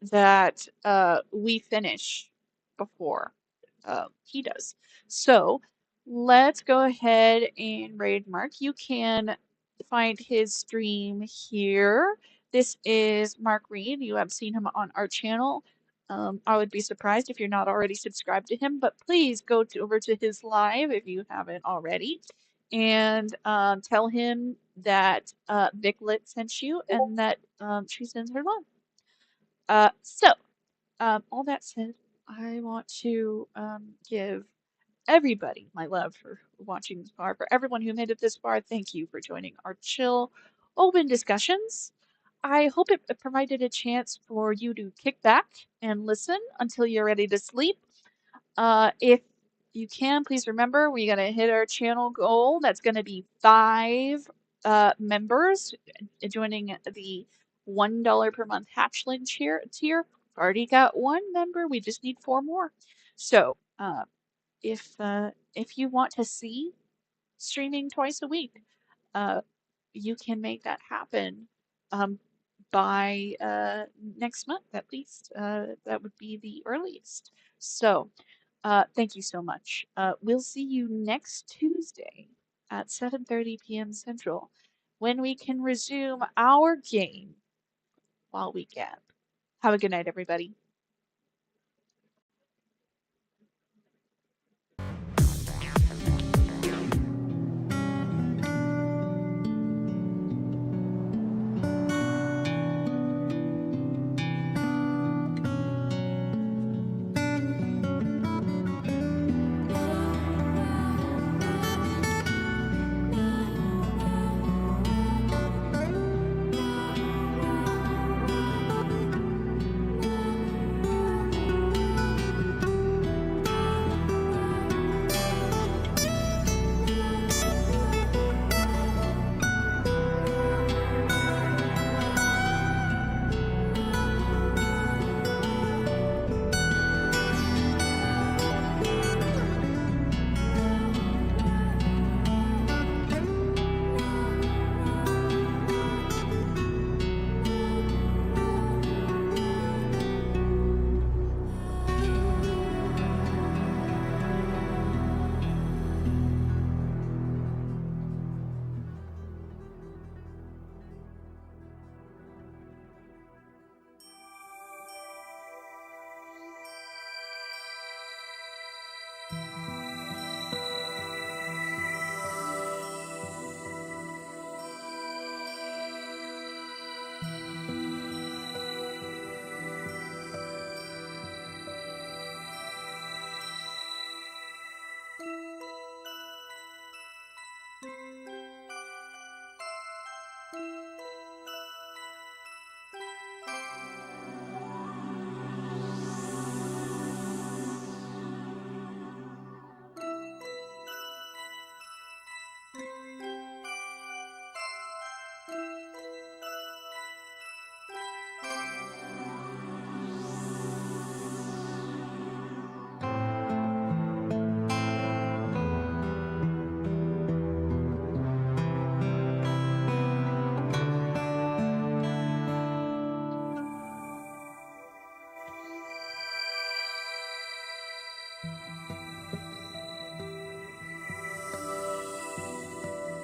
that we finish before he does. So let's go ahead and raid Mark. You can find his stream here. This is Mark Reed. You have seen him on our channel. I would be surprised if you're not already subscribed to him, but please go over to his live if you haven't already and tell him that Viclet sent you and that she sends her love. All that said, I want to give everybody my love for watching this far. For everyone who made it this far, thank you for joining our chill, open discussions. I hope it provided a chance for you to kick back and listen until you're ready to sleep. If you can, please remember we gotta hit our channel goal. That's gonna be 5 members joining the $1 per month hatchling tier. Already got 1 member. We just need 4 more. So if you want to see streaming twice a week, you can make that happen by next month at least. That would be the earliest. So Thank you so much. We'll see you next Tuesday at 7:30 p.m. Central when we can resume our game while we can. Have a good night, everybody.